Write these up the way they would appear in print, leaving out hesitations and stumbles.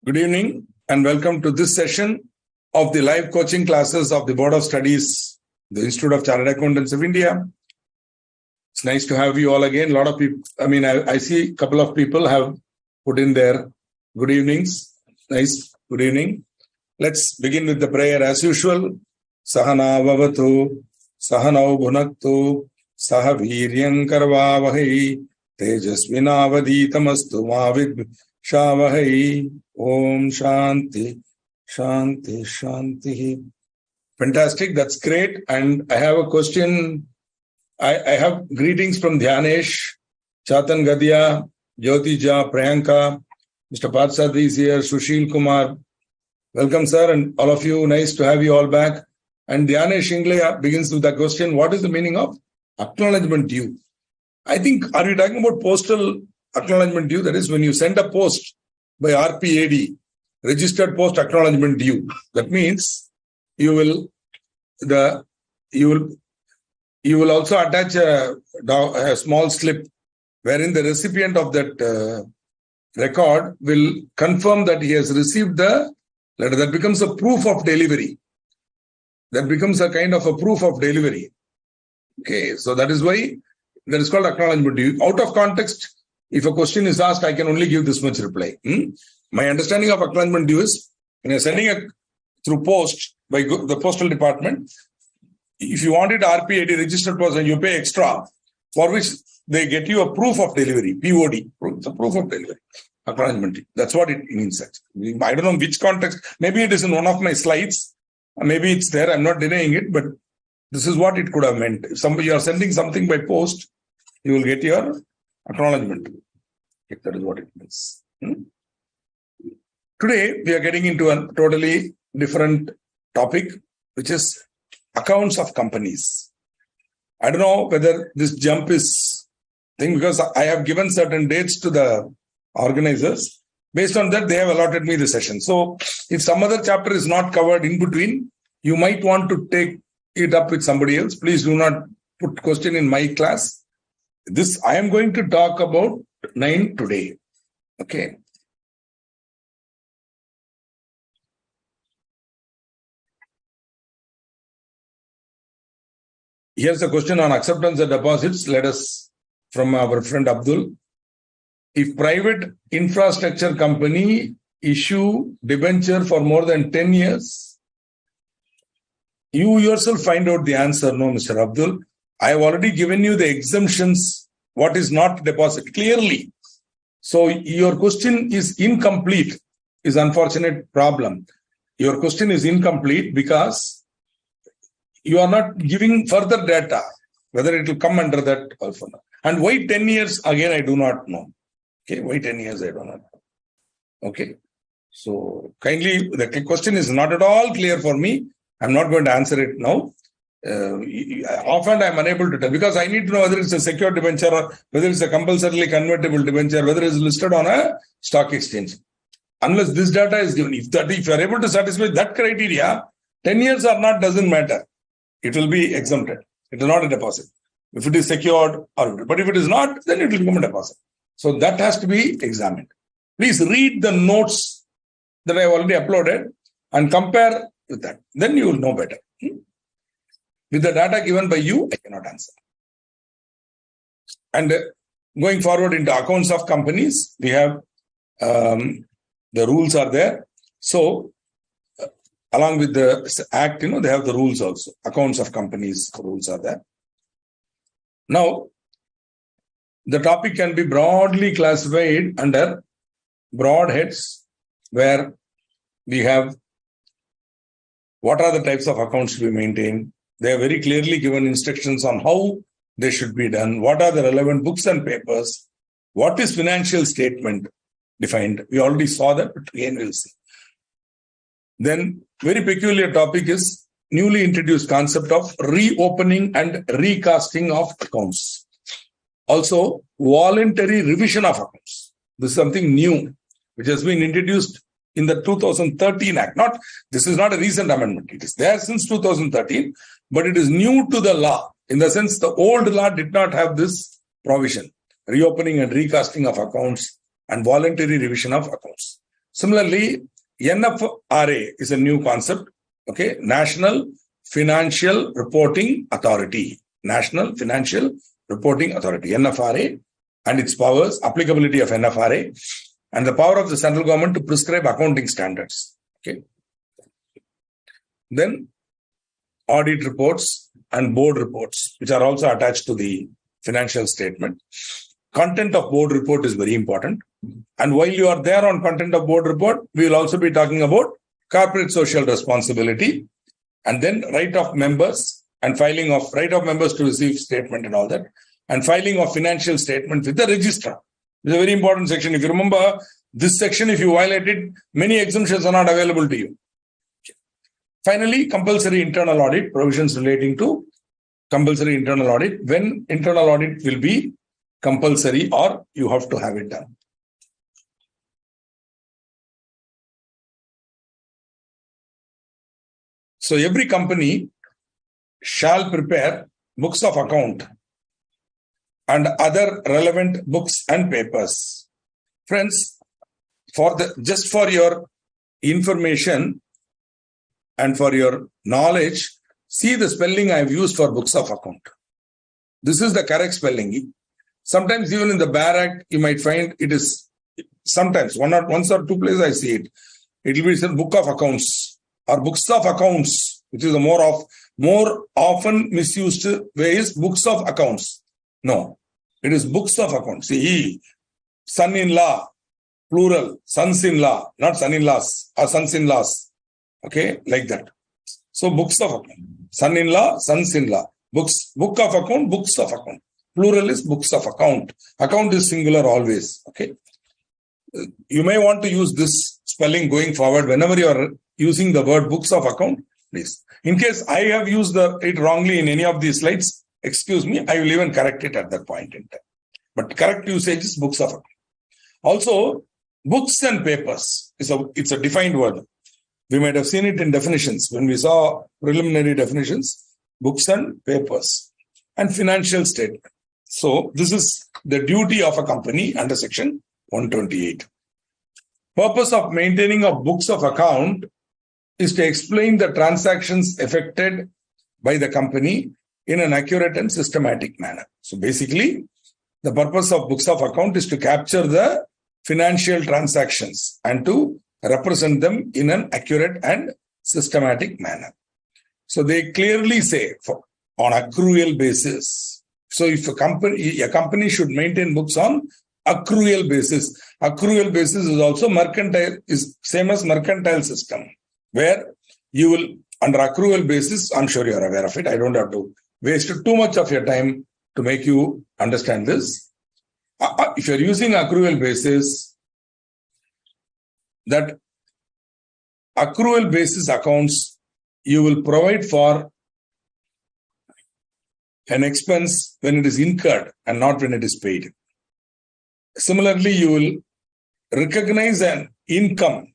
Good evening and welcome to this session of the live coaching classes of the Board of Studies, the Institute of Chartered Accountants of India. It's nice to have you all again. A lot of people, I see a couple of people have put in their good evenings. Nice, good evening. Let's begin with the prayer as usual. Sahana vavatu, sahanau bhunaktu, sahaviryam karvavahi, tejasvinavaditamastu mavid Shavahai. Om Shanti, Shanti, Shanti. Fantastic, that's great. And I have a question. I have greetings from Dhyanesh, Chatan Gadia, Jyotija, Priyanka, Mr. Patsadi is here, Sushil Kumar. Welcome, sir, and all of you. Nice to have you all back. And Dhyanesh Ingle begins with the question, what is the meaning of acknowledgement due? I think, are we talking about postal acknowledgement due? That is when you send a post by RPAD, registered post acknowledgement due. That means you will also attach a small slip wherein the recipient of that record will confirm that he has received the letter. That becomes a proof of delivery. That becomes a kind of a proof of delivery. Okay, so that is why that is called acknowledgement due. Out of context, if a question is asked, I can only give this much reply. My understanding of acknowledgement due is when you're sending it through post by the postal department, if you want it RPAD, registered post, and you pay extra, for which they get you a proof of delivery, POD, it's a proof of delivery, acknowledgement due. That's what it means. Actually. I don't know which context. Maybe it is in one of my slides. Maybe it's there. I'm not denying it, but this is what it could have meant. If you are sending something by post, you will get your acknowledgement. If that is what it means. Today, we are getting into a totally different topic, which is accounts of companies. I don't know whether this jump is thing because I have given certain dates to the organizers. Based on that, they have allotted me the session. So, if some other chapter is not covered in between, you might want to take it up with somebody else. Please do not put question in my class. This I am going to talk about 9 today. Okay. Here's a question on acceptance of deposits. Let us from our friend Abdul. If private infrastructure company issue debenture for more than 10 years, you yourself find out the answer. No, Mr. Abdul. I have already given you the exemptions. What is not deposit clearly. So your question is incomplete, is unfortunate problem. Your question is incomplete because you are not giving further data, whether it will come under that also. And why 10 years, again, I do not know. Okay, why 10 years, I do not know. Okay, so kindly, the question is not at all clear for me. I'm not going to answer it now. Often I'm unable to tell because I need to know whether it's a secured debenture or whether it's a compulsorily convertible debenture, whether it's listed on a stock exchange. Unless this data is given, if you are able to satisfy that criteria, 10 years or not doesn't matter. It will be exempted. It is not a deposit. If it is secured, but if it is not, then it will become a deposit. So that has to be examined. Please read the notes that I have already uploaded and compare with that. Then you will know better. With the data given by you, I cannot answer. And going forward into accounts of companies, we have the rules are there. So, along with the act, they have the rules also. Accounts of companies rules are there. Now, the topic can be broadly classified under broad heads where we have what are the types of accounts we maintain. They are very clearly given instructions on how they should be done. What are the relevant books and papers? What is financial statement defined? We already saw that, but again we'll see. Then, very peculiar topic is newly introduced concept of reopening and recasting of accounts. Also, voluntary revision of accounts. This is something new, which has been introduced in the 2013 Act. This is not a recent amendment. It is there since 2013, but it is new to the law. In the sense, the old law did not have this provision. Reopening and recasting of accounts and voluntary revision of accounts. Similarly, NFRA is a new concept. Okay, National Financial Reporting Authority. National Financial Reporting Authority, NFRA, and its powers, applicability of NFRA, and the power of the central government to prescribe accounting standards. Okay. Then audit reports and board reports, which are also attached to the financial statement. Content of board report is very important. And while you are there on content of board report, we will also be talking about corporate social responsibility, and then right of members and filing of right of members to receive statement and all that, and filing of financial statement with the registrar. It's a very important section. If you remember this section, if you violate it, many exemptions are not available to you. Finally, compulsory internal audit, provisions relating to compulsory internal audit, when internal audit will be compulsory or you have to have it done. So every company shall prepare books of account and other relevant books and papers. Friends, just for your information and for your knowledge, see the spelling I have used for books of account. This is the correct spelling. Sometimes even in the Bar Act, you might find it is sometimes once or two places I see it. It will be said book of accounts or books of accounts, which is a more often misused way is books of accounts. No, it is books of accounts. See, son-in-law, plural, sons-in-law, not son-in-laws or sons-in-laws. Okay, like that. So books of account, son-in-law, sons-in-law, book of account, books of account. Plural is books of account. Account is singular always. Okay. You may want to use this spelling going forward whenever you are using the word books of account, please. In case I have used it wrongly in any of these slides, excuse me, I will even correct it at that point in time. But correct usage is books of account. Also, books and papers, it's a defined word. We might have seen it in definitions when we saw preliminary definitions, books and papers and financial statement. So this is the duty of a company under section 128. Purpose of maintaining of books of account is to explain the transactions effected by the company in an accurate and systematic manner. So basically, the purpose of books of account is to capture the financial transactions and to represent them in an accurate and systematic manner. So they clearly say on accrual basis. So if a company should maintain books on accrual basis. Accrual basis is also mercantile, is same as mercantile system, where you will, under accrual basis, I'm sure you are aware of it. I don't have to waste too much of your time to make you understand this. If you're using accrual basis, that accrual basis accounts, you will provide for an expense when it is incurred and not when it is paid. Similarly, you will recognize an income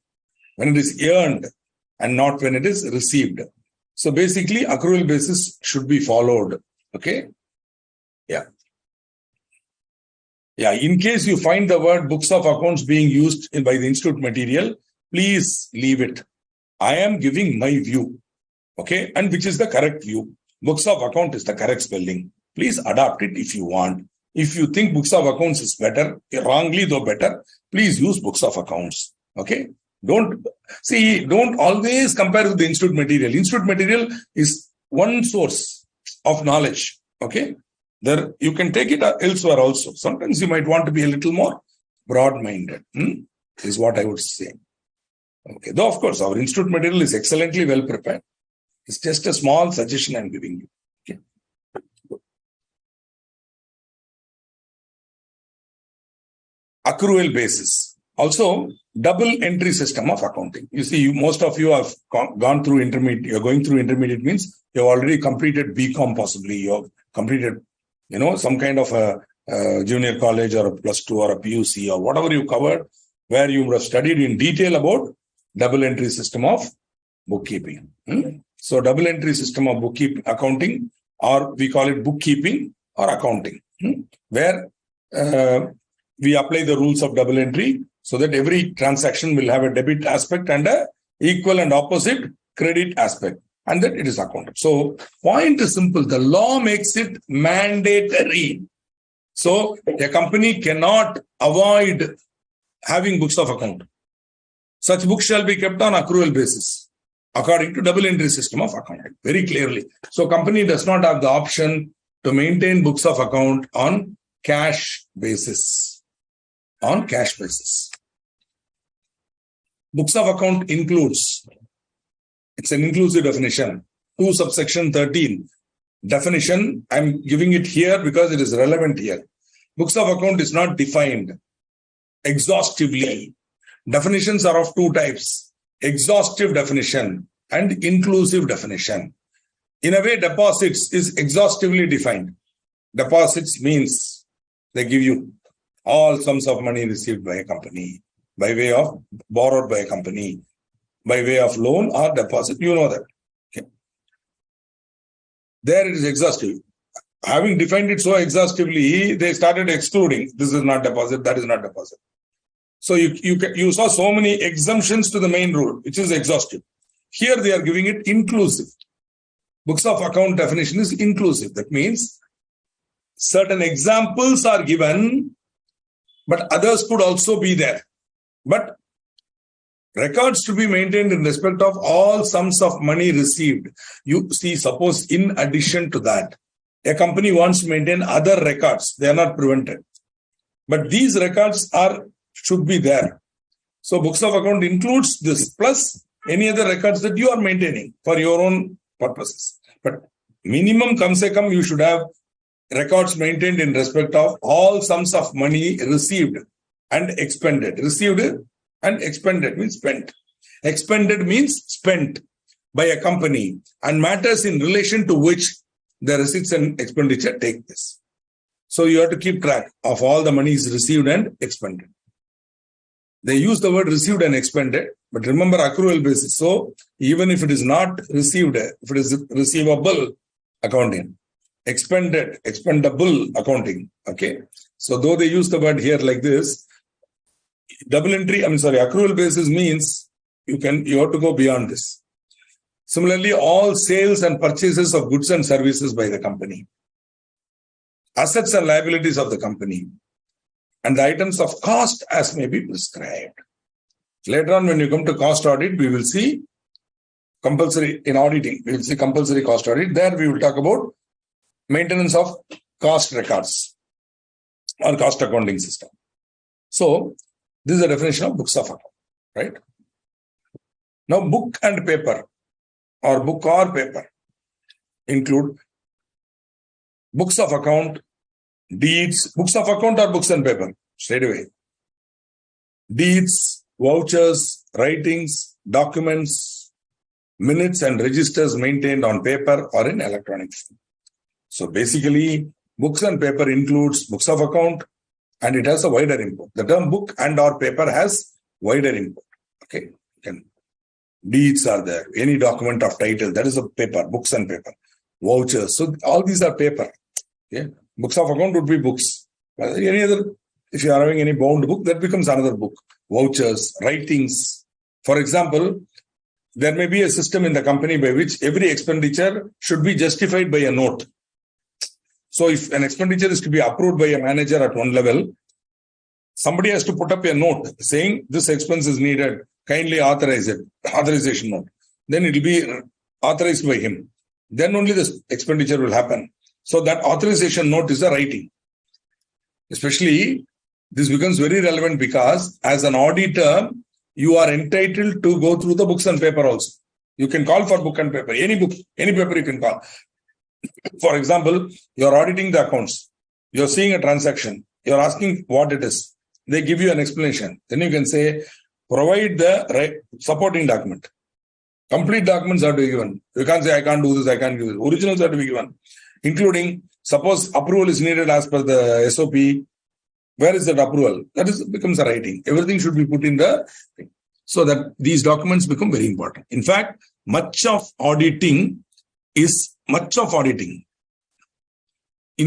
when it is earned and not when it is received. So basically, accrual basis should be followed. Okay? Yeah. Yeah. In case you find the word books of accounts being used by the institute material, please leave it. I am giving my view. Okay? And which is the correct view. Books of account is the correct spelling. Please adopt it if you want. If you think books of accounts is better, wrongly though better, please use books of accounts. Okay? Don't always compare with the institute material. Institute material is one source of knowledge. Okay? There, you can take it elsewhere also. Sometimes you might want to be a little more broad-minded, is what I would say. Okay. Though, of course, our institute material is excellently well prepared. It's just a small suggestion I'm giving you. Okay. Accrual basis. Also, double entry system of accounting. You see, most of you have gone through intermediate. You're going through intermediate means you've already completed BCom possibly. You've completed, some kind of a junior college or a +2 or a PUC or whatever you covered, where you would have studied in detail about double entry system of bookkeeping. So double entry system of bookkeeping, accounting, or we call it bookkeeping or accounting, where we apply the rules of double entry. so that every transaction will have a debit aspect and a equal and opposite credit aspect, and that it is accounted. So point is simple. The law makes it mandatory. So a company cannot avoid having books of account. Such books shall be kept on accrual basis according to double entry system of accounting, very clearly. So company does not have the option to maintain books of account on cash basis. On cash basis. Books of account includes, it's an inclusive definition, 2 subsection 13. Definition, I'm giving it here because it is relevant here. Books of account is not defined exhaustively. Definitions are of 2 types, exhaustive definition and inclusive definition. In a way, deposits is exhaustively defined. Deposits means they give you all sums of money received by a company, by way of borrowed by a company, by way of loan or deposit. You know that. Okay. There it is exhaustive. Having defined it so exhaustively, they started excluding. This is not deposit, that is not deposit. So you saw so many exemptions to the main rule, which is exhaustive. Here they are giving it inclusive. Books of account definition is inclusive. That means certain examples are given, but others could also be there. But records to be maintained in respect of all sums of money received. You see, suppose in addition to that, a company wants to maintain other records. They are not prevented. But these records should be there. So books of account includes this plus any other records that you are maintaining for your own purposes. But minimum kam se kam you should have records maintained in respect of all sums of money received and expended. Received and expended means spent. Expended means spent by a company and matters in relation to which the receipts and expenditure take place. So you have to keep track of all the monies received and expended. They use the word received and expended, but remember accrual basis. So even if it is not received, if it is receivable accounting, expended, expendable accounting. Okay. So though they use the word here like this, accrual basis means you have to go beyond this. Similarly, all sales and purchases of goods and services by the company, assets and liabilities of the company, and the items of cost as may be prescribed. Later on, when you come to cost audit, we will see compulsory in auditing. We will see compulsory cost audit. There we will talk about maintenance of cost records or cost accounting system. So this is the definition of books of account, right? Now, book and paper or book or paper include books of account, deeds, books of account or books and paper, straight away. Deeds, vouchers, writings, documents, minutes and registers maintained on paper or in electronic form. So basically, books and paper includes books of account and it has a wider import. The term book and or paper has wider import. Okay. Deeds are there. Any document of title, that is a paper, books and paper. Vouchers. So all these are paper. Okay. Books of account would be books. Any other, if you are having any bound book, that becomes another book. Vouchers, writings. For example, there may be a system in the company by which every expenditure should be justified by a note. So if an expenditure is to be approved by a manager at one level, somebody has to put up a note saying this expense is needed, kindly authorize it, authorization note. Then it will be authorized by him. Then only this expenditure will happen. So that authorization note is a writing. Especially, this becomes very relevant because as an auditor, you are entitled to go through the books and paper also. You can call for book and paper. Any book, any paper you can call. For example, you're auditing the accounts. You're seeing a transaction. You're asking what it is. They give you an explanation. Then you can say, provide the supporting document. Complete documents are to be given. You can't say, I can't do this, I can't do this. Originals are to be given. Including, suppose approval is needed as per the SOP. Where is that approval? That becomes a writing. Everything should be put in the thing. So that these documents become very important. In fact, much of auditing, in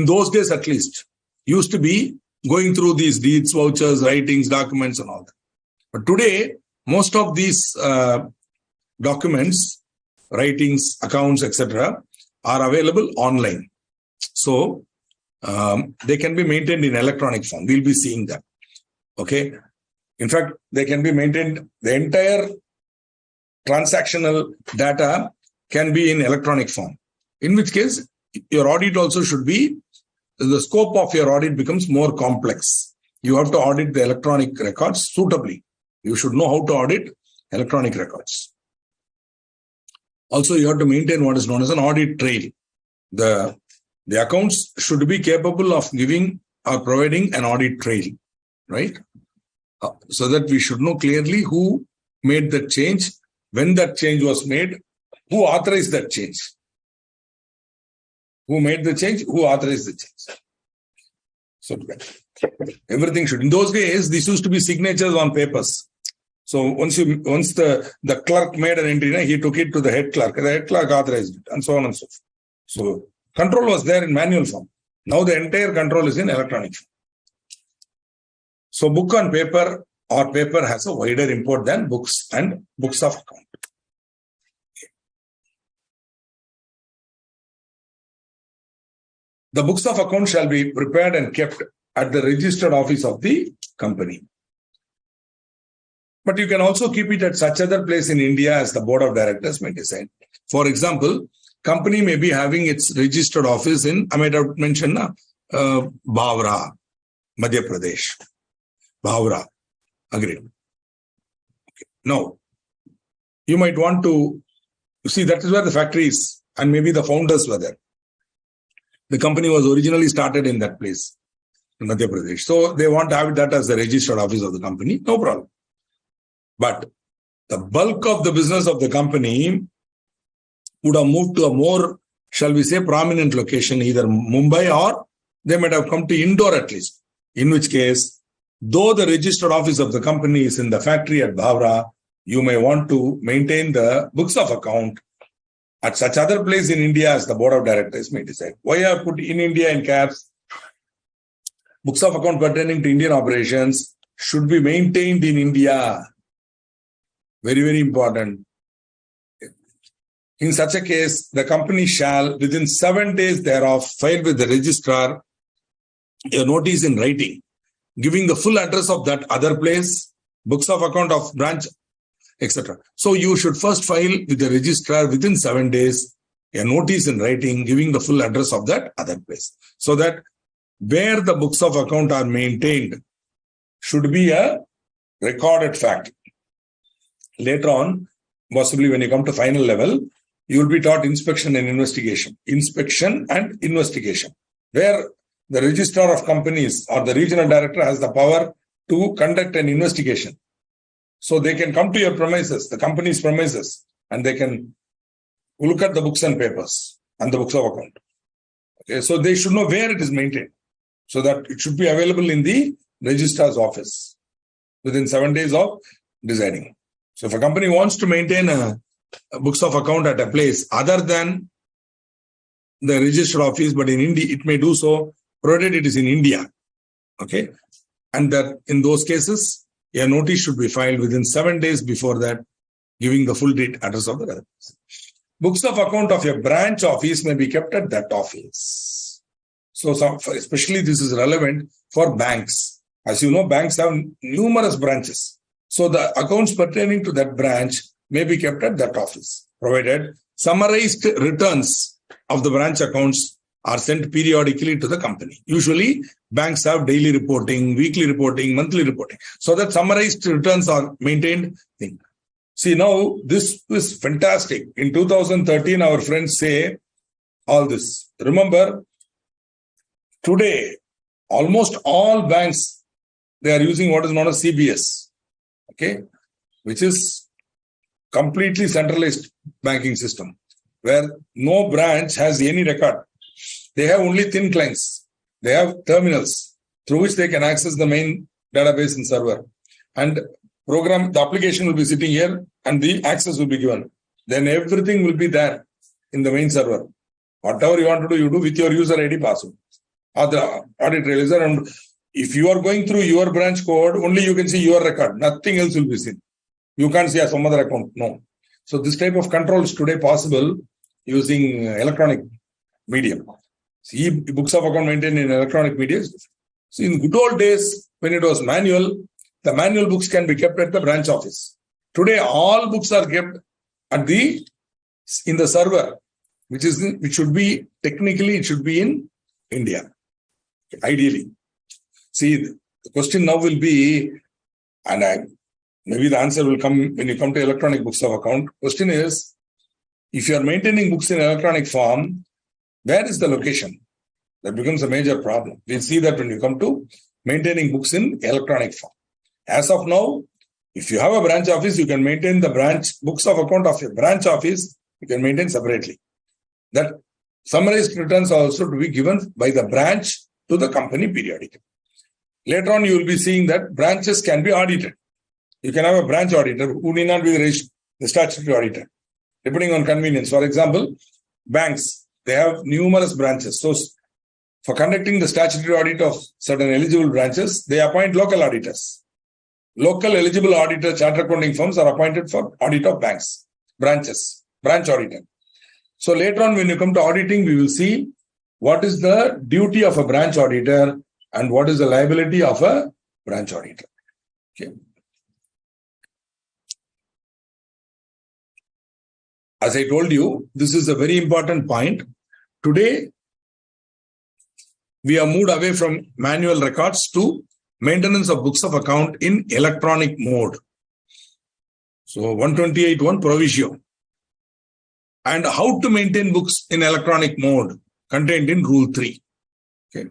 those days at least, used to be going through these deeds, vouchers, writings, documents and all that. But today, most of these documents, writings, accounts, etc., are available online. So they can be maintained in electronic form. We'll be seeing that. Okay. In fact, they can be maintained, the entire transactional data can be in electronic form. In which case, your audit also should be, the scope of your audit becomes more complex. You have to audit the electronic records suitably. You should know how to audit electronic records. Also, you have to maintain what is known as an audit trail. The accounts should be capable of giving or providing an audit trail, right? So that we should know clearly who made that change, when that change was made, who authorized that change. Who made the change, who authorized the change. So everything should. In those days, this used to be signatures on papers. So once the clerk made an entry, he took it to the head clerk. The head clerk authorized it, and so on and so forth. So control was there in manual form. Now the entire control is in electronic form. So book on paper or paper has a wider import than books and books of account. The books of account shall be prepared and kept at the registered office of the company. But you can also keep it at such other place in India as the board of directors may decide. For example, company may be having its registered office in, I might have mentioned, Bhavra, Madhya Pradesh. Bhavra. Agreed. Okay. Now, you might want to see that is where the factory is, and maybe the founders were there. The company was originally started in that place, in Madhya Pradesh. So they want to have that as the registered office of the company. No problem. But the bulk of the business of the company would have moved to a more, shall we say, prominent location, either Mumbai or they might have come to Indore at least. In which case, though the registered office of the company is in the factory at Bhavra, you may want to maintain the books of account at such other place in India as the board of directors may decide. Why I put in India in caps? Books of account pertaining to Indian operations should be maintained in India. Very, very important. In such a case, the company shall, within 7 days thereof, file with the registrar a notice in writing, giving the full address of that other place, books of account of branch, etc. So you should first file with the registrar within 7 days a notice in writing, giving the full address of that other place. So that where the books of account are maintained should be a recorded fact. Later on, possibly when you come to final level, you will be taught inspection and investigation. Inspection and investigation, where the registrar of companies or the regional director has the power to conduct an investigation. So they can come to your premises, the company's premises, and they can look at the books and papers and the books of account. Okay, so they should know where it is maintained, so that it should be available in the registrar's office within 7 days of deciding. So if a company wants to maintain a books of account at a place other than the registered office, but in India, it may do so, provided it is in India. Okay. And that in those cases, a notice should be filed within 7 days before that, giving the full date address of the residence. Books of account of your branch office may be kept at that office. So especially this is relevant for banks. As you know, banks have numerous branches. So the accounts pertaining to that branch may be kept at that office, provided summarized returns of the branch accounts are sent periodically to the company. Usually, banks have daily reporting, weekly reporting, monthly reporting. So that summarized returns are maintained. See, now this is fantastic. In 2013, our friends say all this. Remember, today, almost all banks, they are using what is known as CBS. Okay, which is completely centralized banking system, where no branch has any record. They have only thin clients. They have terminals through which they can access the main database and server. And the application will be sitting here and the access will be given. Then everything will be there in the main server. Whatever you want to do, you do with your user ID password or the audit trail. And If you are going through your branch code, only you can see your record. Nothing else will be seen. You can't see some other account. No. So this type of control is today possible using electronic medium. See, books of account maintained in electronic media. So in good old days, when it was manual, the manual books can be kept at the branch office. Today, all books are kept at in the server, which should be technically it should be in India, ideally. See, the question now will be, and maybe the answer will come when you come to electronic books of account. Question is, if you are maintaining books in electronic form, where is the location? That becomes a major problem. We'll see that when you come to maintaining books in electronic form. As of now, if you have a branch office, you can maintain the books of account of your branch office, you can maintain separately. That summarized returns are also to be given by the branch to the company periodically. Later on, you will be seeing that branches can be audited. You can have a branch auditor who need not be the statutory auditor, depending on convenience. For example, banks, they have numerous branches. So for conducting the statutory audit of certain eligible branches, they appoint local auditors. Local eligible auditor chartered accounting firms are appointed for audit of banks, branches, branch auditor. So later on, when you come to auditing, we will see what is the duty of a branch auditor and what is the liability of a branch auditor. Okay. As I told you, this is a very important point. Today, we have moved away from manual records to maintenance of books of account in electronic mode. So 128.1 proviso. And how to maintain books in electronic mode contained in Rule 3. Okay.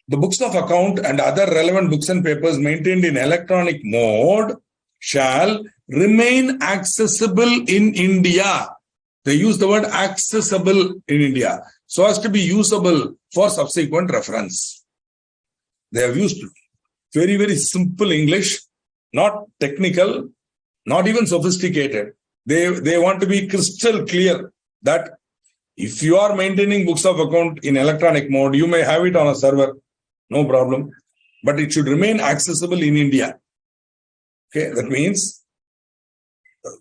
The books of account and other relevant books and papers maintained in electronic mode shall remain accessible in India. They use the word accessible in India so as to be usable for subsequent reference. They have used very, very simple English, not technical, not even sophisticated. They want to be crystal clear that if you are maintaining books of account in electronic mode, you may have it on a server, no problem, but it should remain accessible in India. Okay, that means,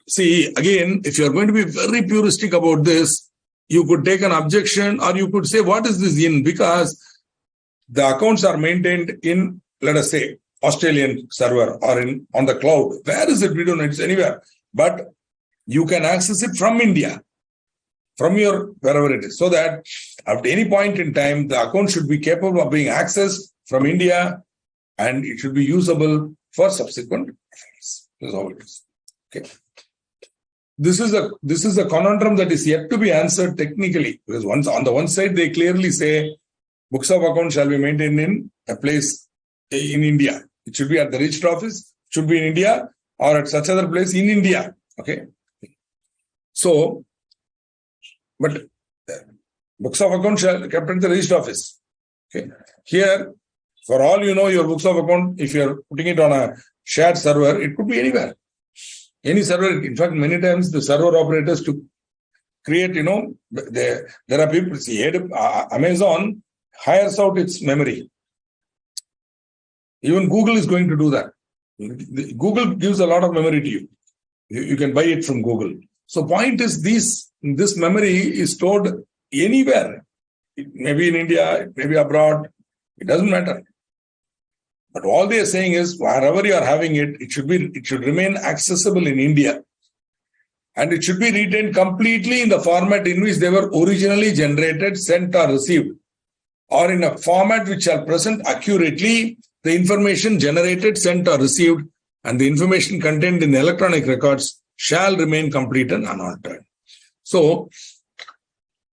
see, again, if you are going to be very puristic about this, you could take an objection or you could say, what is this in? Because the accounts are maintained in, let us say, Australian server or on the cloud. Where is it? We don't know. It's anywhere. But you can access it from India, from your wherever it is. So that at any point in time, the account should be capable of being accessed from India and it should be usable for subsequent reference. That's how it is. Okay. This is a conundrum that is yet to be answered technically. Because on the one side, they clearly say books of account shall be maintained in a place in India. It should be at the register office, should be in India, or at such other place in India. Okay. So, but books of account shall be kept at the register office. Okay. Here, for all you know, your books of account, if you are putting it on a shared server, it could be anywhere. Any server. In fact, many times the server operators to create, there are people, see, Amazon hires out its memory. Even Google is going to do that. Google gives a lot of memory to you. You can buy it from Google. So point is this memory is stored anywhere. It may be in India, it may be abroad. It doesn't matter. But all they are saying is wherever you are having it, it should remain accessible in India. And it should be retained completely in the format in which they were originally generated, sent or received, or in a format which shall present accurately the information generated, sent or received, and the information contained in the electronic records shall remain complete and unaltered. So,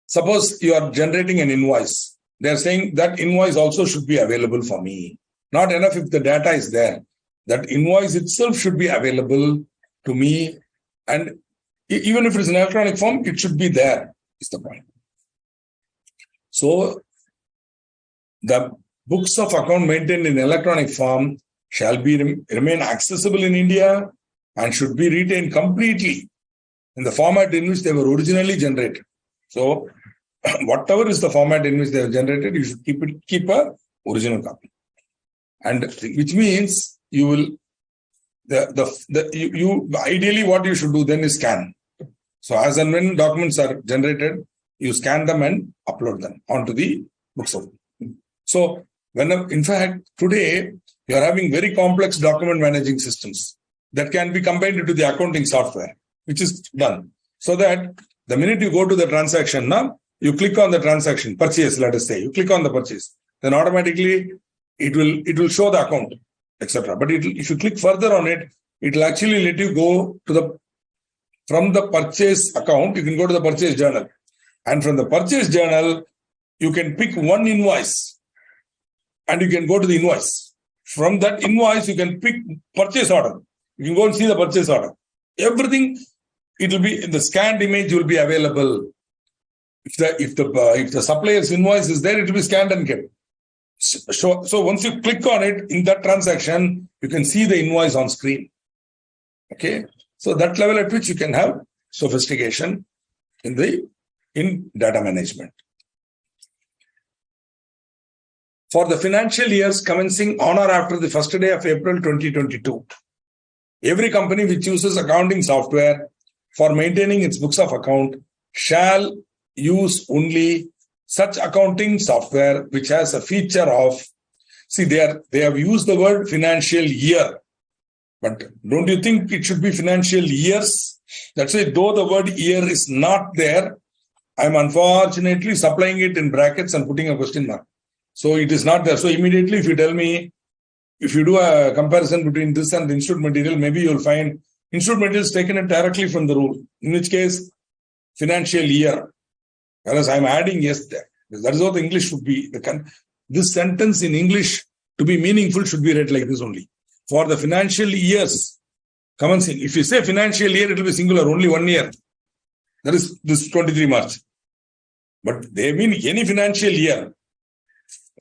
suppose you are generating an invoice. They are saying that invoice also should be available for me. Not enough if the data is there. That invoice itself should be available to me. And even if it's in electronic form, it should be there, is the point. So, the books of account maintained in electronic form shall be remain accessible in India and should be retained completely in the format in which they were originally generated. So, whatever is the format in which they have generated, you should keep a original copy. And which means you will, ideally what you should do then is scan. So as and when documents are generated, you scan them and upload them onto the books of. So in fact, today you are having very complex document managing systems that can be combined into the accounting software, which is done. So that the minute you go to the transaction, now you click on the transaction, purchase, let us say, you click on the purchase, then automatically it will show the account, etc. But if you click further on it, it will actually let you go to from the purchase account, you can go to the purchase journal. And from the purchase journal, you can pick one invoice and you can go to the invoice. From that invoice, you can pick purchase order. You can go and see the purchase order. Everything, it will be in the scanned image will be available. If the supplier's invoice is there, it will be scanned and kept. So once you click on it in that transaction, you can see the invoice on screen. Okay. So that level at which you can have sophistication in data management. For the financial years commencing on or after the first day of April 2022, every company which uses accounting software for maintaining its books of account shall use only such accounting software which has a feature of, they have used the word financial year. But don't you think it should be financial years? That's why though the word year is not there, I'm unfortunately supplying it in brackets and putting a question mark. So it is not there. So immediately if you tell me, if you do a comparison between this and the institute material, maybe you'll find institute material is taken it directly from the rule. In which case, financial year. Whereas I'm adding yes there. That is what the English should be. This sentence in English to be meaningful should be read like this only. For the financial years, commencing. If you say financial year, it will be singular, only 1 year. That is this 23 March. But they mean any financial year.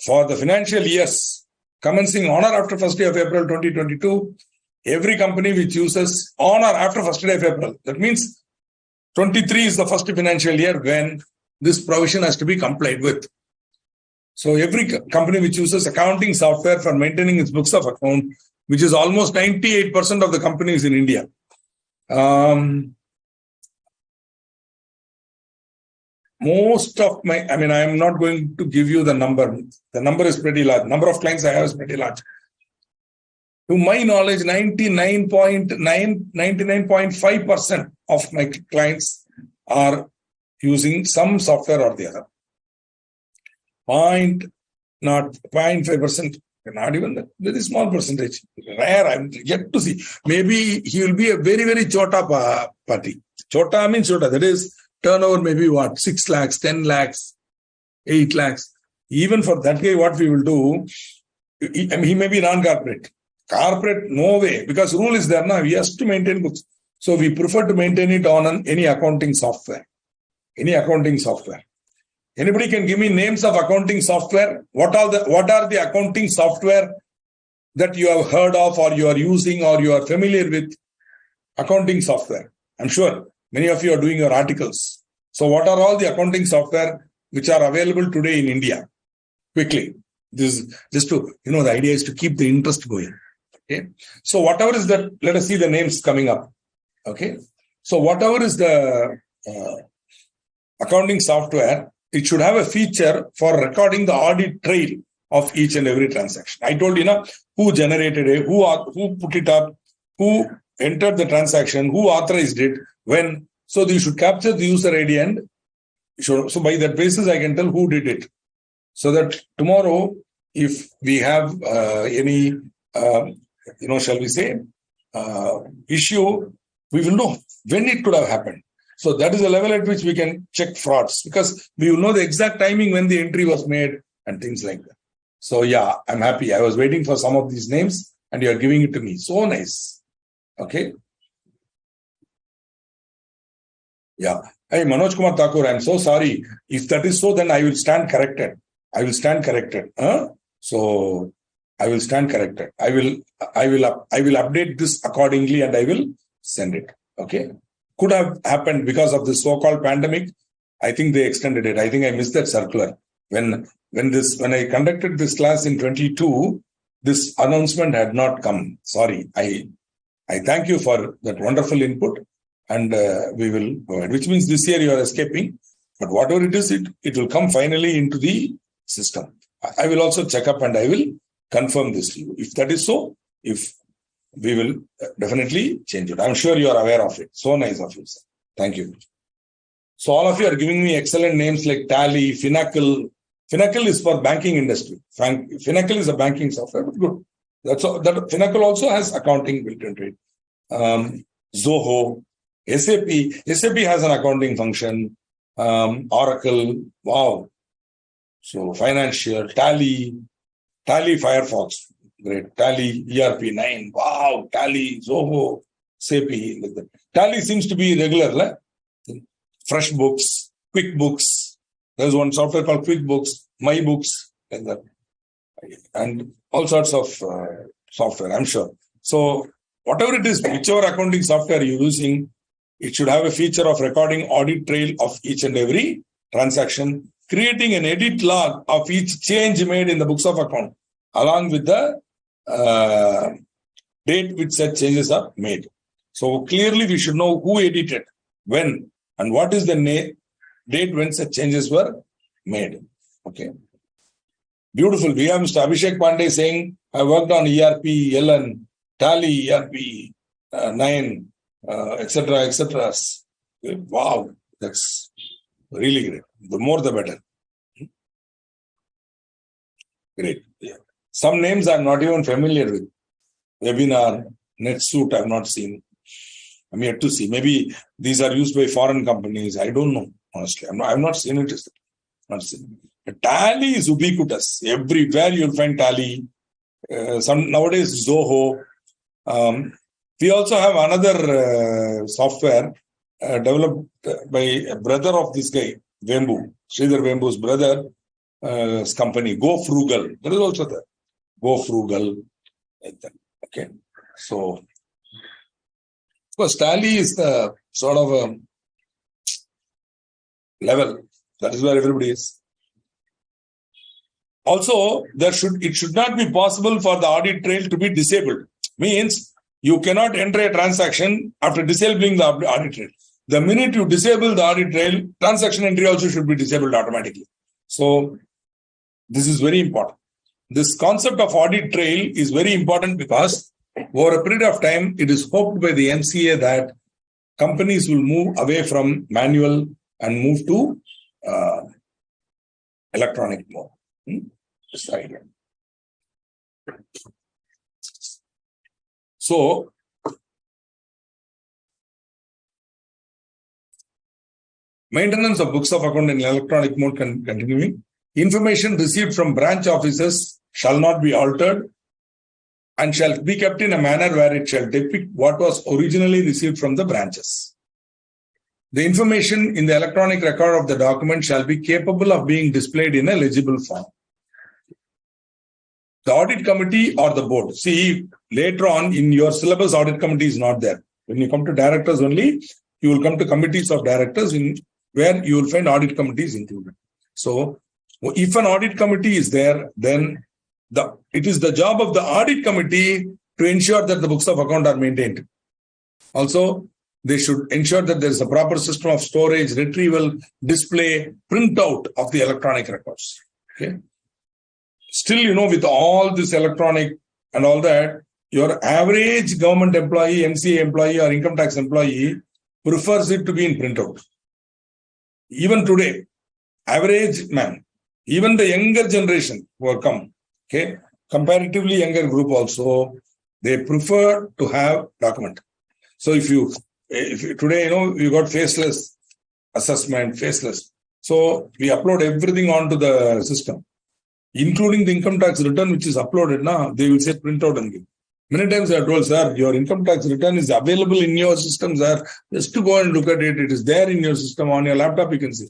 For the financial years, commencing on or after first day of April 2022, every company which uses on or after first day of April. That means 23 is the first financial year when this provision has to be complied with. So every company which uses accounting software for maintaining its books of account, which is almost 98% of the companies in India. Most of I am not going to give you the number. The number is pretty large. Number of clients I have is pretty large. To my knowledge, 99.5% of my clients are using some software or the other. 0.5%, not even that, very small percentage. Rare, I'm yet to see. Maybe he will be a very, very chota party. Chota means chota. That is turnover maybe 6 lakhs, 10 lakhs, 8 lakhs. Even for that guy, what we will do, he may be non-corporate. Corporate, no way, because rule is there now. He has to maintain books. So we prefer to maintain it on any accounting software. Any accounting software. Anybody can give me names of accounting software? What are the accounting software that you have heard of or you are using or you are familiar with? Accounting software. I'm sure many of you are doing your articles. So what are all the accounting software which are available today in India? Quickly. This is just to, the idea is to keep the interest going. Okay. So whatever is that, let us see the names coming up. Okay. So whatever is the accounting software, it should have a feature for recording the audit trail of each and every transaction. I told you, who generated it, who put it up, who entered the transaction, who authorized it, when. So you should capture the user ID and so by that basis, I can tell who did it. So that tomorrow, if we have any, shall we say, issue, we will know when it could have happened. So that is the level at which we can check frauds because we will know the exact timing when the entry was made and things like that. So yeah, I'm happy. I was waiting for some of these names and you are giving it to me. So nice. Okay. Yeah. Hey, Manoj Kumar Thakur, I'm so sorry. If that is so, then I will stand corrected. So I will stand corrected. I will update this accordingly and I will send it. Okay. Could have happened because of this so-called pandemic. I think they extended it. I think I missed that circular. When I conducted this class in 22, this announcement had not come. Sorry. I thank you for that wonderful input, and we will go ahead. Which means this year you are escaping, but whatever it is, it will come finally into the system. I will also check up and I will confirm this to you. If that is so, if we will definitely change it. I'm sure you are aware of it. So nice of you, sir. Thank you. So all of you are giving me excellent names like Tally, Finacle. Finacle is for banking industry. Finacle is a banking software, but good. That Finacle also has accounting built into it. Zoho, SAP. SAP has an accounting function. Oracle. Wow. So financial, Tally, Firefox. Great. Tally, ERP9. Wow. Tally, Zoho, SAP. Like that. Tally seems to be regular. FreshBooks, QuickBooks. There's one software called QuickBooks, MyBooks, like that. And all sorts of software, I'm sure. So whatever it is, whichever accounting software you're using, it should have a feature of recording audit trail of each and every transaction, creating an edit log of each change made in the books of account, along with the date which such changes are made. So clearly we should know who edited, when, and what is the date when such changes were made. Okay. Beautiful. We have Mr. Abhishek Pandey saying, I worked on ERP, LN, Tally, ERP, 9, etc., etc. Wow, that's really great. The more the better. Great. Yeah. Some names I'm not even familiar with. Webinar, NetSuite, I've not seen. I'm yet to see. Maybe these are used by foreign companies. I don't know, honestly. I've not seen it. Not seen it. Tally is ubiquitous. Everywhere you'll find Tally. Nowadays, Zoho. We also have another software developed by a brother of this guy, Vembu, Sridhar Vembu's brother, company, Go Frugal. That is also there. Go Frugal. Okay. So, of course, Tally is the sort of a level. That is where everybody is. Also, it should not be possible for the audit trail to be disabled. Means you cannot enter a transaction after disabling the audit trail. The minute you disable the audit trail, transaction entry also should be disabled automatically. So, this is very important. This concept of audit trail is very important because over a period of time, it is hoped by the MCA that companies will move away from manual and move to electronic mode. This idea. So, maintenance of books of account in electronic mode continuing. Information received from branch offices shall not be altered and shall be kept in a manner where it shall depict what was originally received from the branches. The information in the electronic record of the document shall be capable of being displayed in a legible form. The audit committee or the board. See, later on in your syllabus, audit committee is not there. When you come to directors only, you will come to committees of directors where you will find audit committees included. So, if an audit committee is there, then it is the job of the audit committee to ensure that the books of account are maintained. Also, they should ensure that there is a proper system of storage, retrieval, display, printout of the electronic records. Okay. Still, with all this electronic and all that, your average government employee, MCA employee or income tax employee prefers it to be in printout. Even today, average man, even the younger generation who have come, okay, comparatively younger group also, they prefer to have document. So if today, you got faceless assessment, faceless. So we upload everything onto the system, including the income tax return, which is uploaded now. They will say print out and give. Many times I told, sir, your income tax return is available in your system, sir. Just to go and look at it. It is there in your system. On your laptop, you can see.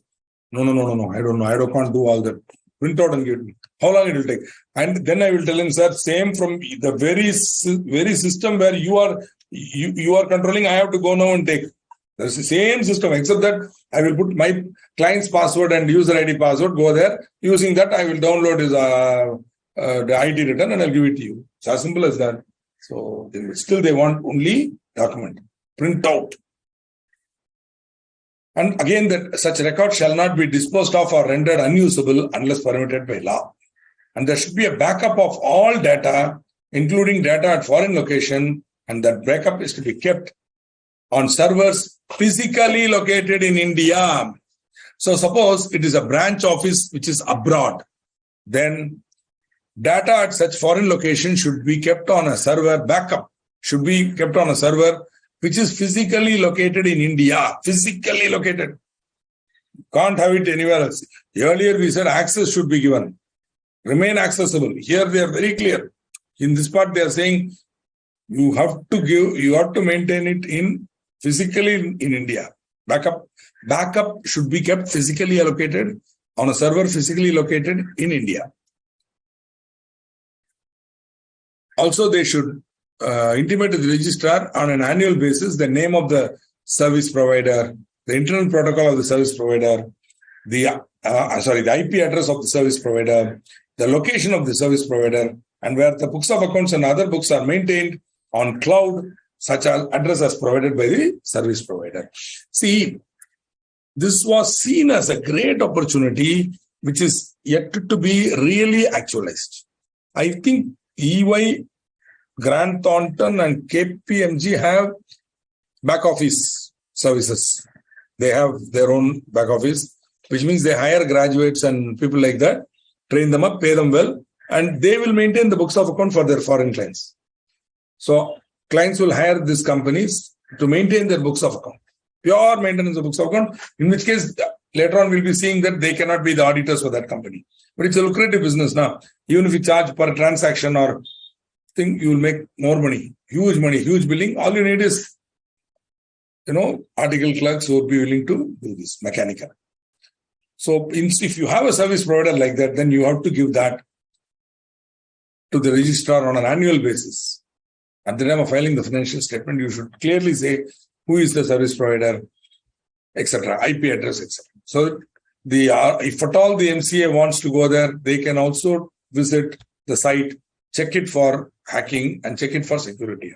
No. I don't know. I can't do all that. Print out and give it me. How long it will take? And then I will tell him, sir, same from the very system where you are controlling, I have to go now and take. There's the same system, except that I will put my client's password and user ID password, go there. Using that, I will download his the ID return and I'll give it to you. It's as simple as that. So still they want only document, print out. And again, that such record shall not be disposed of or rendered unusable unless permitted by law. And there should be a backup of all data, including data at foreign location, and that backup is to be kept on servers physically located in India. So suppose it is a branch office which is abroad, then data at such foreign location should be kept on a server, backup should be kept on a server which is physically located in India, physically located. Can't have it anywhere else. Earlier we said access should be given, remain accessible. Here they are very clear. In this part they are saying you have to maintain it in physically in India. Backup should be kept physically allocated on a server physically located in India. Also, they should intimate to the registrar on an annual basis the name of the service provider, the internal protocol of the service provider, the IP address of the service provider, the location of the service provider, and where the books of accounts and other books are maintained on cloud, such as address as provided by the service provider. See, this was seen as a great opportunity, which is yet to be really actualized. I think EY, Grant Thornton and KPMG have back office services. They have their own back office, which means they hire graduates and people like that, train them up, pay them well, and they will maintain the books of account for their foreign clients. So clients will hire these companies to maintain their books of account, pure maintenance of books of account, in which case later on we'll be seeing that they cannot be the auditors for that company. But it's a lucrative business now. Even if you charge per transaction or thing, you will make more money, huge billing. All you need is, article clerks who would be willing to do this, mechanical. So if you have a service provider like that, then you have to give that to the registrar on an annual basis. At the time of filing the financial statement, you should clearly say who is the service provider, etc., IP address, etc. So if at all the MCA wants to go there, they can also visit the site, check it for hacking and check it for security.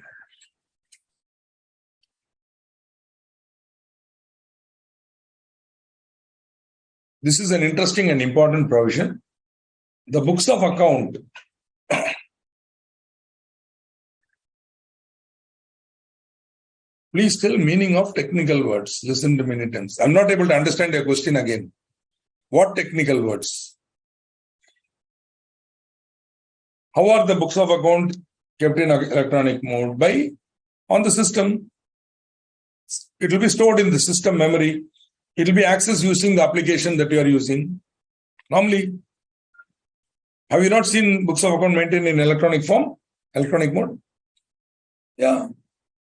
This is an interesting and important provision. The books of account please tell meaning of technical words. Listen to many times. I'm not able to understand your question again. What technical words? How are the books of account kept in electronic mode? On the system. It will be stored in the system memory. It will be accessed using the application that you are using. Normally, have you not seen books of account maintained in electronic form? Electronic mode? Yeah.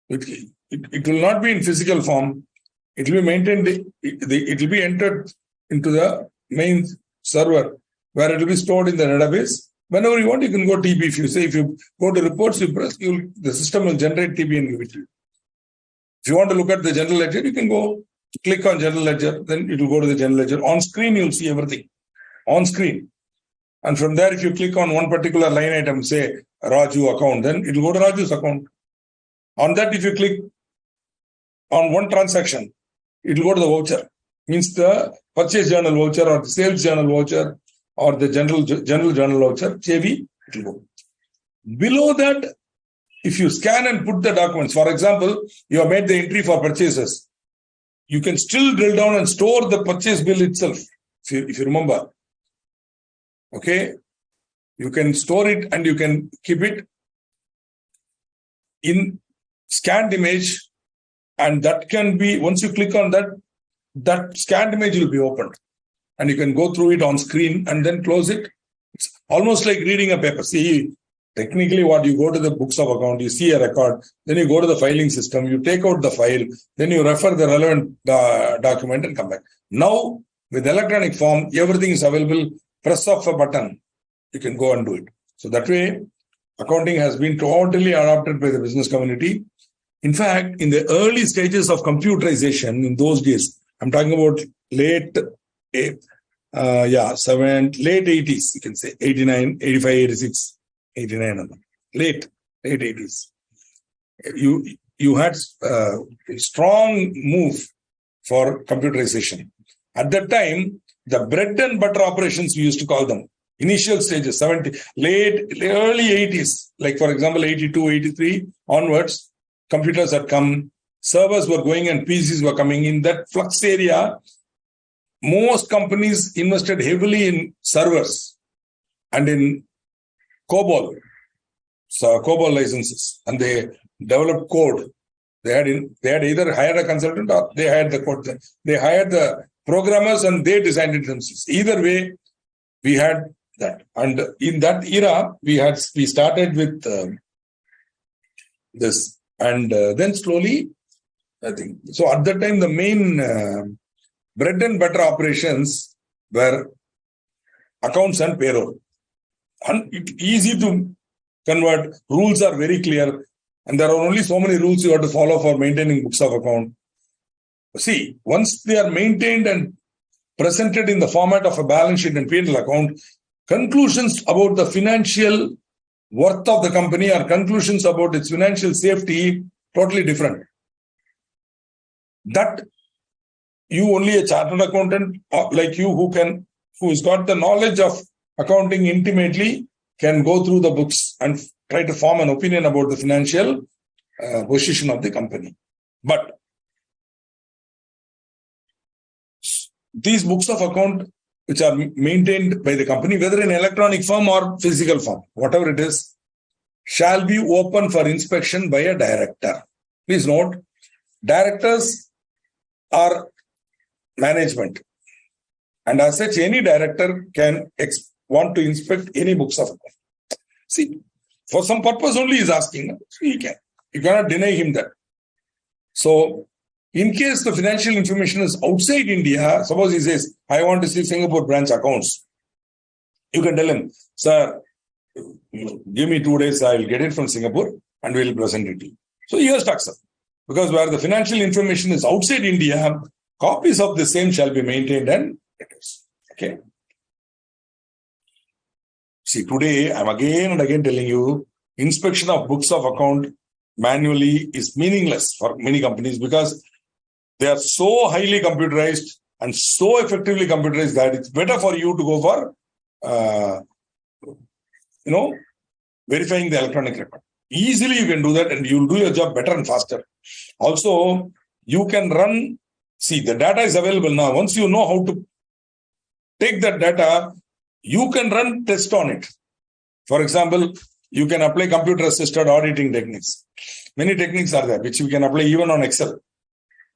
It will not be in physical form. It will be maintained, it will be entered into the main server where it will be stored in the database. Whenever you want, you can go TB. If you go to reports, you press, the system will generate TB and give it to you. If you want to look at the general ledger, you can go click on general ledger, then it will go to the general ledger. On screen, you'll see everything. On screen. And from there, if you click on one particular line item, say Raju account, then it will go to Raju's account. On that, if you click on one transaction, it will go to the voucher. Means the purchase journal voucher or the sales journal voucher or the general journal voucher, JV, it will go. Below that, if you scan and put the documents, for example, you have made the entry for purchases, you can still drill down and store the purchase bill itself, if you remember. Okay? You can store it and you can keep it in scanned image, and that can be, once you click on that, that scanned image will be opened. And you can go through it on screen and then close it. It's almost like reading a paper. See, technically what you go to the books of account, you see a record, then you go to the filing system, you take out the file, then you refer the relevant document and come back. Now, with electronic form, everything is available. Press of a button, you can go and do it. So that way, accounting has been totally adopted by the business community. In fact, in the early stages of computerization in those days, I'm talking about late 80s, you can say 89, 85, 86, 89, late 80s. You had a strong move for computerization. At that time, the bread and butter operations, we used to call them, initial stages, early 80s, like for example, 82, 83 onwards, computers had come, servers were going and PCs were coming. In that flux area, most companies invested heavily in servers and in COBOL, COBOL licenses, and they developed code. They had either hired a consultant or they hired the code. They hired the programmers and they designed it themselves. Either way, we had that. And in that era, we started with this. And then slowly, I think, so at that time, the main bread and butter operations were accounts and payroll. And easy to convert. Rules are very clear. And there are only so many rules you have to follow for maintaining books of account. See, once they are maintained and presented in the format of a balance sheet and P&L account, conclusions about the financial worth of the company or conclusions about its financial safety, totally different. That you, only a chartered accountant like you who has got the knowledge of accounting intimately, can go through the books and try to form an opinion about the financial position of the company. But these books of account, which are maintained by the company, whether in electronic form or physical form, whatever it is, shall be open for inspection by a director. Please note, directors are management. And as such, any director can want to inspect any books of account. See, for some purpose only he is asking. So he can. You cannot deny him that. So, in case the financial information is outside India, suppose he says, I want to see Singapore branch accounts. You can tell him, sir, give me 2 days, I will get it from Singapore and we will present it to you. So he has to accept. Because where the financial information is outside India, copies of the same shall be maintained and produced. Okay. See, today I'm again and again telling you, inspection of books of account manually is meaningless for many companies because they are so highly computerized and so effectively computerized that it's better for you to go for, verifying the electronic record. Easily you can do that and you'll do your job better and faster. Also, you can run, see, the data is available now. Once you know how to take that data, you can run tests on it. For example, you can apply computer-assisted auditing techniques. Many techniques are there, which you can apply even on Excel.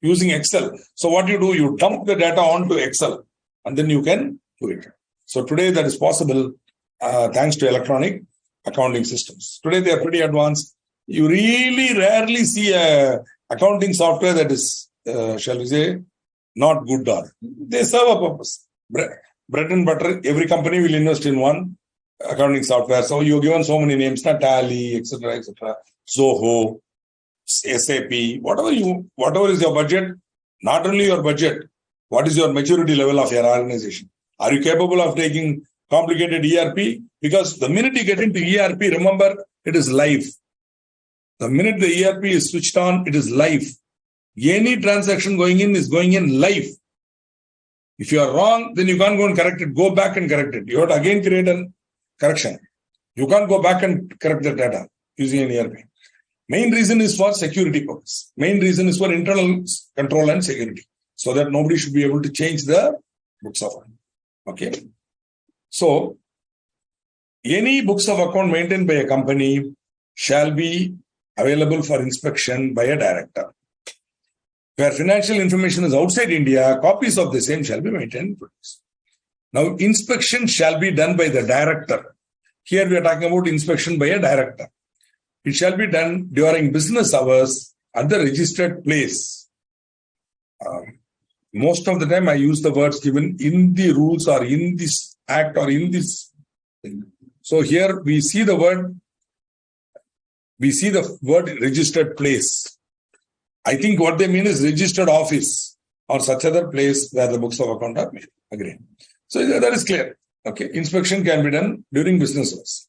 Using Excel. So what you do, you dump the data onto Excel and then you can do it. So today that is possible thanks to electronic accounting systems. Today they are pretty advanced. You really rarely see a accounting software that is, shall we say, not good or they serve a purpose. Bread and butter, every company will invest in one accounting software. So you're given so many names, Tally, etc., Zoho, SAP, whatever is your budget, not only your budget, what is your maturity level of your organization? Are you capable of taking complicated ERP? Because the minute you get into ERP, remember, it is live. The minute the ERP is switched on, it is live. Any transaction going in is going in live. If you are wrong, then you can't go and correct it. Go back and correct it. You have to again create a correction. You can't go back and correct the data using an ERP. Main reason is for security purpose. Main reason is for internal control and security. So that nobody should be able to change the books of account. Okay. So, any books of account maintained by a company shall be available for inspection by a director. Where financial information is outside India, copies of the same shall be maintained and produced. Now, inspection shall be done by the director. Here we are talking about inspection by a director. It shall be done during business hours at the registered place. Most of the time I use the words given in the rules or in this act or in this thing. So here we see the word registered place. I think what they mean is registered office or such other place where the books of account are made. Agree. So that is clear. Okay. Inspection can be done during business hours.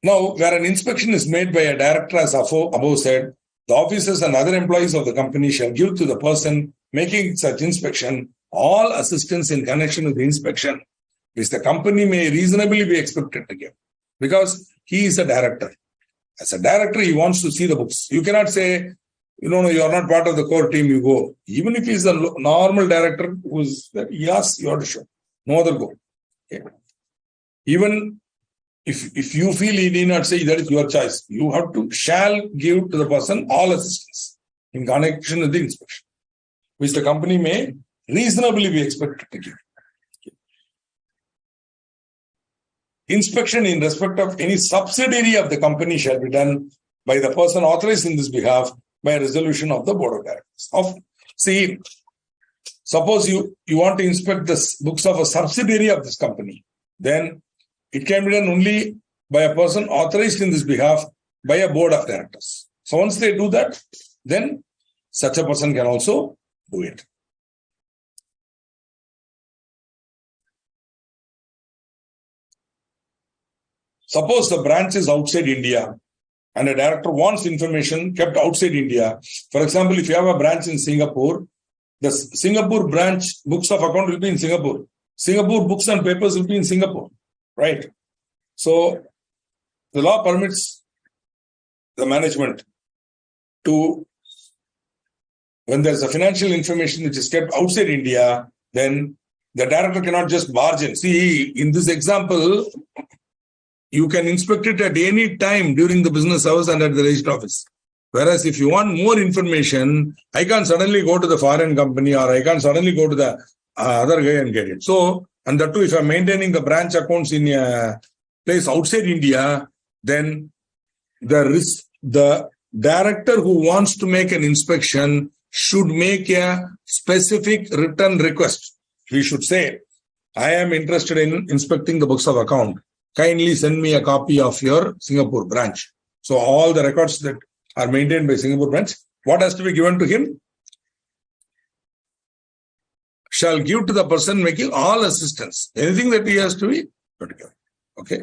Now, where an inspection is made by a director, as above said, the officers and other employees of the company shall give to the person making such inspection all assistance in connection with the inspection, which the company may reasonably be expected to give, because he is a director. As a director, he wants to see the books. You cannot say, you are not part of the core team, you go. Even if he is a normal director who's there, yes, you have to show. No other go. Okay. Even if you feel he need not say, that is your choice. You have to, shall give to the person all assistance in connection with the inspection, which the company may reasonably be expected to give. Inspection in respect of any subsidiary of the company shall be done by the person authorized in this behalf by a resolution of the board of directors. Suppose you want to inspect the books of a subsidiary of this company, then it can be done only by a person authorized in this behalf by a board of directors. So once they do that, then such a person can also do it. Suppose the branch is outside India and a director wants information kept outside India. For example, if you have a branch in Singapore, the Singapore branch books of account will be in Singapore. Singapore books and papers will be in Singapore, right? So the law permits the management to, when there's a financial information which is kept outside India, then the director cannot just barge in. See, in this example, you can inspect it at any time during the business hours and at the register office. Whereas if you want more information, I can't suddenly go to the foreign company or I can't suddenly go to the other guy and get it. So, and that too, if I'm maintaining the branch accounts in a place outside India, then the director who wants to make an inspection should make a specific written request. We should say, I am interested in inspecting the books of account. Kindly send me a copy of your Singapore branch. So all the records that are maintained by Singapore branch, what has to be given to him? Shall give to the person making all assistance. Anything that he has to be given. Okay.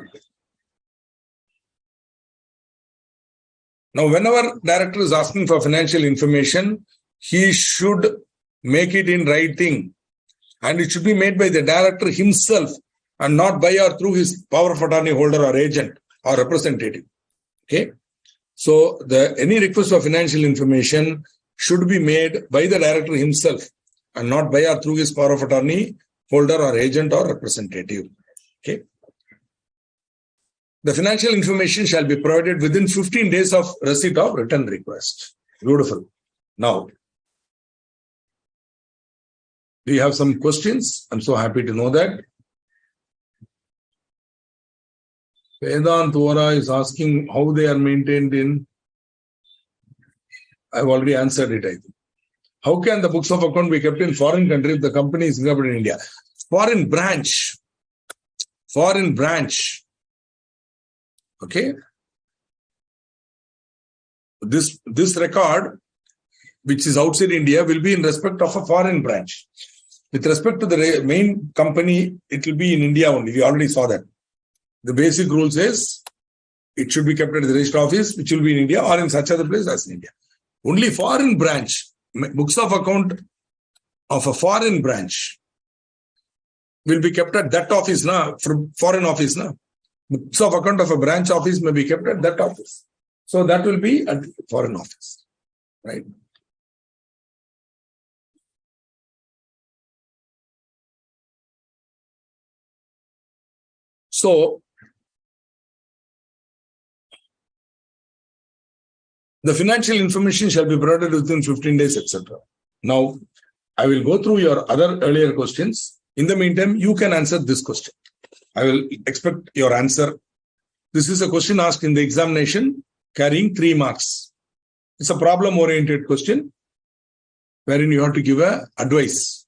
Now, whenever director is asking for financial information, he should make it in writing. And it should be made by the director himself, and not by or through his power of attorney holder or agent or representative. Okay. So any request for financial information should be made by the director himself and not by or through his power of attorney holder or agent or representative. Okay. The financial information shall be provided within 15 days of receipt of written request. Beautiful. Now, do you have some questions? I'm so happy to know that. Vedant Vora is asking how they are maintained in. I've already answered it, I think. How can the books of account be kept in foreign country if the company is incorporated in India? Foreign branch. Okay. This record, which is outside India, will be in respect of a foreign branch. With respect to the main company, it will be in India only. We already saw that. The basic rule says it should be kept at the register office, which will be in India or in such other place as in India. Only foreign branch, books of account of a foreign branch will be kept at that office, from foreign office. Books of account of a branch office may be kept at that office. So that will be at foreign office, right? So, the financial information shall be provided within 15 days, etc. Now, I will go through your other earlier questions. In the meantime, you can answer this question. I will expect your answer. This is a question asked in the examination carrying 3 marks. It's a problem-oriented question wherein you have to give a advice.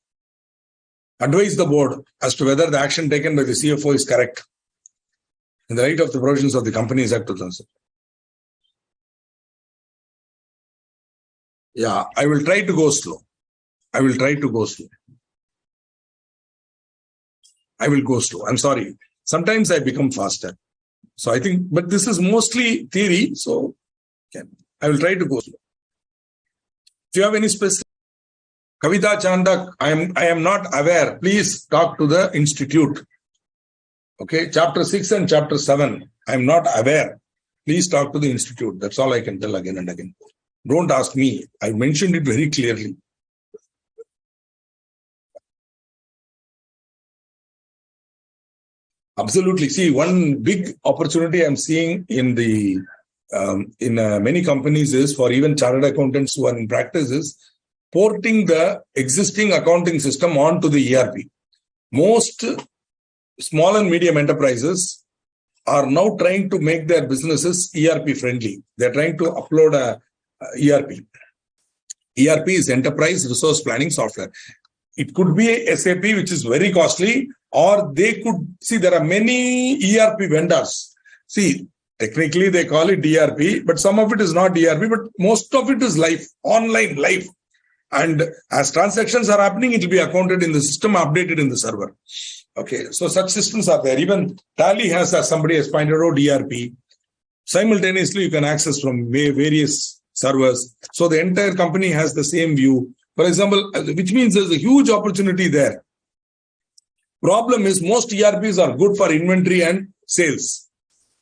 Advise the board as to whether the action taken by the CFO is correct in the light of the provisions of the Companies Act 2000. Yeah, I will try to go slow. I will go slow. I'm sorry. Sometimes I become faster. So I think, but this is mostly theory. So I will try to go slow. If you have any specific, Kavita Chandak, I am not aware. Please talk to the institute. Okay, chapter 6 and chapter 7. I am not aware. Please talk to the institute. That's all I can tell again and again. Don't ask me. I mentioned it very clearly. Absolutely. See, one big opportunity I'm seeing in the many companies is for even chartered accountants who are in practice is porting the existing accounting system onto the ERP. Most small and medium enterprises are now trying to make their businesses ERP friendly. They're trying to upload a ERP. ERP is Enterprise Resource Planning Software. It could be SAP, which is very costly, or they could see there are many ERP vendors. See, technically they call it ERP, but some of it is not ERP, but most of it is live, online, live. And as transactions are happening, it will be accounted in the system, updated in the server. Okay, so such systems are there. Even Tally has, as somebody has pointed out, ERP. Simultaneously, you can access from various servers. So the entire company has the same view. For example, which means there's a huge opportunity there. Problem is most ERPs are good for inventory and sales.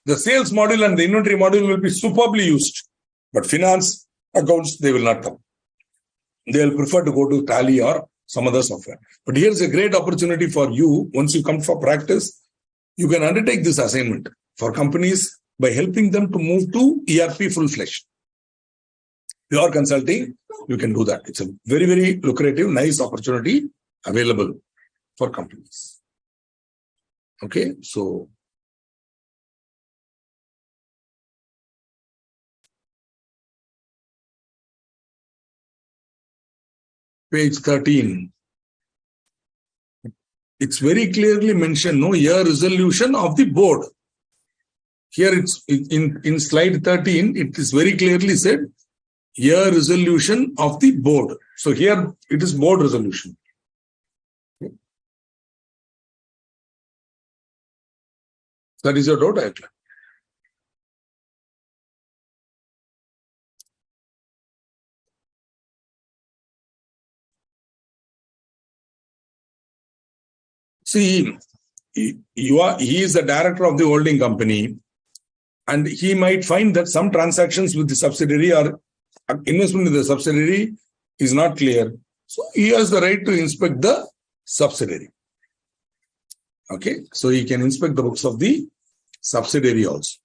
The sales module and the inventory module will be superbly used. But finance, accounts, they will not come. They will prefer to go to Tally or some other software. But here's a great opportunity for you. Once you come for practice, you can undertake this assignment for companies by helping them to move to ERP full-fledged. Pure consulting, you can do that. It's a very, very lucrative, nice opportunity available for companies. Okay, so page 13. It's very clearly mentioned, no year resolution of the board. Here it's in slide 13, it is very clearly said, year resolution of the board. So here it is board resolution. That is your doubt, I think. See, he is the director of the holding company, and he might find that some transactions with the subsidiary or investment in the subsidiary is not clear. So he has the right to inspect the subsidiary. Okay, so he can inspect the books of the subsidiary also.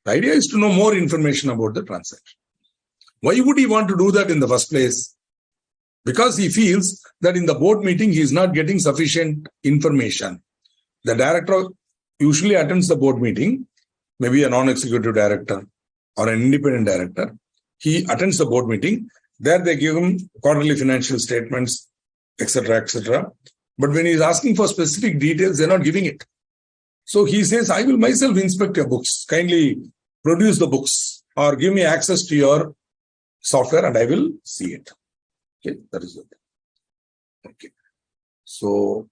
The idea is to know more information about the transaction. Why would he want to do that in the first place? Because he feels that in the board meeting, he is not getting sufficient information. The director usually attends the board meeting, maybe a non-executive director or an independent director. He attends the board meeting. There they give him quarterly financial statements, etc., etc. But when he is asking for specific details, they're not giving it. So he says, I will myself inspect your books. Kindly produce the books or give me access to your software and I will see it. Okay, that is it. Okay. So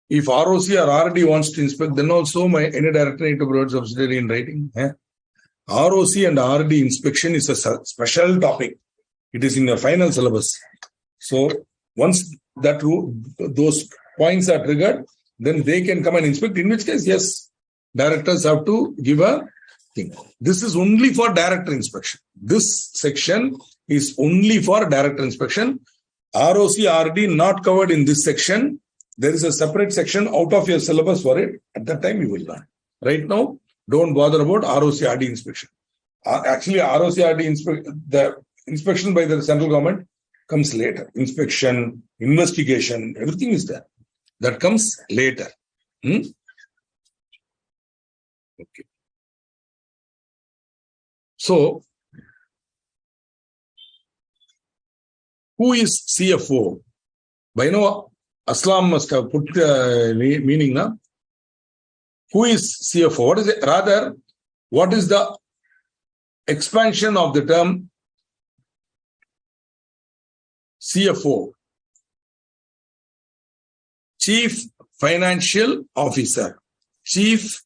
if ROC or RD wants to inspect, then also any director need to provide subsidiary in writing. ROC and RD inspection is a special topic. It is in your final syllabus. So once those points are triggered, then they can come and inspect. In which case, yes, directors have to give a thing. This is only for director inspection. This section is only for director inspection. ROC, RD not covered in this section. There is a separate section out of your syllabus for it. At that time, you will learn. Right now, don't bother about ROC, RD inspection. Actually, ROC, RD the inspection by the central government comes later. Inspection, investigation, everything is there. That comes later. Okay. So, who is CFO? By now, Aslam must have put meaning now. Who is CFO? What is it? Rather, what is the expansion of the term CFO, Chief Financial Officer, Chief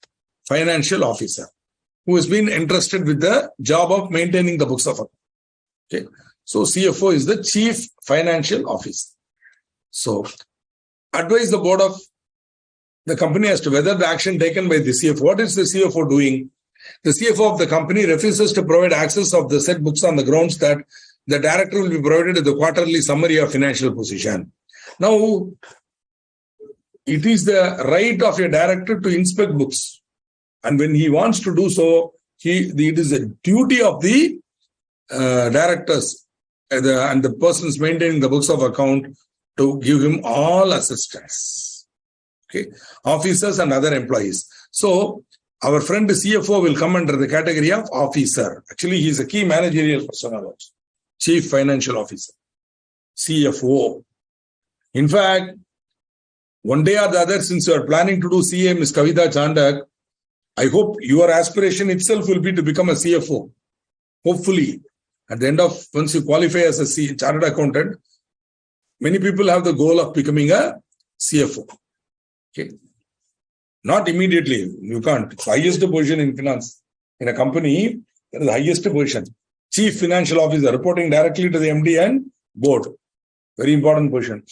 Financial Officer, who has been entrusted with the job of maintaining the books of account. Okay. So CFO is the Chief Financial Officer. So advise the board of the company as to whether the action taken by the CFO. What is the CFO doing? The CFO of the company refuses to provide access of the said books on the grounds that the director will be provided with the quarterly summary of financial position. Now, it is the right of a director to inspect books. And when he wants to do so, it is a duty of the directors and the persons maintaining the books of account to give him all assistance. Okay, officers and other employees. So our friend CFO will come under the category of officer. Actually, he is a key managerial personnel, Chief Financial Officer, CFO. In fact, one day or the other, since you are planning to do CA, Ms. Kavita Chandak, I hope your aspiration itself will be to become a CFO. Hopefully, at the end of, once you qualify as a chartered accountant, many people have the goal of becoming a CFO. Okay. Not immediately. You can't. It's highest position in finance. In a company, that is the highest position. Chief Financial Officer, reporting directly to the MD and board. Very important position.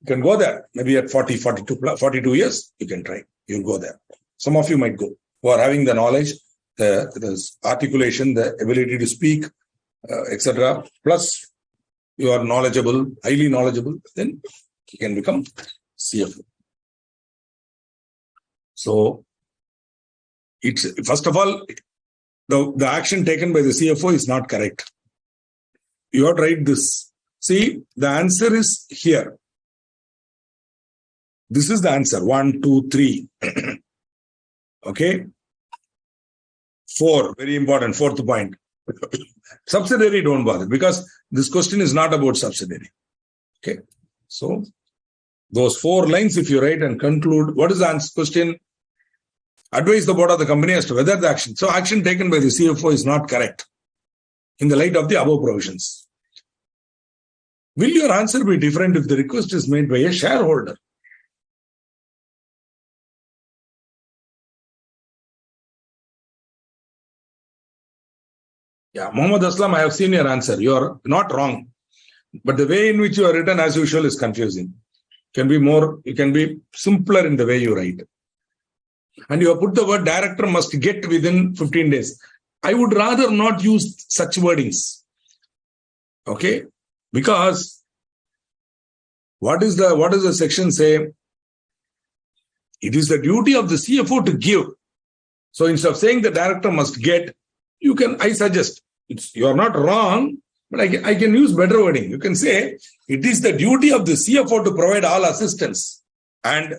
You can go there. Maybe at 42 years, you can try. You'll go there. Some of you might go who are having the knowledge, the articulation, the ability to speak, etc. Plus, you are knowledgeable, highly knowledgeable, then you can become CFO. So, it's first of all, the action taken by the CFO is not correct. You have to write this. See, the answer is here. This is the answer. 1, 2, 3. Okay. 4, very important. Fourth point. Subsidiary, don't bother, because this question is not about subsidiary. Okay. So, those 4 lines, if you write and conclude, what is the answer question? Advise the board of the company as to whether the action. So, action taken by the CFO is not correct in the light of the above provisions. Will your answer be different if the request is made by a shareholder? Yeah, Mohammad Aslam, I have seen your answer. You are not wrong. But the way in which you are written, as usual, is confusing. You can be simpler in the way you write. And you have put the word director must get within 15 days. I would rather not use such wordings. Okay? Because what does the section say? It is the duty of the CFO to give. So instead of saying the director must get, I suggest, you are not wrong, but I can use better wording. You can say, it is the duty of the CFO to provide all assistance. And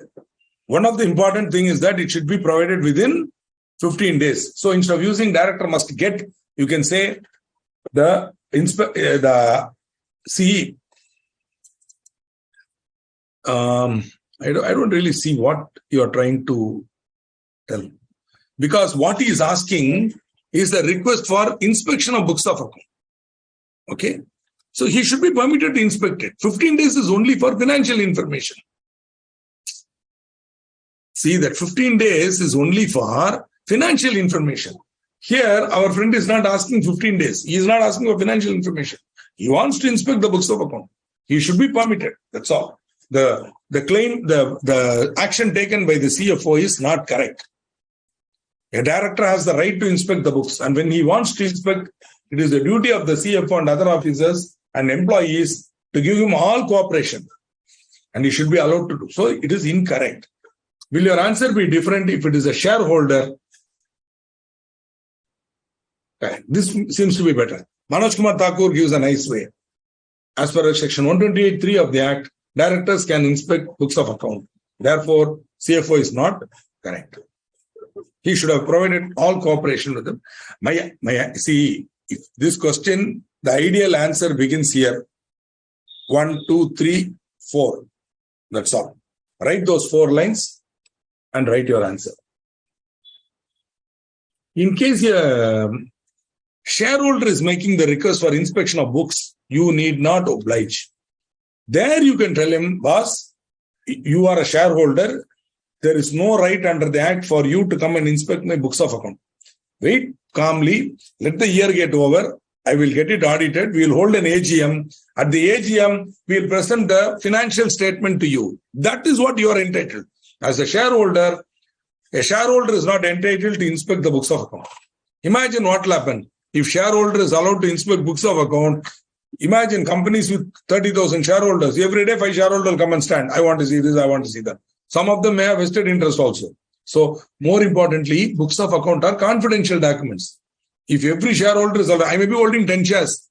one of the important things is that it should be provided within 15 days. So instead of using director must get, you can say the CE. I don't really see what you are trying to tell. Because what he is asking is the request for inspection of books of account. Okay. So he should be permitted to inspect it. 15 days is only for financial information. See that 15 days is only for financial information. Here, our friend is not asking 15 days. He is not asking for financial information. He wants to inspect the books of account. He should be permitted. That's all. The claim, the action taken by the CFO is not correct. A director has the right to inspect the books. And when he wants to inspect, it is the duty of the CFO and other officers and employees to give him all cooperation. And he should be allowed to do. So it is incorrect. Will your answer be different if it is a shareholder? Okay. This seems to be better. Manoj Kumar Thakur gives a nice way. As per section 128.3 of the Act, directors can inspect books of account. Therefore, CFO is not correct. He should have provided all cooperation with them. See, if this question, the ideal answer begins here. 1, 2, 3, 4. That's all. Write those 4 lines and write your answer. In case a shareholder is making the request for inspection of books, you need not oblige. There you can tell him, boss, you are a shareholder. There is no right under the act for you to come and inspect my books of account. Wait calmly. Let the year get over. I will get it audited. We will hold an AGM. At the AGM, we will present the financial statement to you. That is what you are entitled. As a shareholder is not entitled to inspect the books of account. Imagine what will happen if shareholder is allowed to inspect books of account. Imagine companies with 30,000 shareholders. Every day, 5 shareholders will come and stand. I want to see this. I want to see that. Some of them may have vested interest also. So, more importantly, books of account are confidential documents. If every shareholder is allowed, I may be holding 10 shares.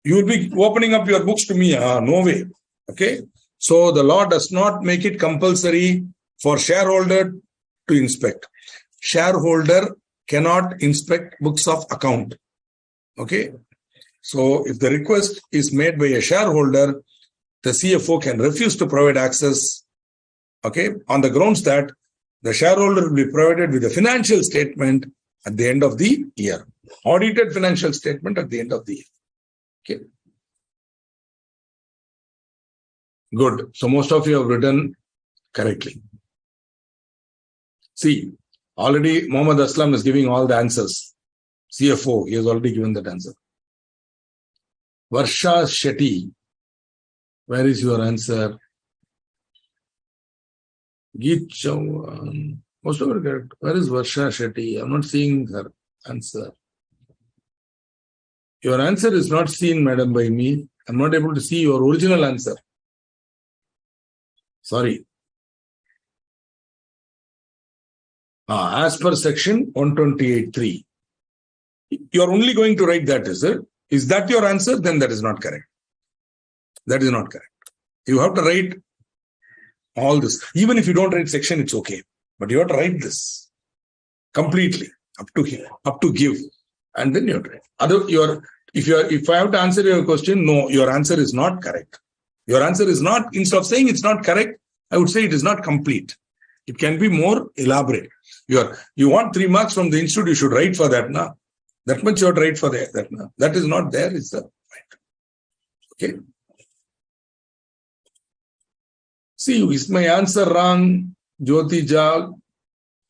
You will be opening up your books to me. No way. Okay. So, the law does not make it compulsory for shareholder to inspect. Shareholder cannot inspect books of account. Okay. So, if the request is made by a shareholder, the CFO can refuse to provide access, okay, on the grounds that the shareholder will be provided with a financial statement at the end of the year. Audited financial statement at the end of the year. Okay. Good. So, most of you have written correctly. See, already Mohammad Aslam is giving all the answers. CFO, he has already given that answer. Varsha Shetty, where is your answer? Geet Chauhan, most of it correct. Where is Varsha Shetty? I'm not seeing her answer. Your answer is not seen, madam, by me. I'm not able to see your original answer. Sorry. As per section 128.3. You're only going to write that, is it? Is that your answer? Then that is not correct. That is not correct. You have to write all this. Even if you don't write section, it's okay. But you have to write this completely up to here, up to give. And then you have to write. If I have to answer your question, no, your answer is not correct. Your answer is not, instead of saying it's not correct, I would say it is not complete. It can be more elaborate. You want 3 marks from the institute, you should write for that now. That much you have to write for that now. That is not there, it's the right. Okay. See, is my answer wrong? Jyoti Jal.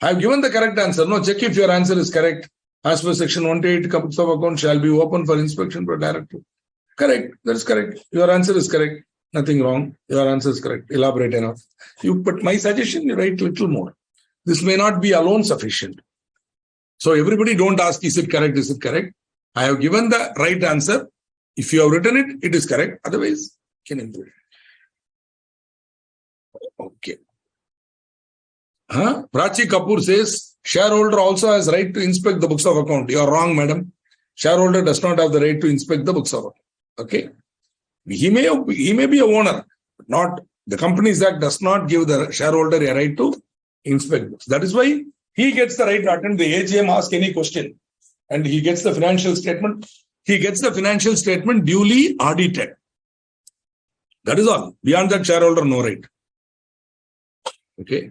I have given the correct answer. No, check if your answer is correct. As per section 128, books of account shall be open for inspection by director. Correct. That's correct. Your answer is correct. Nothing wrong. Your answer is correct. Elaborate enough. But my suggestion, you write little more. This may not be alone sufficient. So everybody don't ask, is it correct? Is it correct? I have given the right answer. If you have written it, it is correct. Otherwise, you can improve. Okay. Prachi Kapoor says, shareholder also has right to inspect the books of account. You are wrong, madam. Shareholder does not have the right to inspect the books of account. Okay. He may be a owner, but not the Companies Act does not give the shareholder a right to inspect books. That is why he gets the right to attend the AGM, ask any question, and he gets the financial statement. He gets the financial statement duly audited. That is all. Beyond that, shareholder no right. Okay.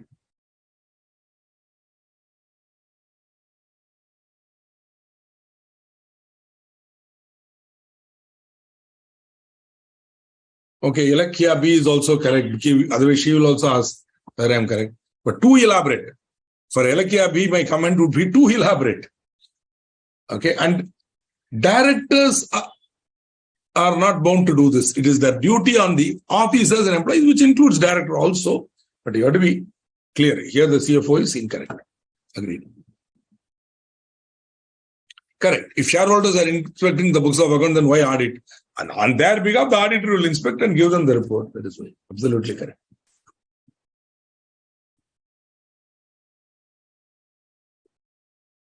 Okay, Ilakya B is also correct. Otherwise, she will also ask whether I am correct. But too elaborate. For Ilakya B, my comment would be too elaborate. Okay, and directors are not bound to do this. It is their duty on the officers and employees, which includes director also. But you have to be clear. Here the CFO is incorrect. Agreed. Correct. If shareholders are inspecting the books of account, then why audit? And on their behalf, the auditor will inspect and give them the report. That is why. Absolutely correct.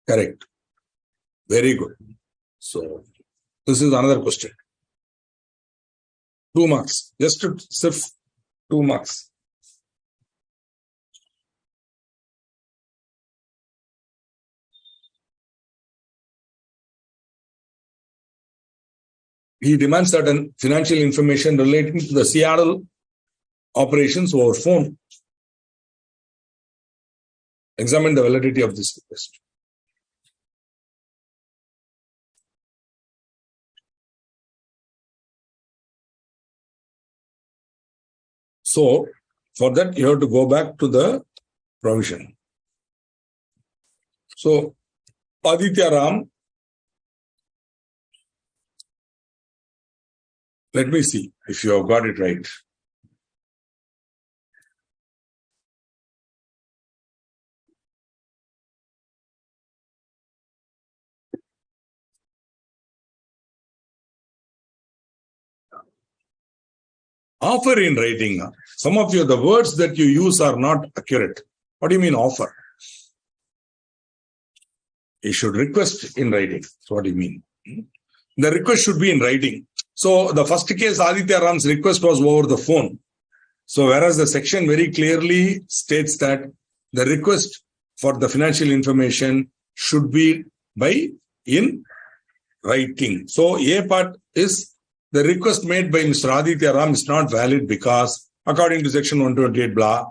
Correct. Very good. So, this is another question. 2 marks. Just to sift 2 marks. He demands certain financial information relating to the Seattle operations over phone. Examine the validity of this request. So for that, you have to go back to the provision. So Aditya Ram, let me see if you have got it right. Offer in writing. Some of you, the words that you use are not accurate. What do you mean offer? You should request in writing. So what do you mean? The request should be in writing. So the first case, Aditya Ram's request was over the phone. So whereas the section very clearly states that the request for the financial information should be in writing. So A part is the request made by Mr. Aditya Ram is not valid because according to section 128 blah,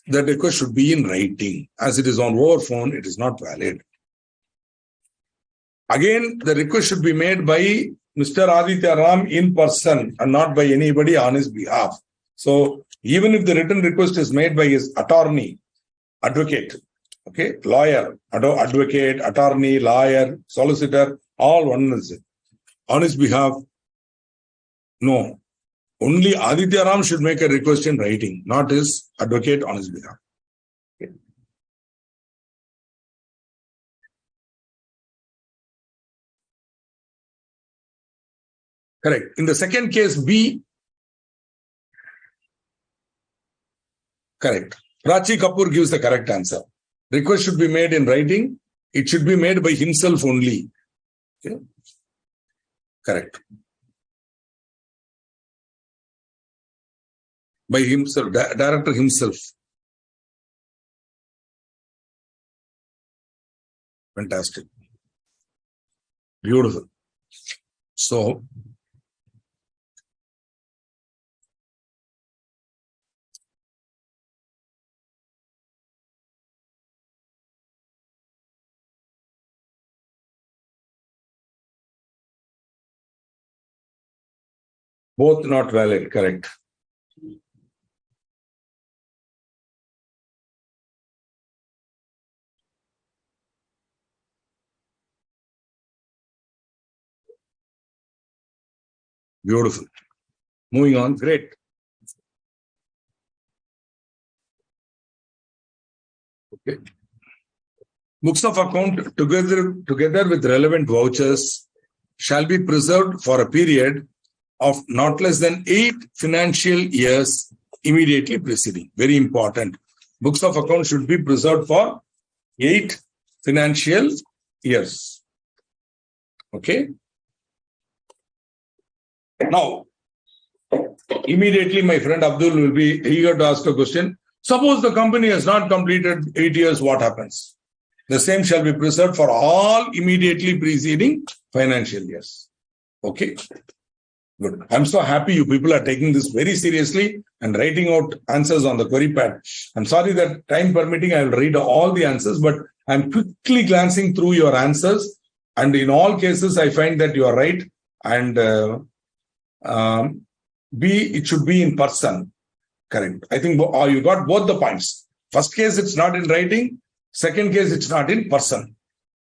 the request should be in writing. As it is on over phone, it is not valid. Again, the request should be made by Mr. Aditya Ram in person and not by anybody on his behalf. So even if the written request is made by his attorney, advocate, okay, lawyer, advocate, attorney, lawyer, solicitor, all one is it. On his behalf, no. Only Aditya Ram should make a request in writing, not his advocate on his behalf. Okay. Correct. In the second case, B, correct. Prachi Kapoor gives the correct answer. Request should be made in writing. It should be made by himself only. Okay. Correct. By himself, director himself. Fantastic. Beautiful. So, both not valid, correct. Beautiful. Moving on, great. Okay. Books of account together with relevant vouchers shall be preserved for a period of not less than 8 financial years immediately preceding. Very important. Books of account should be preserved for 8 financial years. Okay. Now, immediately my friend Abdul will be eager to ask a question. Suppose the company has not completed 8 years, what happens? The same shall be preserved for all immediately preceding financial years. Okay. Good. I'm so happy you people are taking this very seriously and writing out answers on the query pad. I'm sorry that time permitting, I will read all the answers, but I'm quickly glancing through your answers. And in all cases, I find that you are right. And B, it should be in person. Correct. I think you got both the points. First case, it's not in writing. Second case, it's not in person.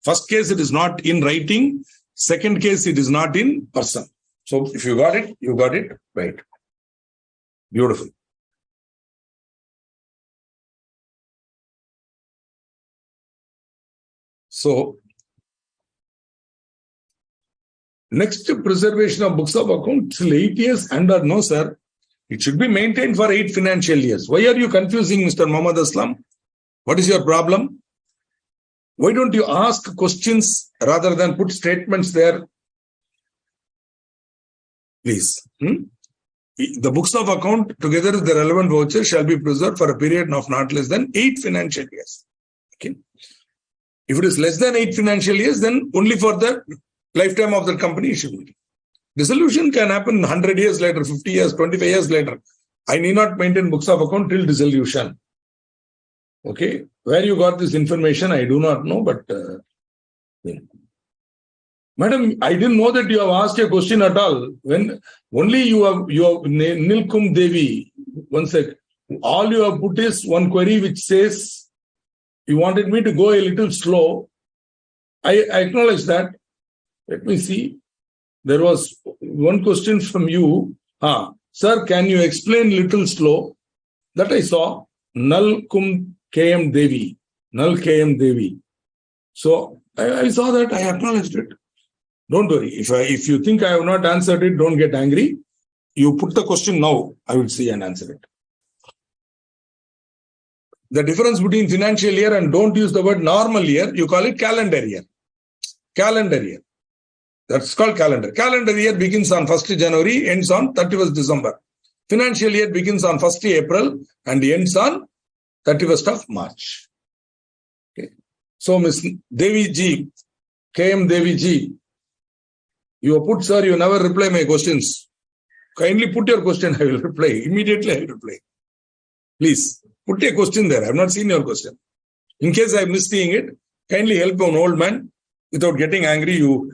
First case, it is not in writing. Second case, it is not in person. So if you got it right. Beautiful. So next, preservation of books of account till 8 years and or no, sir. It should be maintained for 8 financial years. Why are you confusing, Mr. Muhammad Aslam? What is your problem? Why don't you ask questions rather than put statements there? Please. The books of account together with the relevant voucher shall be preserved for a period of not less than 8 financial years. Okay. If it is less than 8 financial years, then only for the lifetime of the company it should be. Dissolution can happen 100 years later, 50 years, 25 years later. I need not maintain books of account till dissolution. Okay. Where you got this information, I do not know, but Madam, I didn't know that you have asked a question at all. When only you have Nilkum Devi, one sec. All you have put is one query which says you wanted me to go a little slow. I acknowledge that. Let me see. There was one question from you. Sir, can you explain little slow? That I saw. Nal Kum KM Devi. Nal KM Devi. So I saw that. I acknowledged it. Don't worry. If you think I have not answered it, don't get angry. You put the question now. I will see and answer it. The difference between financial year and don't use the word normal year, you call it calendar year. Calendar year. That's called calendar. Calendar year begins on 1st January, ends on 31st December. Financial year begins on 1st April and ends on 31st of March. Okay. So, Ms. Devi Ji, KM Devi Ji, you have put, sir, you never reply my questions. Kindly put your question, I will reply. Immediately I will reply. Please. Put a question there. I have not seen your question. In case I am misseeing it, kindly help an old man. Without getting angry, you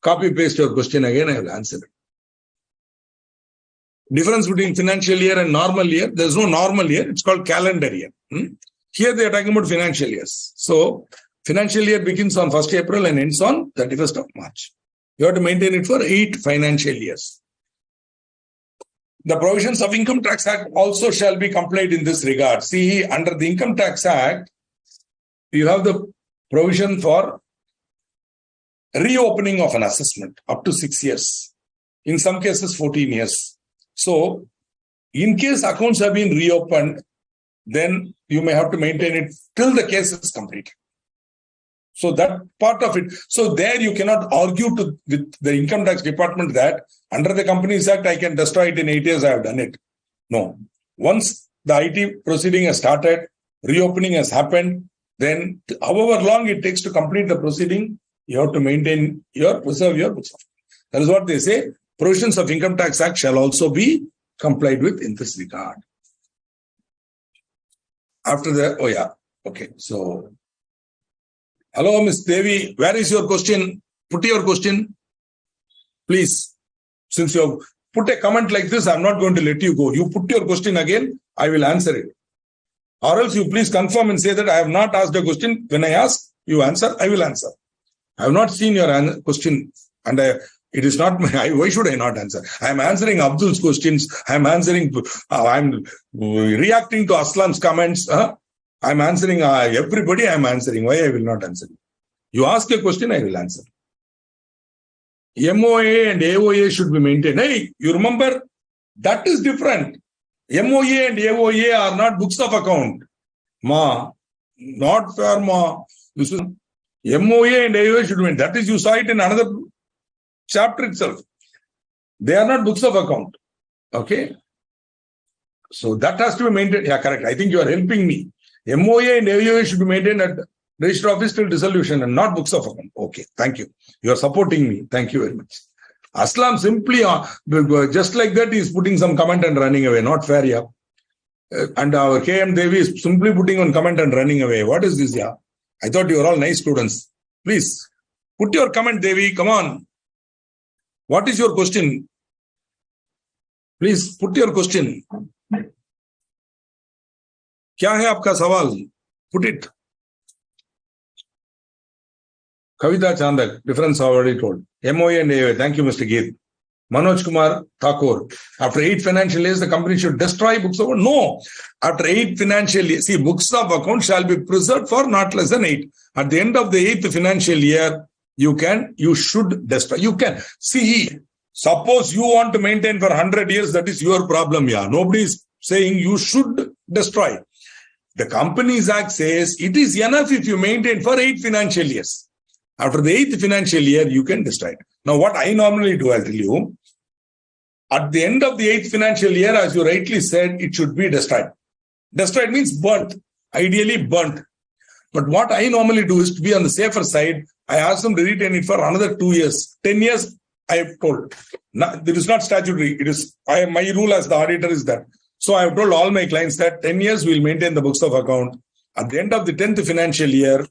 copy paste your question again. I will answer it. Difference between financial year and normal year. There is no normal year. It's called calendar year. Here they are talking about financial years. So financial year begins on 1st April and ends on 31st of March. You have to maintain it for 8 financial years. The provisions of Income Tax Act also shall be complied in this regard. See, under the Income Tax Act, you have the provision for reopening of an assessment up to 6 years. In some cases, 14 years. So, in case accounts have been reopened, then you may have to maintain it till the case is completed. So that part of it. So there you cannot argue with the Income Tax Department that under the Companies Act, I can destroy it in 8 years, I have done it. No. Once the IT proceeding has started, reopening has happened, then however long it takes to complete the proceeding, you have to preserve your books. That is what they say. Provisions of Income Tax Act shall also be complied with in this regard. After that, okay. So, hello, Ms. Devi. Where is your question? Put your question. Please. Since you have put a comment like this, I'm not going to let you go. You put your question again, I will answer it. Or else you please confirm and say that I have not asked a question. When I ask, you answer, I will answer. I have not seen your question and it is not why should I not answer? I am answering Abdul's questions. I'm reacting to Aslam's comments. I'm answering everybody. I'm answering. Why I will not answer? You ask a question, I will answer. MOA and AOA should be maintained. Hey, you remember? That is different. MOA and AOA are not books of account. Not fair, This is MOA and AOA should be maintained. That is, you saw it in another chapter itself. They are not books of account. Okay? So that has to be maintained. Yeah, correct. I think you are helping me. MOA and AOA should be maintained at Register Office till dissolution and not books of account. Okay, thank you. You are supporting me. Thank you very much. Aslam simply, just like that, he is putting some comment and running away. Not fair, yeah. And our KM Devi is simply putting on comment and running away. What is this, yeah? I thought you were all nice students. Please, put your comment, Devi. Come on. What is your question? Please, put your question. क्या है आपका सवाल? Put it. Kavita Chandak, difference already told. MOA and AOA. Thank you, Mr. Geet. Manoj Kumar Thakur. After 8 financial years, the company should destroy books of account. No. After 8 financial years, see, books of account shall be preserved for not less than 8. At the end of the 8th financial year, you should destroy. You can. See, suppose you want to maintain for 100 years, that is your problem, yeah. Nobody is saying you should destroy. The Companies Act says it is enough if you maintain for 8 financial years. After the 8th financial year, you can destroy it. Now, what I normally do, I'll tell you, at the end of the 8th financial year, as you rightly said, it should be destroyed. Destroyed means burnt, ideally burnt. But what I normally do is to be on the safer side, I ask them to retain it for another 2 years. 10 years, I have told. It is not statutory. It is my rule as the auditor is that. So I have told all my clients that 10 years we will maintain the books of account. At the end of the 10th financial year,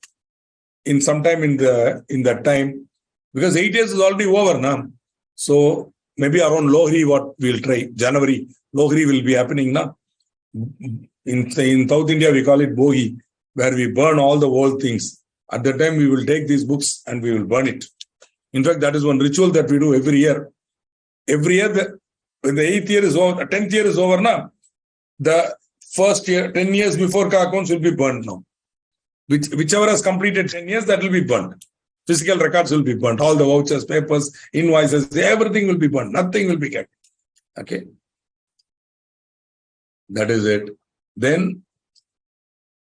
in some time in that time, because 8 years is already over now. So maybe around Lohri, what we'll try, January, Lohri will be happening now. In South India, we call it bogi, where we burn all the old things. At the time, we will take these books and we will burn it. In fact, that is one ritual that we do every year. Every year, when the 8th year is over, 10th year is over now, the first year, 10 years before accounts will be burned now. Whichever has completed 10 years, that will be burnt. Physical records will be burnt. All the vouchers, papers, invoices, everything will be burnt. Nothing will be kept. Okay. That is it. Then,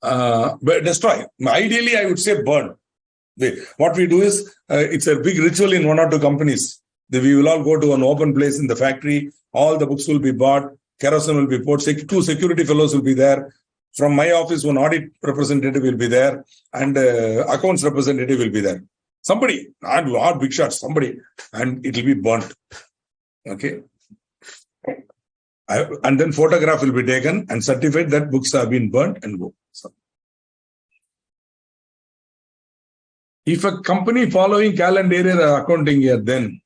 destroy. Ideally, I would say burn. What we do is, it's a big ritual in one or two companies. We will all go to an open place in the factory. All the books will be bought. Kerosene will be poured. 2 security fellows will be there. From my office, one audit representative will be there. And accounts representative will be there. Somebody, not big shots, somebody. And it will be burnt. Okay. And then photograph will be taken and certified that books have been burnt and go. So, if a company following calendar year or accounting year, then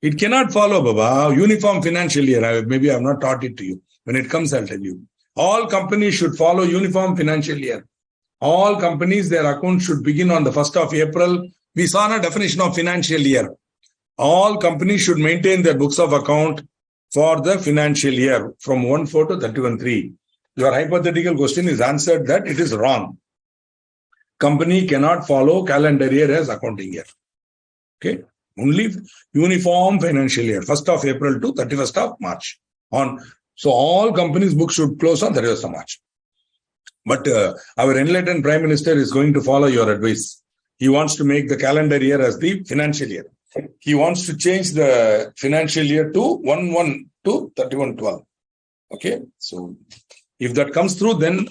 it cannot follow, Baba, uniform financial year. Maybe I have not taught it to you. When it comes, I'll tell you. All companies should follow uniform financial year. All companies, their account should begin on the 1st of April. We saw a definition of financial year. All companies should maintain their books of account for the financial year from 1/4 to 31/3. Your hypothetical question is answered that it is wrong. Company cannot follow calendar year as accounting year. Okay. Only uniform financial year, 1st of April to 31st of March. So all companies' books should close on 31st of March. But our enlightened Prime Minister is going to follow your advice. He wants to make the calendar year as the financial year. He wants to change the financial year to 1/1 to 31/12. Okay. So if that comes through, then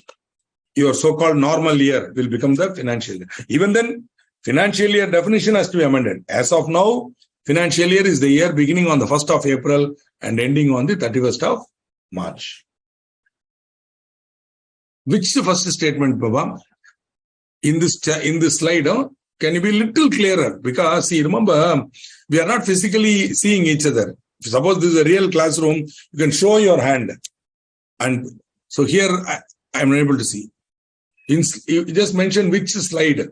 your so-called normal year will become the financial year. Even then, financial year definition has to be amended. As of now, financial year is the year beginning on the 1st of April and ending on the 31st of March. Which is the first statement, Baba? In this slide, can you be a little clearer? Because, see, remember, we are not physically seeing each other. Suppose this is a real classroom, you can show your hand. And so here, I am unable to see. You just mention which slide.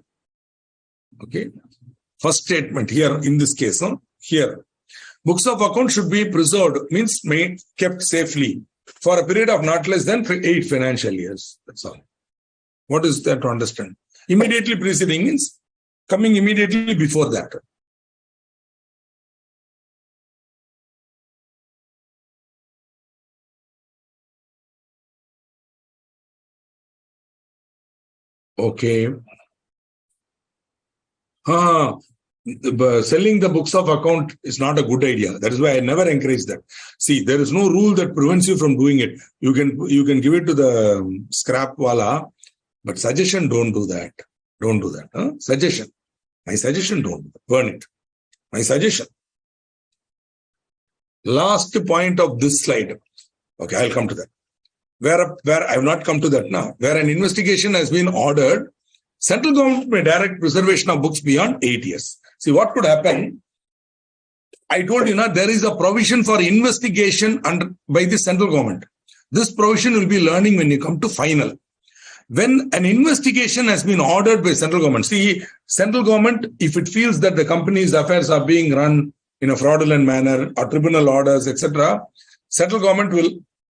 Okay. First statement here in this case, here. Books of account should be preserved, means kept safely for a period of not less than 8 financial years. That's all. What is that to understand? Immediately preceding means coming immediately before that. Okay. Selling the books of account is not a good idea. That is why I never encourage that. See, there is no rule that prevents you from doing it. You can give it to the scrap wala, but suggestion, don't do that. Don't do that. Suggestion. My suggestion, don't burn it. My suggestion. Last point of this slide. Okay, I'll come to that. Where I have not come to that now. Where an investigation has been ordered, central government may direct preservation of books beyond 8 years. See, what could happen? I told you now, there is a provision for investigation by the central government. This provision will be learning when you come to final. When an investigation has been ordered by central government, see, central government, if it feels that the company's affairs are being run in a fraudulent manner or tribunal orders, etc., central government will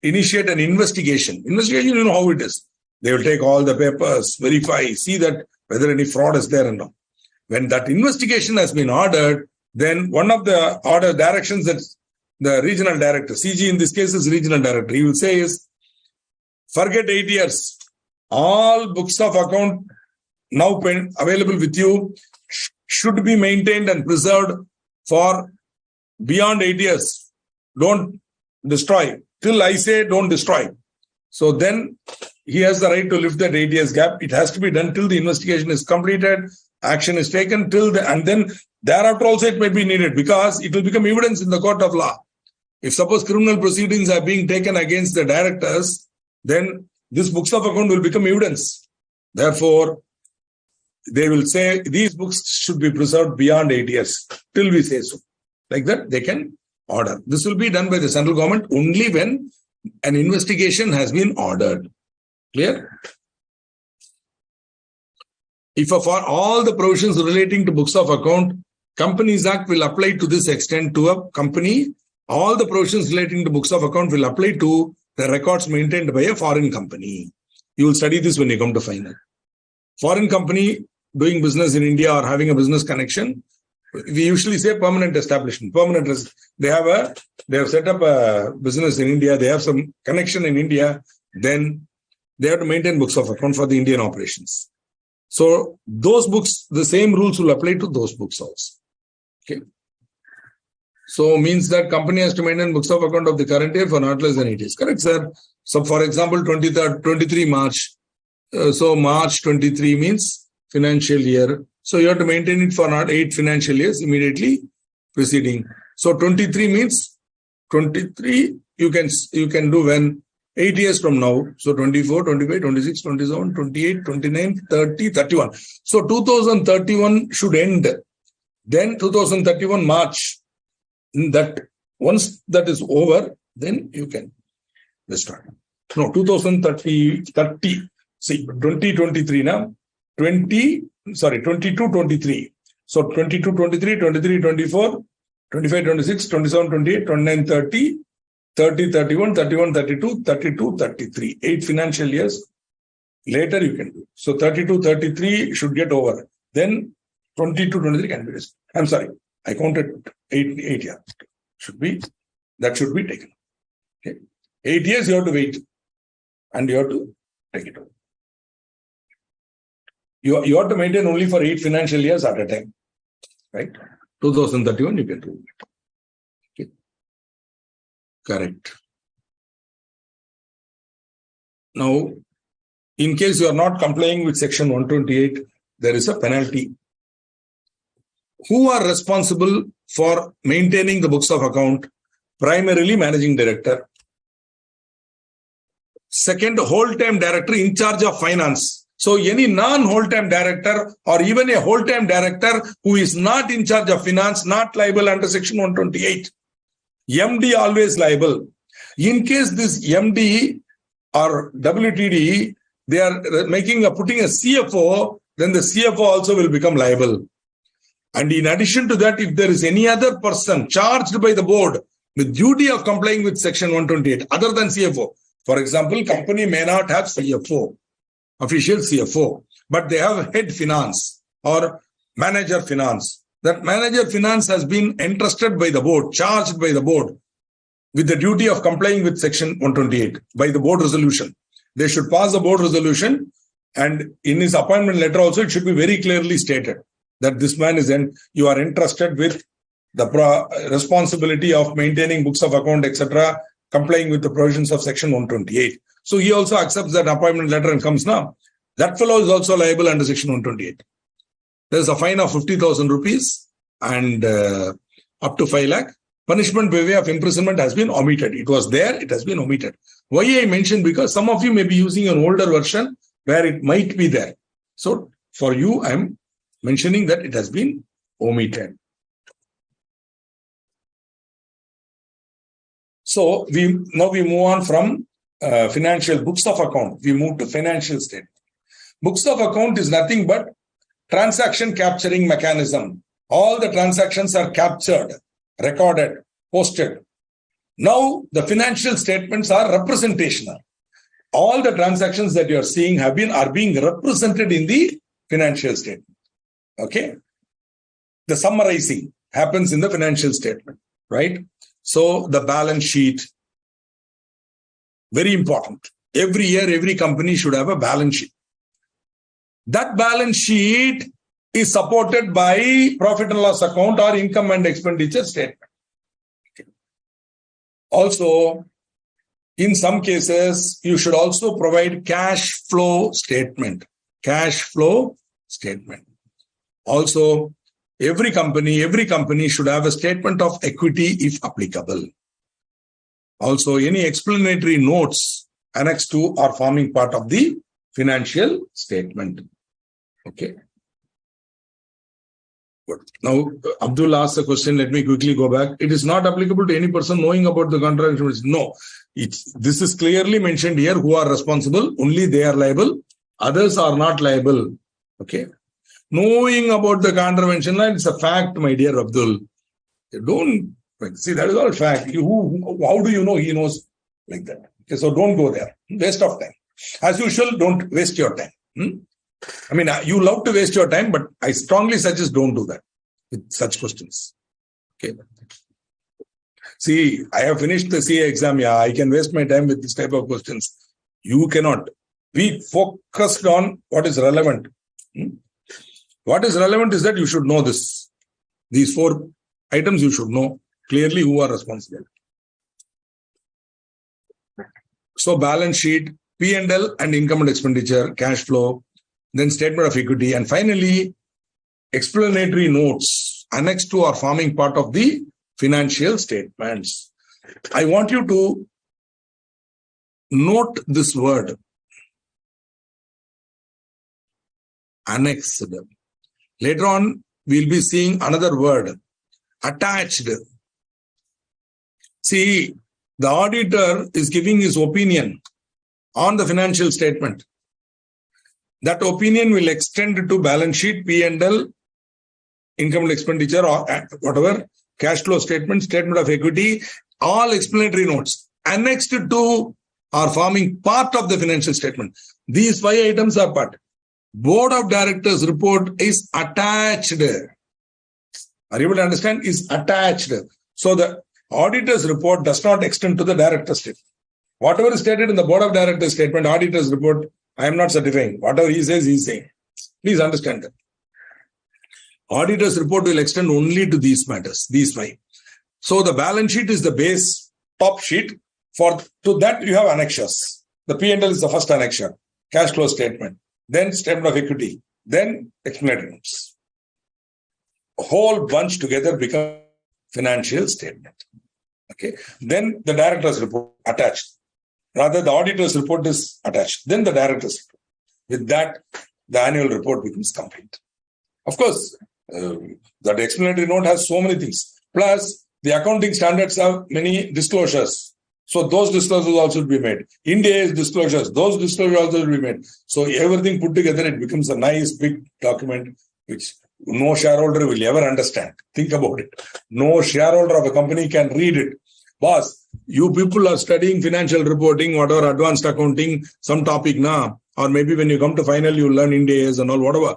initiate an investigation. Investigation, you know how it is. They will take all the papers, verify, see that whether any fraud is there or not. When that investigation has been ordered, then one of the order directions that the regional director, CG in this case is regional director, he will say is, forget 8 years. All books of account now available with you should be maintained and preserved for beyond 8 years. Don't destroy. Till I say don't destroy. So then he has the right to lift that 8 years gap. It has to be done till the investigation is completed, action is taken and then thereafter also it may be needed because it will become evidence in the court of law. If suppose criminal proceedings are being taken against the directors, then this books of account will become evidence. Therefore, they will say these books should be preserved beyond 8 years till we say so. Like that, they can order. This will be done by the central government only when An investigation has been ordered. Clear? If for all the provisions relating to books of account, Companies Act will apply to this extent to a company. All the provisions relating to books of account will apply to the records maintained by a foreign company. You will study this when you come to final. Foreign company doing business in India or having a business connection, we usually say permanent establishment. They have set up a business in India. They have some connection in India. Then they have to maintain books of account for the Indian operations. So those books, the same rules will apply to those books also. Okay. So means that company has to maintain books of account of the current year for not less than 8 years. Correct, sir? So for example, 23 March. So March 23 means financial year. So you have to maintain it for not 8 financial years immediately preceding. So 23 means 23 you can do when 8 years from now. So 24, 25, 26, 27, 28, 29, 30, 31. So 2031 should end. Then 2031 March. That once that is over, then you can start. No, 2030. See, 2023 now. 22, 23. So 22, 23, 23, 24, 25, 26, 27, 28, 29, 30, 30, 31, 31, 32, 32, 33. 8 financial years later you can do. So 32, 33 should get over. Then 22, 23 can be raised. I'm sorry. I counted 8 years. That should be taken. Okay. 8 years you have to wait. And you have to take it over. You have to maintain only for 8 financial years at a time. Right? 2031 you can do it. Okay. Correct. Now, in case you are not complying with section 128, there is a penalty. Who are responsible for maintaining the books of account? Primarily managing director. Second, whole-time director in charge of finance. So any non-whole-time director or even a whole-time director who is not in charge of finance, not liable under section 128. MD always liable. In case this MD or WTD, they are putting a CFO, then the CFO also will become liable. And in addition to that, if there is any other person charged by the board with duty of complying with section 128, other than CFO, for example, company may not have CFO, official CFO, but they have head finance or manager finance. That manager finance has been entrusted by the board, charged by the board with the duty of complying with section 128 by the board resolution. They should pass the board resolution, and in his appointment letter also it should be very clearly stated that this man you are entrusted with the responsibility of maintaining books of account, etc., complying with the provisions of section 128. So he also accepts that appointment letter and comes now. That fellow is also liable under section 128. There is a fine of 50,000 rupees and up to 5 lakh. Punishment by way of imprisonment has been omitted. It was there, it has been omitted. Why I mentioned? Because some of you may be using an older version where it might be there. So for you, I am mentioning that it has been omitted. So now we move on from financial books of account. We move to financial statement. Books of account is nothing but transaction capturing mechanism. All the transactions are captured, recorded, posted. Now the financial statements are representational. All the transactions that you are seeing are being represented in the financial statement. Okay. The summarizing happens in the financial statement, right? So the balance sheet, very important. Every year, every company should have a balance sheet. That balance sheet is supported by profit and loss account or income and expenditure statement. Okay. Also, in some cases, you should also provide cash flow statement. Cash flow statement. Also, every company should have a statement of equity if applicable. Also, any explanatory notes annexed to or forming part of the financial statement. Okay. Good. Now, Abdul asked a question. Let me quickly go back. It is not applicable to any person knowing about the contract. No, this is clearly mentioned here. Who are responsible? Only they are liable. Others are not liable. Okay. Knowing about the contravention line, it's a fact, my dear Abdul. Don't see, that is all fact. How do you know he knows like that? Okay, so don't go there. Waste of time. As usual, don't waste your time. I mean, you love to waste your time, but I strongly suggest don't do that with such questions. Okay. See, I have finished the CA exam. Yeah, I can waste my time with this type of questions. You cannot. We focused on what is relevant. What is relevant is that you should know this. These 4 items you should know clearly who are responsible. So balance sheet, P&L and income and expenditure, cash flow, then statement of equity, and finally explanatory notes annexed to or forming part of the financial statements. I want you to note this word, annexed. Later on, we'll be seeing another word, attached. See, the auditor is giving his opinion on the financial statement. That opinion will extend to balance sheet, P&L, income and expenditure, or whatever, cash flow statement, statement of equity, all explanatory notes annexed to or forming part of the financial statement. These 5 items are part. Board of Directors report is attached. Are you able to understand? Is attached. So the auditor's report does not extend to the director's statement. Whatever is stated in the Board of Directors statement, auditor's report, I am not certifying. Whatever he says, he is saying. Please understand that. Auditor's report will extend only to these matters, these 5. So the balance sheet is the base, top sheet. To that you have annexures. The P&L is the first annexure. Cash flow statement. Then statement of equity. Then explanatory notes. A whole bunch together become financial statement. Okay. Then the director's report attached. Rather, the auditor's report is attached. Then the director's report. With that, the annual report becomes complete. Of course, that explanatory note has so many things. Plus, the accounting standards have many disclosures. So those disclosures also will be made. India's disclosures, those disclosures also will be made. So everything put together, it becomes a nice big document which no shareholder will ever understand. Think about it. No shareholder of a company can read it. Boss, you people are studying financial reporting, whatever, advanced accounting, some topic now, or maybe when you come to final, you learn India's and all, whatever.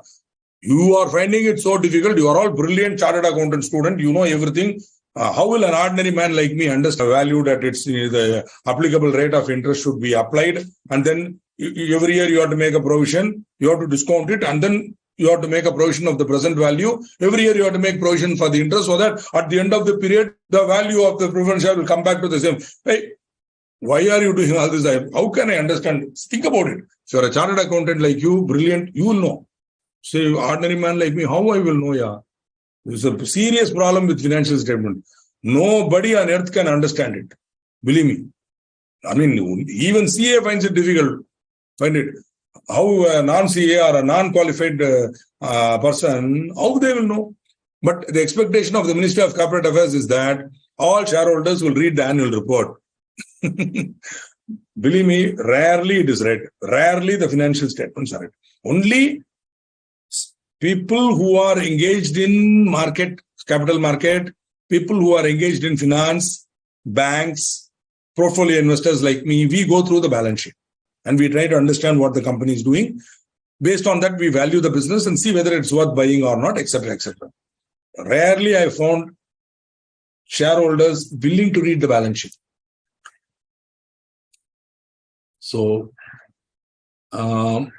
You are finding it so difficult. You are all brilliant chartered accountant student. You know everything. How will an ordinary man like me understand the value that it's the applicable rate of interest should be applied? And then every year you have to make a provision. You have to discount it. And then you have to make a provision of the present value. Every year you have to make provision for the interest so that at the end of the period, the value of the preference share will come back to the same. Hey, why are you doing all this? How can I understand? Think about it. If you're a chartered accountant like you, brilliant, you will know. Say, ordinary man like me, how I will know? Yeah, there's a serious problem with financial statement. Nobody on earth can understand it. Believe me. I mean, even CA finds it difficult. Find it. How a non-CA or a non-qualified person, how they will know? But the expectation of the Ministry of Corporate Affairs is that all shareholders will read the annual report. Believe me, rarely it is read. Rarely the financial statements are read. Only people who are engaged in market, capital market, people who are engaged in finance, banks, portfolio investors like me, we go through the balance sheet and we try to understand what the company is doing. Based on that, we value the business and see whether it's worth buying or not, etc., etc. Rarely I found shareholders willing to read the balance sheet. So, all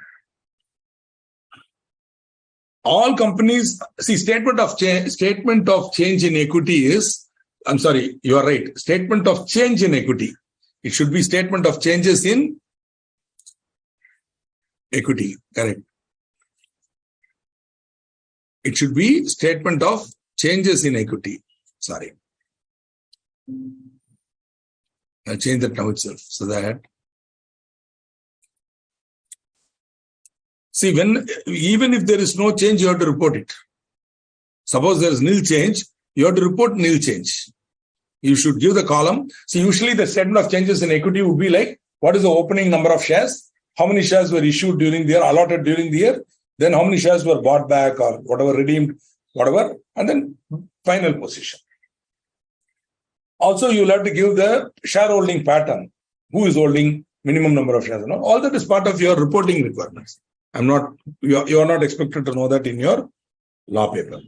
companies, see, statement of change in equity is, I'm sorry, you are right. Statement of change in equity. It should be statement of changes in equity. Correct. It should be statement of changes in equity. Sorry. I'll change that now itself so that. See, even if there is no change, you have to report it. Suppose there is nil change, you have to report nil change. You should give the column. So usually the statement of changes in equity would be like, what is the opening number of shares? How many shares were issued during the year, allotted during the year? Then how many shares were bought back or whatever, redeemed, whatever, and then final position. Also, you'll have to give the shareholding pattern. Who is holding minimum number of shares? All that is part of your reporting requirements. You are not expected to know that in your law paper.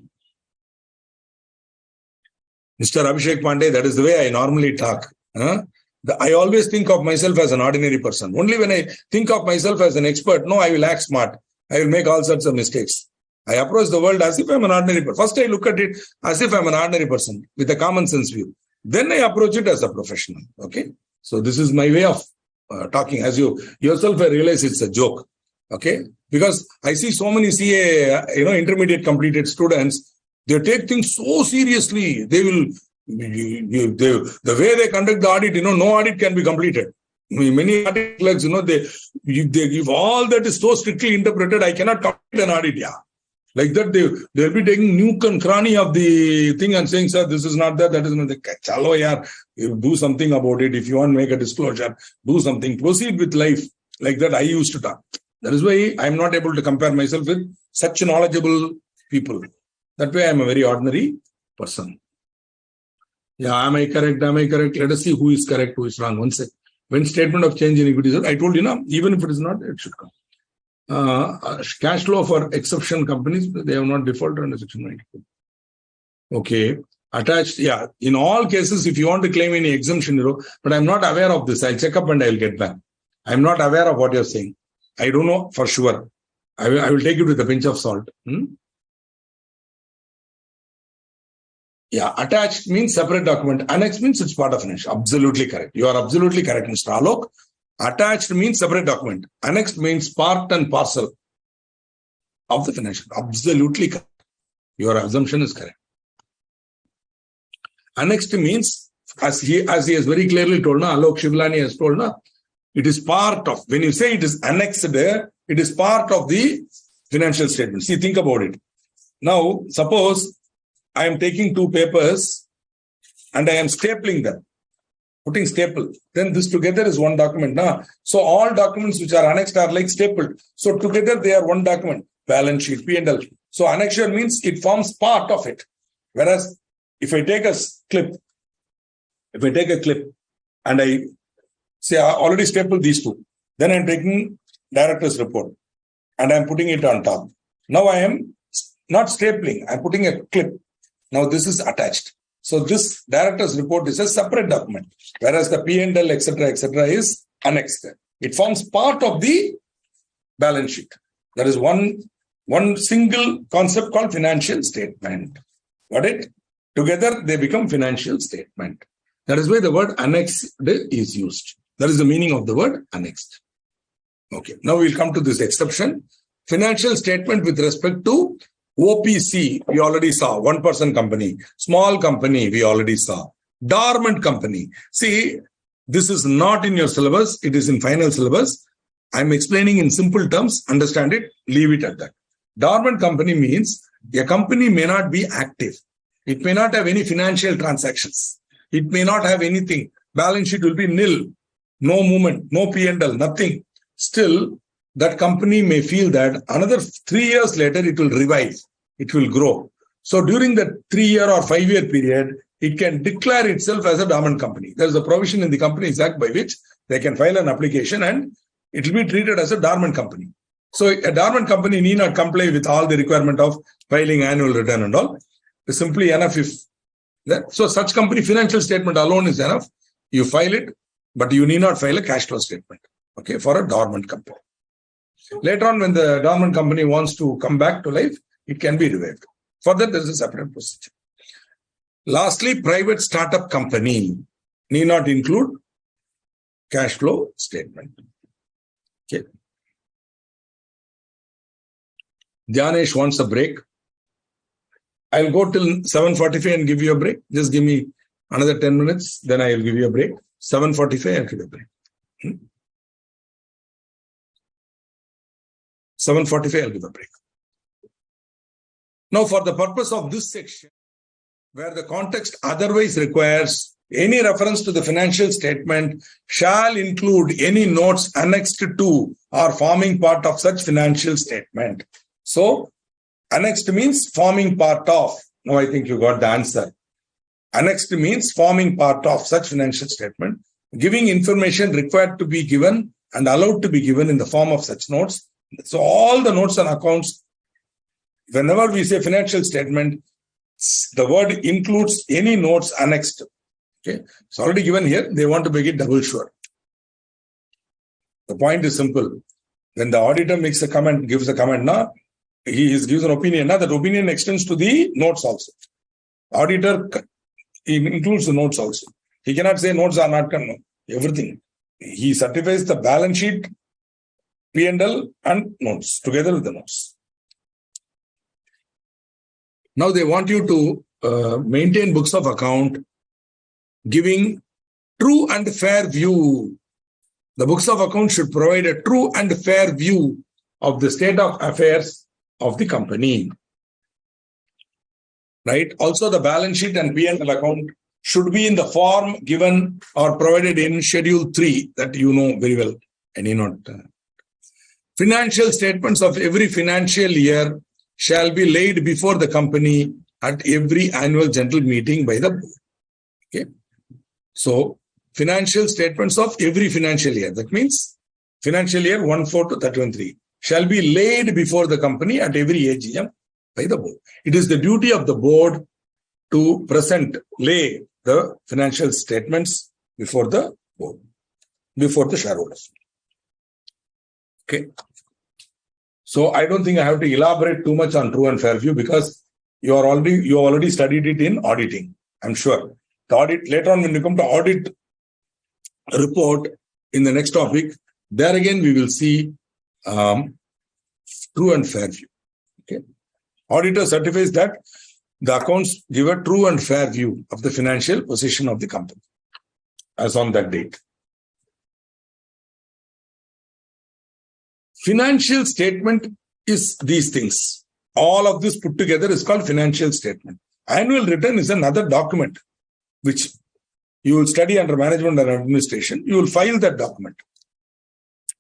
Mr. Abhishek Pandey, that is the way I normally talk. I always think of myself as an ordinary person. Only when I think of myself as an expert, no, I will act smart. I will make all sorts of mistakes. I approach the world as if I'm an ordinary person. First, I look at it as if I'm an ordinary person with a common sense view. Then I approach it as a professional. Okay. So this is my way of talking. As you yourself, I realize it's a joke. Okay. Because I see so many CA, intermediate completed students, they take things so seriously. They will, the way they conduct the audit, no audit can be completed. Many audit clerks, they give all that is so strictly interpreted, I cannot complete an audit. Yeah. Like that, they'll be taking nook and cranny of the thing and saying, sir, this is not that is not that. Chalo, yaar, do something about it. If you want to make a disclosure, do something. Proceed with life. Like that, I used to talk. That is why I'm not able to compare myself with such knowledgeable people. That way, I'm a very ordinary person. Yeah, am I correct? Am I correct? Let us see who is correct, who is wrong. One sec. When statement of change in equity, I told you, even if it is not, it should come. Cash flow for exception companies, they have not defaulted under section 92. Okay. Attached, yeah. In all cases, if you want to claim any exemption, but I'm not aware of this. I'll check up and I'll get back. I'm not aware of what you're saying. I don't know for sure. I will take it with a pinch of salt. Yeah, attached means separate document. Annex means it's part of financial. Absolutely correct. You are absolutely correct, Mr. Alok. Attached means separate document. Annexed means part and parcel of the financial. Absolutely correct. Your assumption is correct. Annexed means, as he has very clearly told, Alok Shivlani has told, it is part of, when you say it is annexed there, it is part of the financial statement. See, think about it. Now, suppose I am taking two papers and I am stapling them. Putting staple, then this together is one document. So all documents which are annexed are like stapled. So together they are one document, balance sheet, P&L. So annexure means it forms part of it. Whereas if I take a clip and I say I already stapled these two, then I'm taking director's report and I'm putting it on top. Now I am not stapling, I'm putting a clip. Now this is attached. So this director's report is a separate document, whereas the P&L, etc., is annexed. It forms part of the balance sheet. There is one single concept called financial statement. Got it? Together they become financial statement. That is why the word annexed is used. That is the meaning of the word annexed. Okay. Now we'll come to this exception. Financial statement with respect to OPC, we already saw, one-person company. Small company, we already saw. Dormant company. See, this is not in your syllabus. It is in final syllabus. I'm explaining in simple terms. Understand it. Leave it at that. Dormant company means a company may not be active. It may not have any financial transactions. It may not have anything. Balance sheet will be nil. No movement, no P&L, nothing. Still, that company may feel that another 3 years later, it will revive. It will grow. So during the 3-year or 5-year period, it can declare itself as a dormant company. There is a provision in the Companies Act by which they can file an application and it will be treated as a dormant company. So a dormant company need not comply with all the requirement of filing annual return and all. It's simply enough if that. So such company financial statement alone is enough. You file it, but you need not file a cash flow statement. Okay, for a dormant company. Later on, when the dormant company wants to come back to life, it can be revived. For that, there is a separate procedure. Lastly, private startup company need not include cash flow statement. Okay. Dhyanesh wants a break. I'll go till 7:45 and give you a break. Just give me another 10 minutes, then I'll give you a break. 7:45, I'll give you a break. 7:45, I'll give a break. Now, for the purpose of this section, where the context otherwise requires, any reference to the financial statement shall include any notes annexed to or forming part of such financial statement. So, annexed means forming part of. Now, I think you got the answer. Annexed means forming part of such financial statement, giving information required to be given and allowed to be given in the form of such notes. So, all the notes and accounts, whenever we say financial statement, the word includes any notes annexed. Okay, it's already given here. They want to make it double sure. The point is simple. When the auditor makes a comment, gives a comment, now he gives an opinion. Now that opinion extends to the notes also. Auditor includes the notes also. He cannot say notes are not no, everything. He certifies the balance sheet, P&L, and notes together with the notes. Now they want you to maintain books of account giving true and fair view. The books of account should provide a true and fair view of the state of affairs of the company. Right? Also, the balance sheet and P&L account should be in the form given or provided in Schedule 3 that you know very well. I need not. Financial statements of every financial year shall be laid before the company at every annual general meeting by the board. Okay. So, financial statements of every financial year, that means financial year 1/4 to 31/3, shall be laid before the company at every AGM by the board. It is the duty of the board to lay the financial statements before the board, before the shareholders. Okay. So I don't think I have to elaborate too much on true and fair view because you already studied it in auditing. I'm sure. The audit, later on when you come to audit report in the next topic, there again we will see true and fair view. Okay. Auditor certifies that the accounts give a true and fair view of the financial position of the company as on that date. Financial statement is these things. All of this put together is called financial statement. Annual return is another document which you will study under management and administration. You will file that document.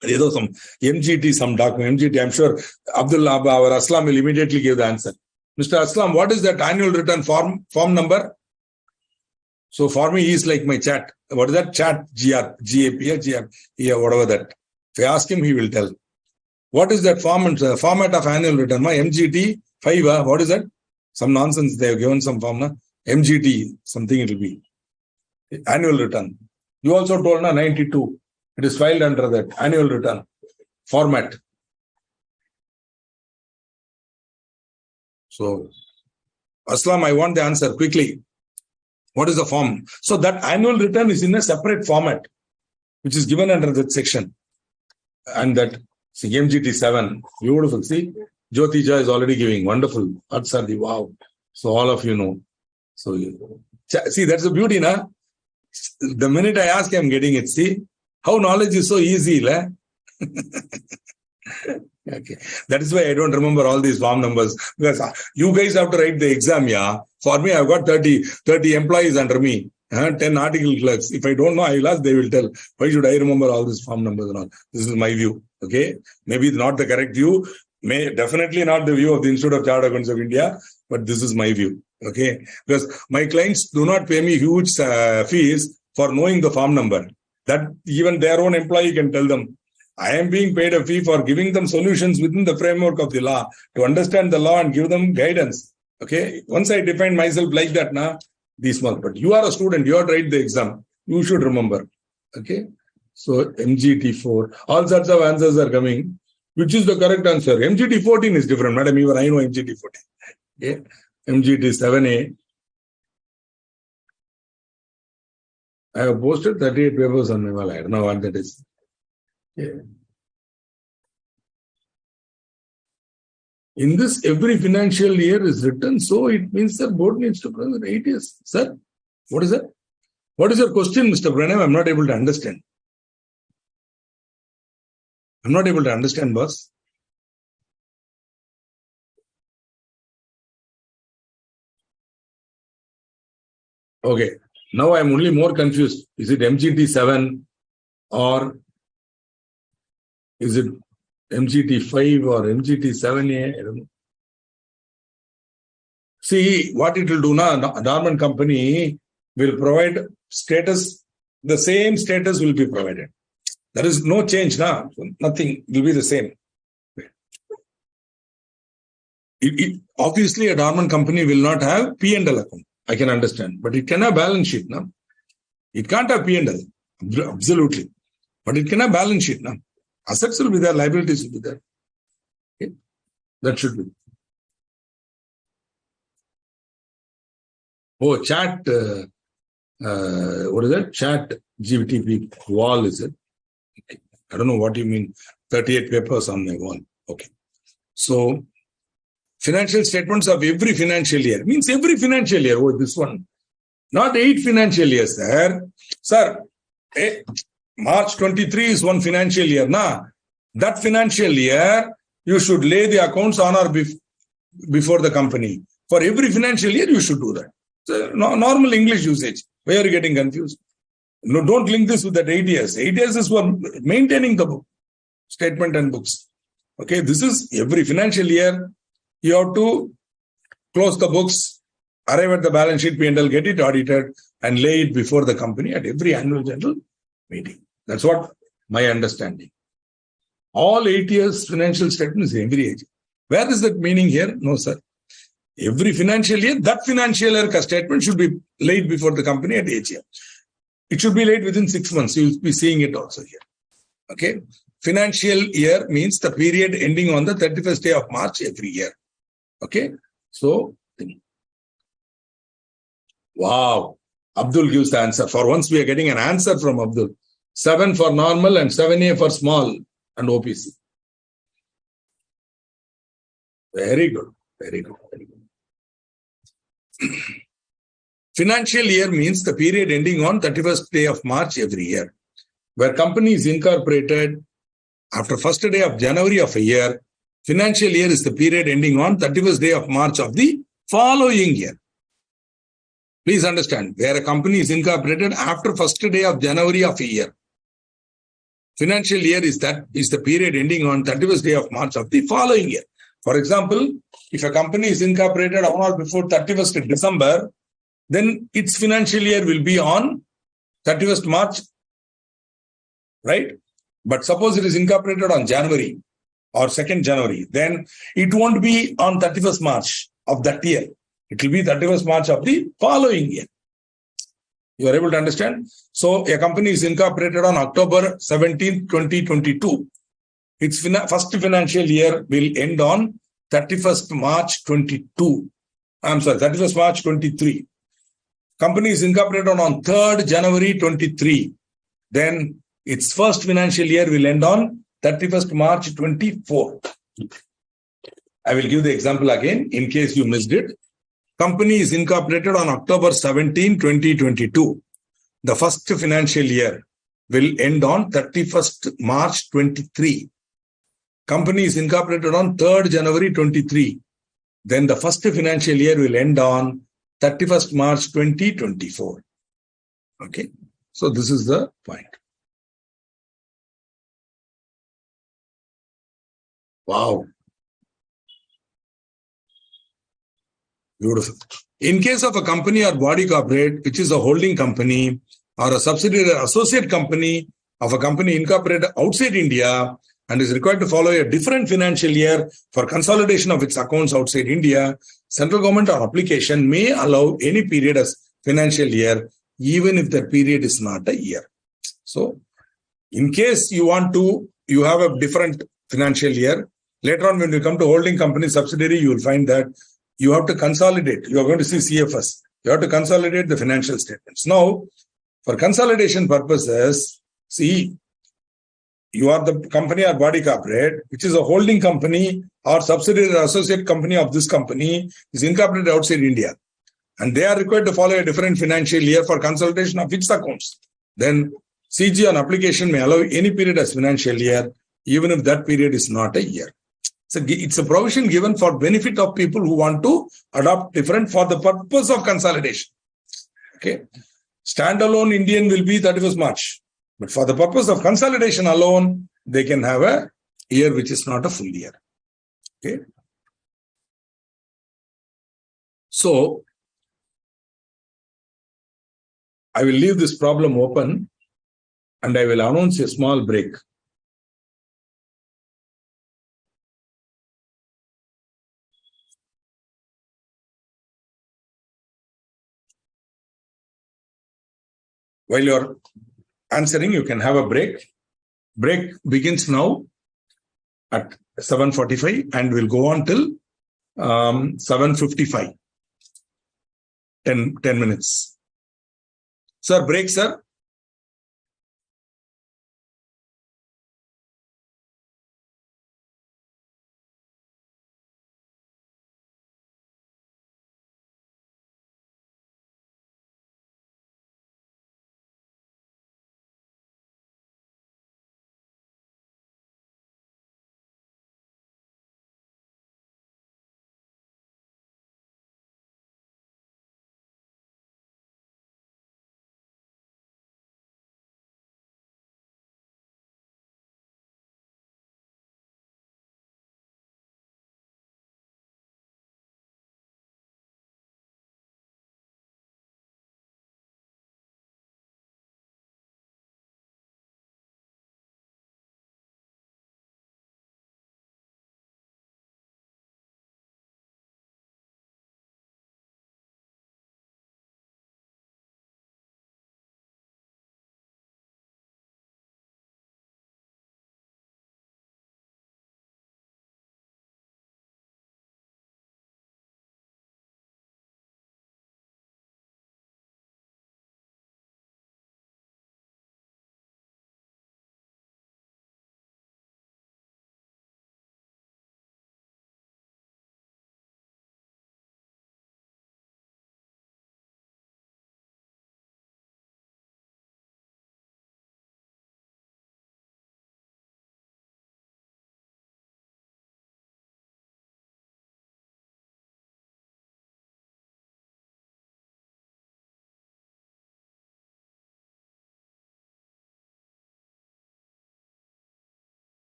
There is some MGT, some document. MGT, I'm sure Abdullah or Aslam will immediately give the answer. Mr. Aslam, what is that annual return form number? So for me, he is like my chat. What is that? Chat, GR, GAP, GR, yeah, whatever that. If I ask him, he will tell. What is that format of annual return? My MGT 5, what is that? Some nonsense. They have given some form. Na? MGT, something it will be. Annual return. You also told 92. It is filed under that annual return format. So, Aslam, I want the answer quickly. What is the form? So that annual return is in a separate format, which is given under that section. And that MGT 7, beautiful. See, Jyotija is already giving. Wonderful. Atsadi, wow. So all of you know. So see, that's the beauty, na? The minute I ask, I'm getting it. See how knowledge is so easy, la? Okay. That is why I don't remember all these form numbers. Because you guys have to write the exam, yeah. For me, I've got 30 employees under me. 10 article clerks. If I don't know, I will ask, they will tell. Why should I remember all these form numbers and all? This is my view. Okay. Maybe not the correct view. Definitely not the view of the Institute of Chartered Accountants of India. But this is my view. Okay. Because my clients do not pay me huge fees for knowing the form number. That even their own employee can tell them. I am being paid a fee for giving them solutions within the framework of the law to understand the law and give them guidance. Okay. Once I define myself like that, now these months. But you are a student, you have to write the exam. You should remember. Okay. So MGT 4, all sorts of answers are coming. Which is the correct answer? MGT 14 is different, madam. Even I know MGT 14. Okay. MGT 7A. I have posted 38 papers on my wall. I don't know what that is. Okay. In this, every financial year is written, so it means the board needs to present 8 years. Sir, what is that? What is your question, Mr. Pranam? I'm not able to understand. I'm not able to understand, boss. Okay. Now I'm only more confused. Is it MGT 7 or is it MGT 5 or MGT 7A? I don't know. See, what it will do now, a dormant company will provide status, the same status will be provided. There is no change now. Nothing will be the same. Obviously, a dormant company will not have P&L account. I can understand. But it can have balance sheet now. It can't have P&L. Absolutely. But it can have balance sheet now. Assets will be there, liabilities will be there. Okay? That should be. Oh, chat. What is that? Chat GTP wall, is it? Okay. I don't know what you mean. 38 papers on my wall. Okay. So, financial statements of every financial year. Means every financial year. Oh, this one. Not 8 financial years, sir. Sir, March 23 is one financial year. Nah, that financial year, you should lay the accounts on or before the company. For every financial year, you should do that. So, normal English usage. Why are you getting confused? No, don't link this with that 8 years. 8 years is for maintaining the book, statement and books. Okay, this is every financial year. You have to close the books, arrive at the balance sheet, P&L, get it audited, and lay it before the company at every annual general meeting. That's what my understanding. All 8 years financial statements every age. Where is that meaning here? No, sir. Every financial year, that financial year statement should be laid before the company at each year. It should be laid within 6 months. You'll be seeing it also here. Okay. Financial year means the period ending on the 31st day of March every year. Okay. So, wow. Abdul gives the answer. For once, we are getting an answer from Abdul. 7 for normal and 7A for small and OPC. Very good. Very good. Very good. Financial year means the period ending on 31st day of March every year. Where company is incorporated after first day of January of a year, financial year is the period ending on 31st day of March of the following year. Please understand, where a company is incorporated after first day of January of a year. Financial year is the period ending on 31st day of March of the following year. For example, if a company is incorporated on or before 31st December, then its financial year will be on 31st March, right? But suppose it is incorporated on January or 2nd January, then it won't be on 31st March of that year. It will be 31st March of the following year. You are able to understand? So, a company is incorporated on October 17, 2022. Its first financial year will end on 31st March 22. I'm sorry, 31st March 23. Company is incorporated on 3rd January 23. Then its first financial year will end on 31st March 24. I will give the example again in case you missed it. Company is incorporated on October 17, 2022. The first financial year will end on 31st March 23. Company is incorporated on 3rd January 23. Then the first financial year will end on 31st March 2024. Okay. So this is the point. Wow. Beautiful. In case of a company or body corporate, which is a holding company or a subsidiary or associate company of a company incorporated outside India and is required to follow a different financial year for consolidation of its accounts outside India, central government on application may allow any period as financial year, even if the period is not a year. So, in case you have a different financial year, later on when you come to holding company subsidiary, you will find that you have to consolidate. You are going to see CFS. You have to consolidate the financial statements. Now, for consolidation purposes, see, you are the company or body corporate, which is a holding company or subsidiary or associate company of this company, is incorporated outside India. And they are required to follow a different financial year for consolidation of its accounts. Then CG on application may allow any period as financial year, even if that period is not a year. So it's a provision given for benefit of people who want to adopt different for the purpose of consolidation. Okay. Standalone Indian will be 31st March. But for the purpose of consolidation alone, they can have a year which is not a full year. Okay. So I will leave this problem open and I will announce a small break. While you're answering, you can have a break. Break begins now at 7:45 and will go on till 7:55. 10 minutes. Sir, break, sir.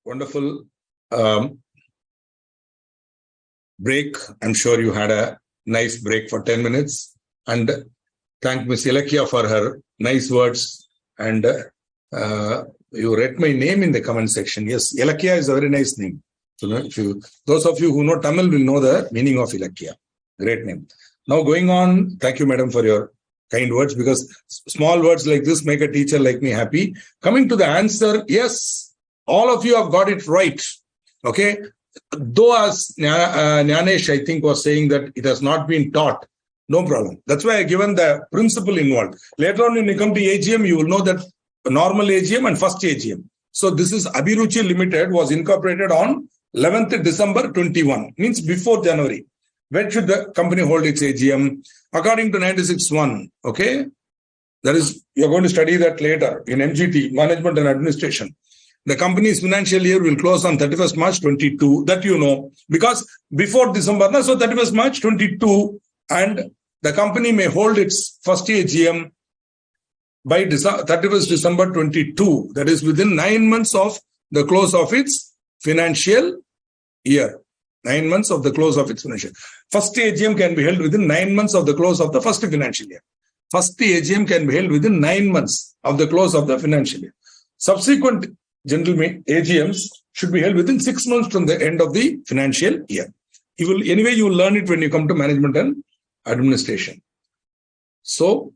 Wonderful break. I'm sure you had a nice break for 10 minutes. And thank Ms. Ilakia for her nice words. And you read my name in the comment section. Yes, Ilakia is a very nice name. So those of you who know Tamil will know the meaning of Ilakia. Great name. Now going on, thank you, madam, for your kind words, because small words like this make a teacher like me happy. Coming to the answer, yes, all of you have got it right. Okay. Though as Nyanesh, I think, was saying that it has not been taught, no problem. That's why I given the principle involved. Later on, when you come to AGM, you will know that normal AGM and first AGM. So this is Abhiruchi Limited was incorporated on 11th December 21, means before January. When should the company hold its AGM? According to 96.1, okay? That is, you're going to study that later in MGT, Management and Administration. The company's financial year will close on 31st March 22. That you know, because before December, so 31st March 22, and the company may hold its first AGM by 31st December 22. That is within 9 months of the close of its financial year. 9 months of the close of its financial year. First AGM can be held within 9 months of the close of the first financial year. First AGM can be held within 9 months of the close of the financial year. Subsequent general AGMs should be held within 6 months from the end of the financial year. You will learn it when you come to management and administration. So,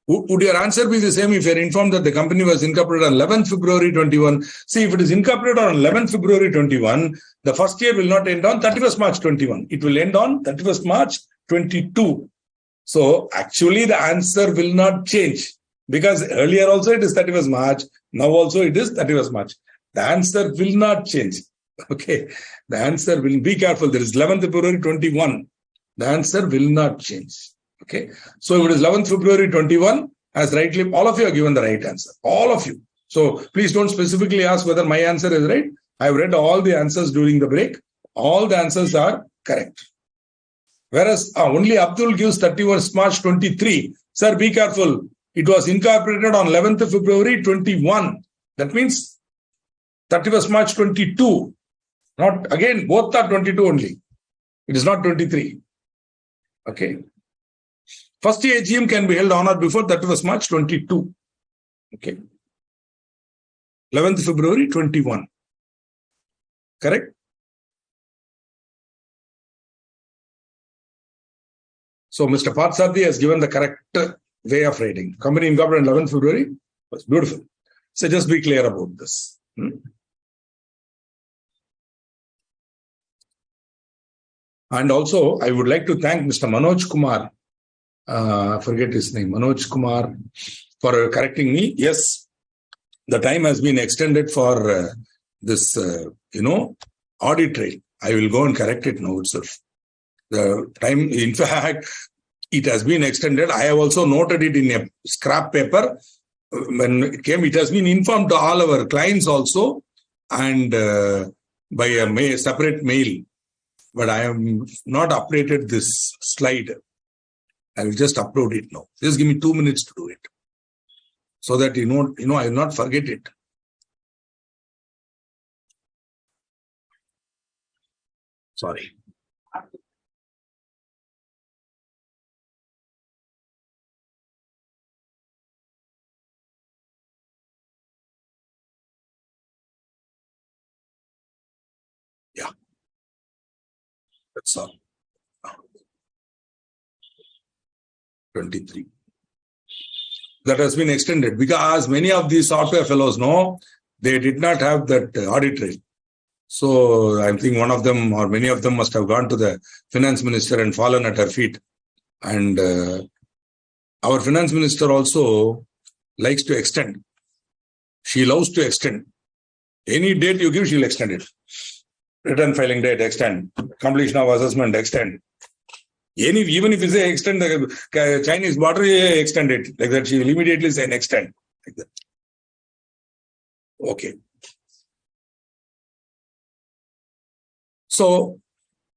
would your answer be the same if you are informed that the company was incorporated on 11th February 21? See, if it is incorporated on 11th February 21, the first year will not end on 31st March 21. It will end on 31st March 22. So, actually, the answer will not change, because earlier also it is 31st March. Now also it is 31st March. The answer will not change. Okay. The answer will be careful. There is 11th February 21. The answer will not change. Okay. So if it is 11th February 21, as rightly, all of you are given the right answer. All of you. So please don't specifically ask whether my answer is right. I've read all the answers during the break. All the answers are correct. Whereas only Abdul gives 31st March 23. Sir, be careful. It was incorporated on 11th February 21. That means 31st March 22. Not again, both are 22 only. It is not 23. Okay. First AGM can be held on or before 31st March 22. Okay. 11th February 21. Correct? So Mr. Patsarthi has given the correct way of writing. Company incorporated on 11th February. Was beautiful. So just be clear about this. And also, I would like to thank Mr. Manoj Kumar. Forget his name. Manoj Kumar for correcting me. Yes, the time has been extended for this, audit trail. I will go and correct it now itself. The time, in fact, it has been extended. I have also noted it in a scrap paper. When it came, it has been informed to all our clients also, and by a separate mail. But I have not updated this slide. I will just upload it now. Just give me 2 minutes to do it, so that I will not forget it. Sorry. Yeah. That's all. 23. That has been extended because many of these software fellows know they did not have that audit trail. So I think one of them or many of them must have gone to the finance minister and fallen at her feet. And our finance minister also likes to extend. She loves to extend. Any date you give, she'll extend it. Return filing date, extend. Completion of assessment, extend. Even if you say extend the Chinese border, extend it. Like that, she will immediately say extend. Like that. Okay. So,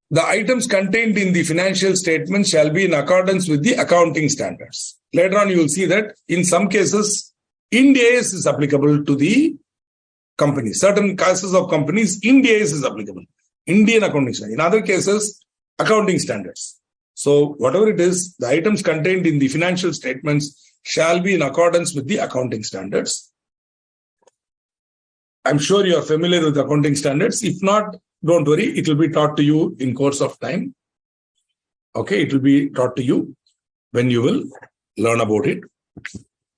the items contained in the financial statement shall be in accordance with the accounting standards. Later on, you will see that in some cases, Ind AS is applicable to the company. Certain cases of companies, Ind AS is applicable. Indian accounting standard. In other cases, accounting standards. So whatever it is, the items contained in the financial statements shall be in accordance with the accounting standards. I'm sure you are familiar with accounting standards. If not, don't worry. It will be taught to you in course of time. Okay, it will be taught to you when you will learn about it.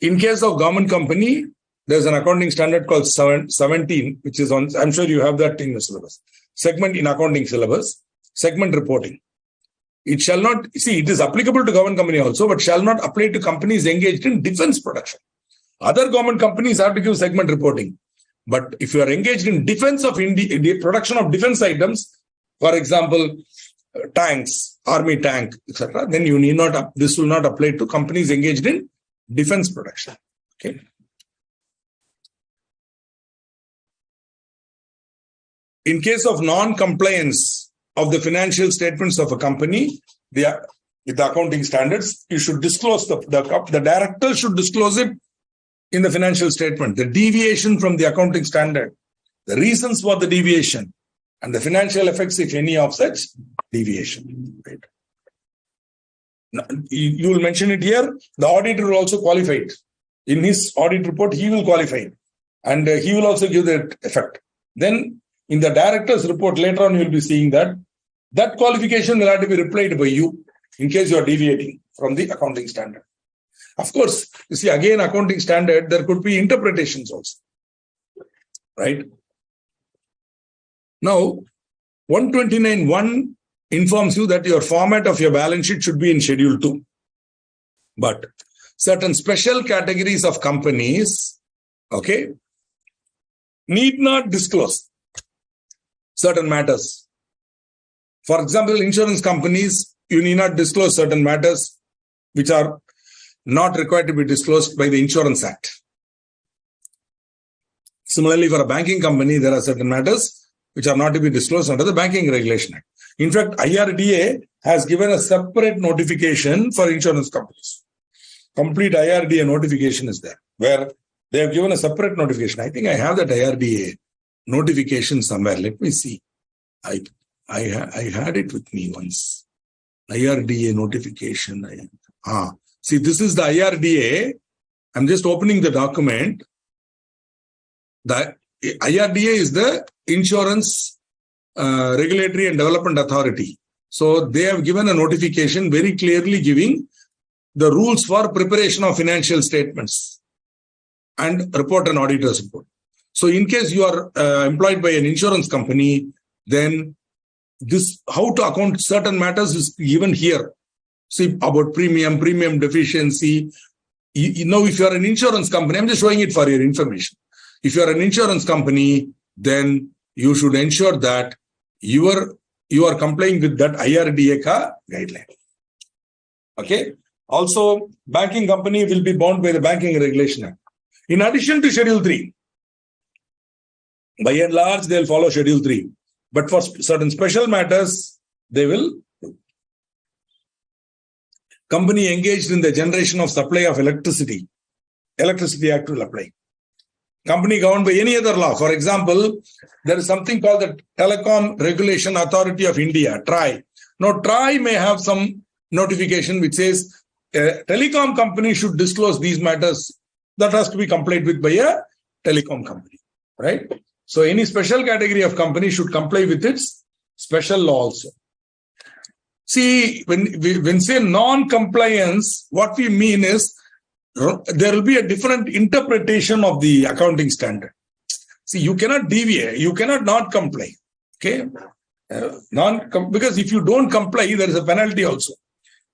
In case of government company, there's an accounting standard called 17, which is on, I'm sure you have that in the syllabus. Segment in accounting syllabus, segment reporting. It shall not, see, it is applicable to government company also, but shall not apply to companies engaged in defense production. Other government companies have to give segment reporting. But if you are engaged in defense of the production of defense items, for example, tanks, army tank, etc., then you need not, this will not apply to companies engaged in defense production. Okay. In case of non-compliance of the financial statements of a company, with the accounting standards, you should disclose, the director should disclose it in the financial statement, the deviation from the accounting standard, the reasons for the deviation, and the financial effects, if any, of such deviation. Right. Now, you will mention it here. The auditor will also qualify it. In his audit report, he will qualify it. And he will also give the effect. Then, in the director's report, later on, you will be seeing that that qualification will have to be replied by you in case you are deviating from the accounting standard. Of course, you see, again, accounting standard, there could be interpretations also. Right? Now, 129.1 informs you that your format of your balance sheet should be in Schedule 2. But certain special categories of companies, okay, need not disclose certain matters. For example, insurance companies, you need not disclose certain matters which are not required to be disclosed by the Insurance Act. Similarly, for a banking company, there are certain matters which are not to be disclosed under the Banking Regulation Act. In fact, IRDA has given a separate notification for insurance companies. Complete IRDA notification is there, where they have given a separate notification. I think I have that IRDA notification somewhere. Let me see. I had it with me once. IRDA notification. See, this is the IRDA. I'm just opening the document. The IRDA is the Insurance Regulatory and Development Authority. So they have given a notification very clearly giving the rules for preparation of financial statements and report and auditor's report. So in case you are employed by an insurance company, then this how to account certain matters is given here. See about premium deficiency. You know, if you are an insurance company, I'm just showing it for your information. If you are an insurance company, then you should ensure that you are complying with that IRDA guideline. Okay. Also, banking company will be bound by the Banking Regulation Act. In addition to Schedule 3, by and large, they'll follow Schedule 3. But for certain special matters, they will. Company engaged in the generation of supply of electricity. Electricity Act will apply. Company governed by any other law. For example, there is something called the Telecom Regulation Authority of India, TRAI. Now, TRAI may have some notification which says a telecom company should disclose these matters. That has to be complied with by a telecom company, right? So any special category of company should comply with its special law also. See, when we say non-compliance, what we mean is there will be a different interpretation of the accounting standard. See, you cannot deviate, you cannot not comply. Okay, because if you don't comply, there is a penalty also.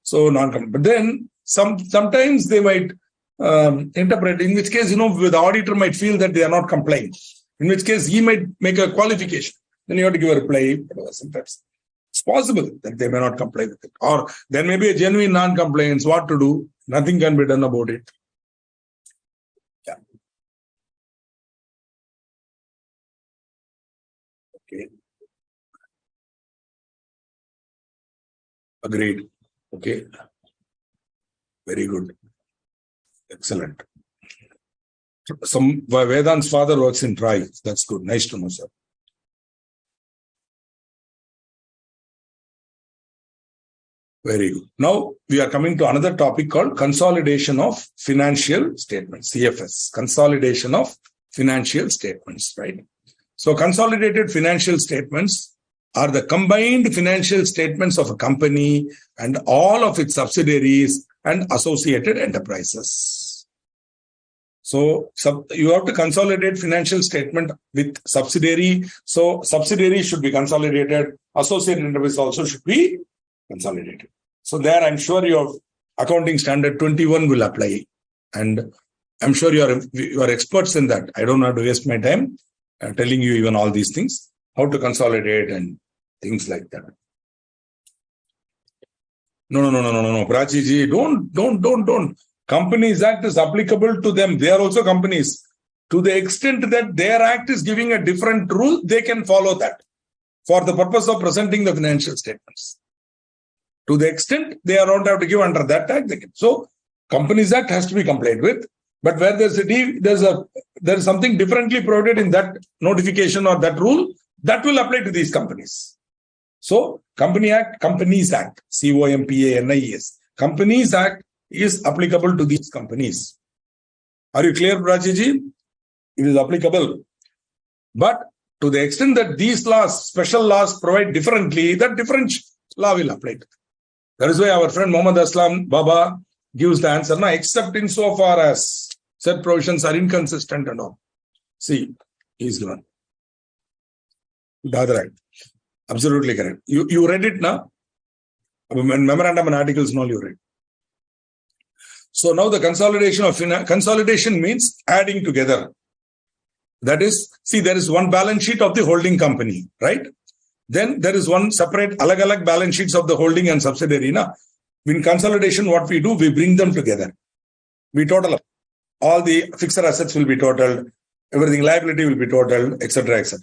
So but then sometimes they might interpret, in which case, the auditor might feel that they are not complying. In which case, he might make a qualification. Then you have to give a reply. Sometimes it's possible that they may not comply with it. Or there may be a genuine non-compliance. What to do? Nothing can be done about it. Yeah. Okay. Agreed. Okay. Very good. Excellent. Some Vedant's father works in TRI. That's good. Nice to know, sir. Very good. Now we are coming to another topic called consolidation of financial statements, CFS, consolidation of financial statements, right? So consolidated financial statements are the combined financial statements of a company and all of its subsidiaries and associated enterprises. So you have to consolidate financial statement with subsidiary. So subsidiary should be consolidated. Associated enterprise also should be consolidated. So there I'm sure your accounting standard 21 will apply. And I'm sure you are experts in that. I don't have to waste my time telling you even all these things, how to consolidate and things like that. No. Prachiji, don't. Companies Act is applicable to them. They are also companies. To the extent that their act is giving a different rule, they can follow that for the purpose of presenting the financial statements. To the extent they are not have to give under that act, they can. So Companies Act has to be complied with. But where there is something differently provided in that notification or that rule, that will apply to these companies. So Companies Act, COMPANIES. Companies Act is applicable to these companies. Are you clear, Prachiji? It is applicable. But to the extent that these laws, special laws provide differently, that different law will apply to them. That is why our friend Muhammad Aslam Baba gives the answer, except insofar as said provisions are inconsistent and all. See, he's given. The other act. Absolutely correct. You read it now? Memorandum and articles and all you read. So now the consolidation of consolidation means adding together. That is, see, there is one balance sheet of the holding company, right? Then there is one separate alag balance sheets of the holding and subsidiary. In consolidation, what we do, we bring them together. We total up. All the fixed assets will be totaled, everything liability will be totaled, etc., etc.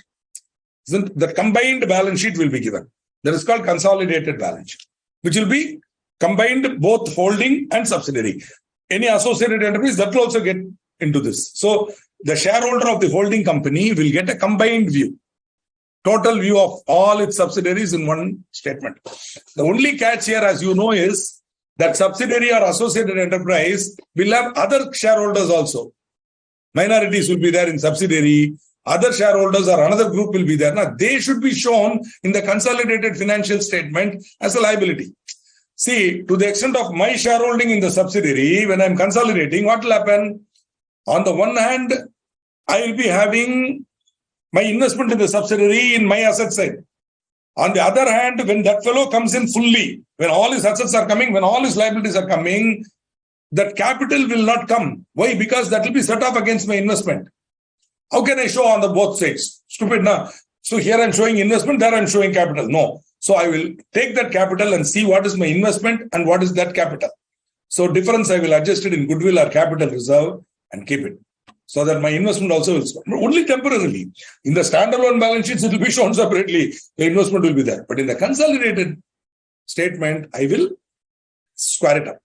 The combined balance sheet will be given. That is called consolidated balance sheet, which will be combined both holding and subsidiary. Any associated enterprise that will also get into this. So the shareholder of the holding company will get a combined view, total view of all its subsidiaries in one statement. The only catch here, as you know, is that subsidiary or associated enterprise will have other shareholders also. Minorities will be there in subsidiary. Other shareholders or another group will be there. Now, they should be shown in the consolidated financial statement as a liability. See, to the extent of my shareholding in the subsidiary, when I'm consolidating, what will happen? On the one hand, I will be having my investment in the subsidiary in my asset side. On the other hand, when that fellow comes in fully, when all his assets are coming, when all his liabilities are coming, that capital will not come. Why? Because that will be set off against my investment. How can I show on the both sides? Stupid, na? So here I'm showing investment, there I'm showing capital. No. So I will take that capital and see what is my investment and what is that capital. So difference I will adjust it in goodwill or capital reserve and keep it. So that my investment also will stop. Only temporarily. In the standalone balance sheets, it will be shown separately. The investment will be there. But in the consolidated statement, I will square it up.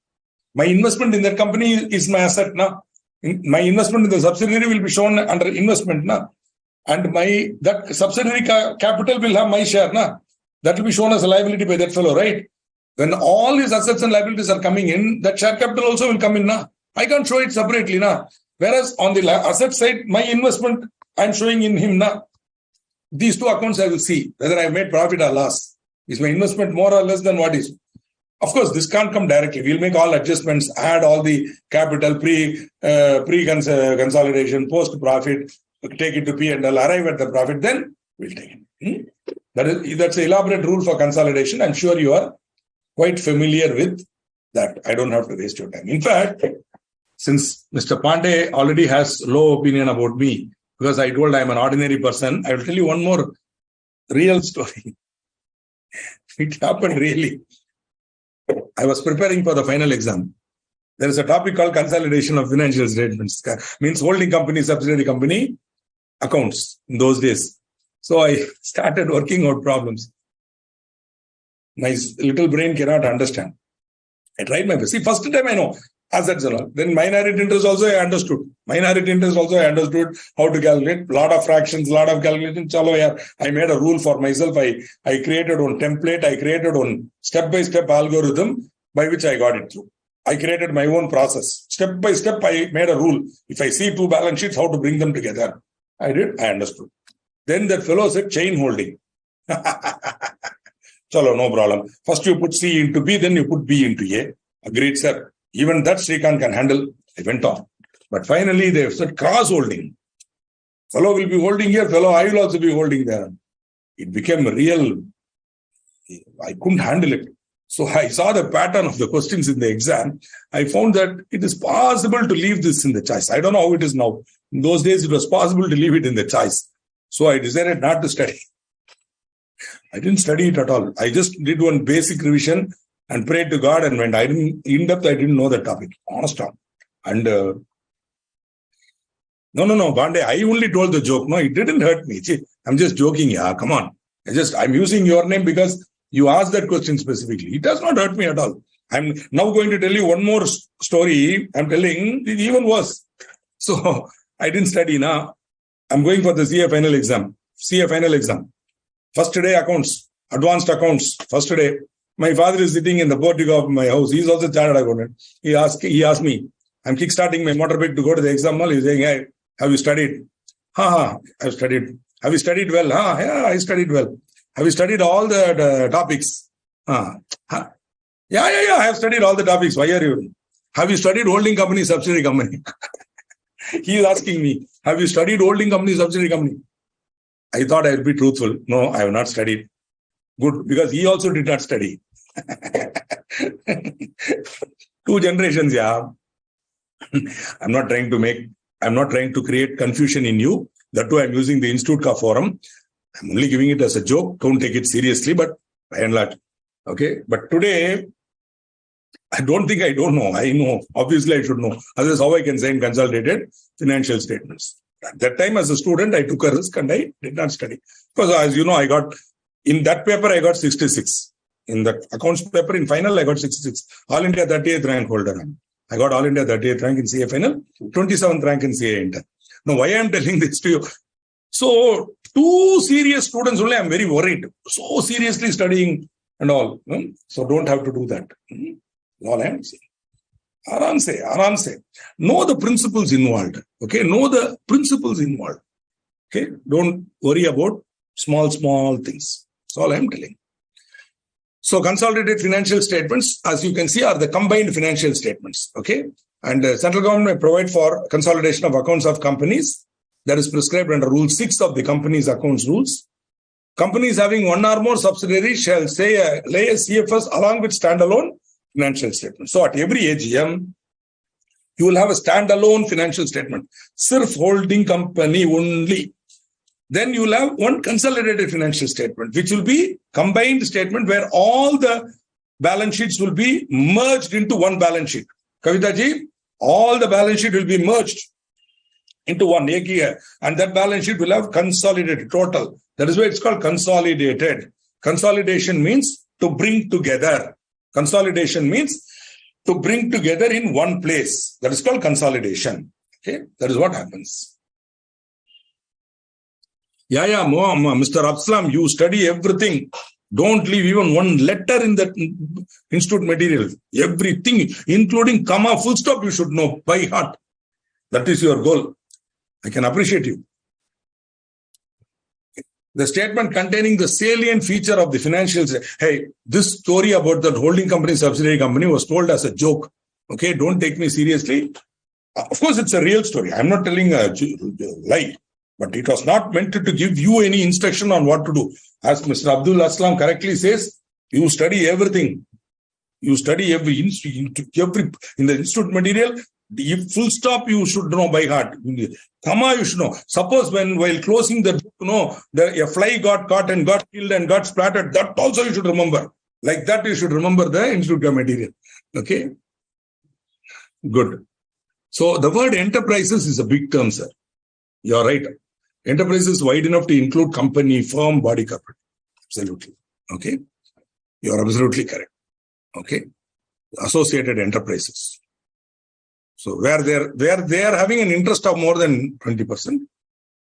My investment in that company is my asset now. My investment in the subsidiary will be shown under investment now. And that subsidiary capital will have my share now. That will be shown as a liability by that fellow, right? When all his assets and liabilities are coming in, that share capital also will come in now. I can't show it separately now. Whereas on the asset side, my investment, I'm showing in him now. These two accounts I will see whether I made profit or loss. Is my investment more or less than what is? Of course, this can't come directly. We'll make all adjustments, add all the capital, pre-consolidation, post-profit, take it to P&L, arrive at the profit, then we'll take it. That's an elaborate rule for consolidation. I'm sure you are quite familiar with that. I don't have to waste your time. In fact, since Mr. Pandey already has low opinion about me, because I told I'm an ordinary person, I will tell you one more real story. It happened really. I was preparing for the final exam. There is a topic called consolidation of financial statements. Means holding company, subsidiary company accounts in those days. So I started working out problems. My little brain cannot understand. I tried my best. See, first time I know. assets and all. Then minority interest also I understood. Minority interest also I understood how to calculate. Lot of fractions, lot of calculations. Chalo yaar. I made a rule for myself. I created one template. I created one step-by-step algorithm by which I got it through. I created my own process. Step by step, I made a rule. If I see two balance sheets, how to bring them together. I did. I understood. Then that fellow said chain holding. Chalo, no problem. First you put C into B, then you put B into A. Agreed, sir. Even that Srikanth can handle. I went on. But finally, they said cross holding. Fellow will be holding here, fellow I will also be holding there. It became real. I couldn't handle it. So I saw the pattern of the questions in the exam. I found that it is possible to leave this in the choice. I don't know how it is now. In those days, it was possible to leave it in the choice. So I decided not to study. I didn't study it at all. I just did one basic revision and prayed to God and went. I didn't know the topic. Honest. And no, Bande, I only told the joke. No, it didn't hurt me. I'm just joking. Yeah, come on. I'm using your name because you asked that question specifically. It does not hurt me at all. I'm now going to tell you one more story. I'm telling it even worse. So I didn't study now. I'm going for the CA final exam. First day accounts, advanced accounts. First day. My father is sitting in the portico of my house. He's also chartered accountant. He asked me, I'm kickstarting my motorbike to go to the exam hall. He's saying, hey, have you studied? I've studied. Have you studied well? Yeah, I studied well. Have you studied all the topics? Yeah, I have studied all the topics. Why are you? Have you studied holding company, subsidiary company? He is asking me, have you studied holding company, subsidiary company? I thought I would be truthful. No, I have not studied. Good, because he also did not study. 2 generations, yeah. I'm not trying to create confusion in you. That too, I'm using the Institute Ka forum. I'm only giving it as a joke. Don't take it seriously, but by and large. Okay. But today, I don't think I don't know. I know. Obviously, I should know. Otherwise, how I can say in consolidated financial statements. At that time, as a student, I took a risk and I did not study. Because as you know, in that paper, I got 66. In the accounts paper, in final, I got 66. All India 38th rank holder. I got All India 38th rank in CA final, 27th rank in CA inter. Now, why I am telling this to you? So, 2 serious students only, I'm very worried. So seriously studying and all. So don't have to do that. All I am saying. Aram se. Know the principles involved. Okay. Know the principles involved. Okay. Don't worry about small things. That's all I am telling. So consolidated financial statements, as you can see, are the combined financial statements. Okay. And the central government may provide for consolidation of accounts of companies. That is prescribed under Rule 6 of the Companies Accounts Rules. Companies having 1 or more subsidiaries shall lay a CFS along with standalone financial statement. So at every AGM, you will have a standalone financial statement. Sirf holding company only. Then you will have one consolidated financial statement, which will be combined statement where all the balance sheets will be merged into one balance sheet. Kavita ji, all the balance sheet will be merged into one year, and that balance sheet will have consolidated total. That is why it's called consolidated. Consolidation means to bring together. Consolidation means to bring together in one place. That is called consolidation. Okay, that is what happens. Yeah, Mr. Absalam, you study everything. Don't leave even one letter in that institute material. Everything, including comma, full stop, you should know by heart. That is your goal. I can appreciate you. The statement containing the salient feature of the financials. Hey, this story about the holding company, subsidiary company was told as a joke. Okay, don't take me seriously. Of course, it's a real story. I'm not telling a lie. But it was not meant to give you any instruction on what to do. As Mr. Abdul Aslam correctly says, you study everything. You study every in the institute material. The full stop you should know by heart. Comma you should know. Suppose while closing the book, a fly got caught and got killed and got splattered. That also you should remember. Like that you should remember the institute material. Okay. Good. So the word enterprises is a big term, sir. You're right. Enterprise is wide enough to include company, firm, body corporate. Absolutely. Okay. You're absolutely correct. Okay. Associated enterprises. So where they are having an interest of more than 20%,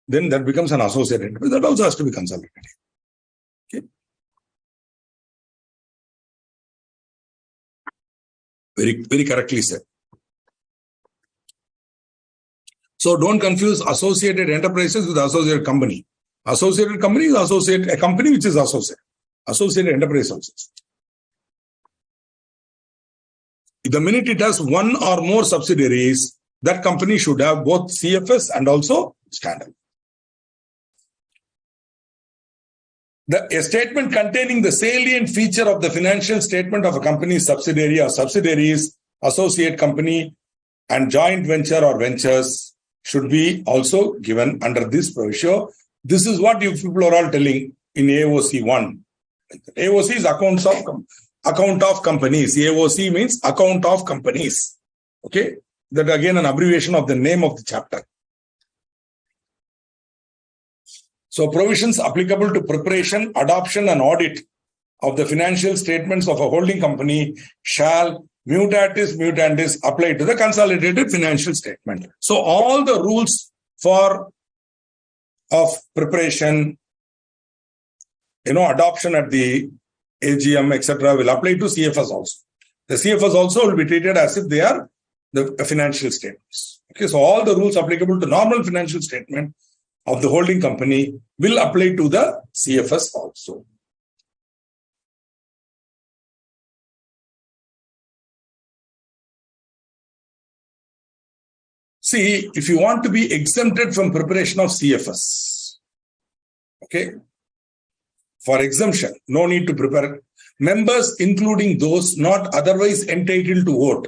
then that becomes an associated enterprise. That also has to be consolidated. Okay. Very, very correctly said. So don't confuse associated enterprises with associated company. Associated company is a company which is associated. Associated enterprise also. The minute it has one or more subsidiaries, that company should have both CFS and also standard. A statement containing the salient feature of the financial statement of a company's subsidiary or subsidiaries, associate company, and joint venture or ventures should be also given under this provision. This is what you people are all telling in AOC 1. AOC is account of companies. AOC means account of companies. Okay. That again an abbreviation of the name of the chapter. So provisions applicable to preparation, adoption and audit of the financial statements of a holding company shall mutatis mutandis apply to the consolidated financial statement. So all the rules of preparation, adoption at the AGM, etc. will apply to CFS also. The CFS also will be treated as if they are the financial statements. Okay, so all the rules applicable to normal financial statement of the holding company will apply to the CFS also. See, if you want to be exempted from preparation of CFS, okay, for exemption, no need to prepare. Members, including those not otherwise entitled to vote,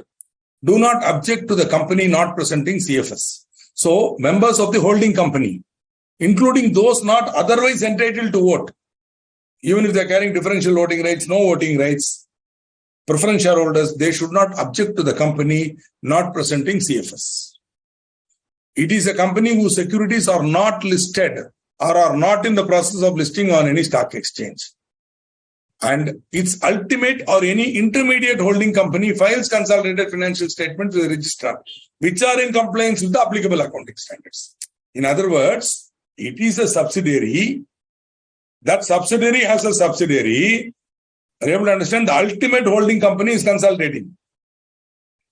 do not object to the company not presenting CFS. So, members of the holding company, including those not otherwise entitled to vote, even if they are carrying differential voting rights, no voting rights, preference shareholders, they should not object to the company not presenting CFS. It is a company whose securities are not listed or are not in the process of listing on any stock exchange. And its ultimate or any intermediate holding company files consolidated financial statements with the registrar, which are in compliance with the applicable accounting standards. In other words, it is a subsidiary. That subsidiary has a subsidiary. Are you able to understand? The ultimate holding company is consolidating.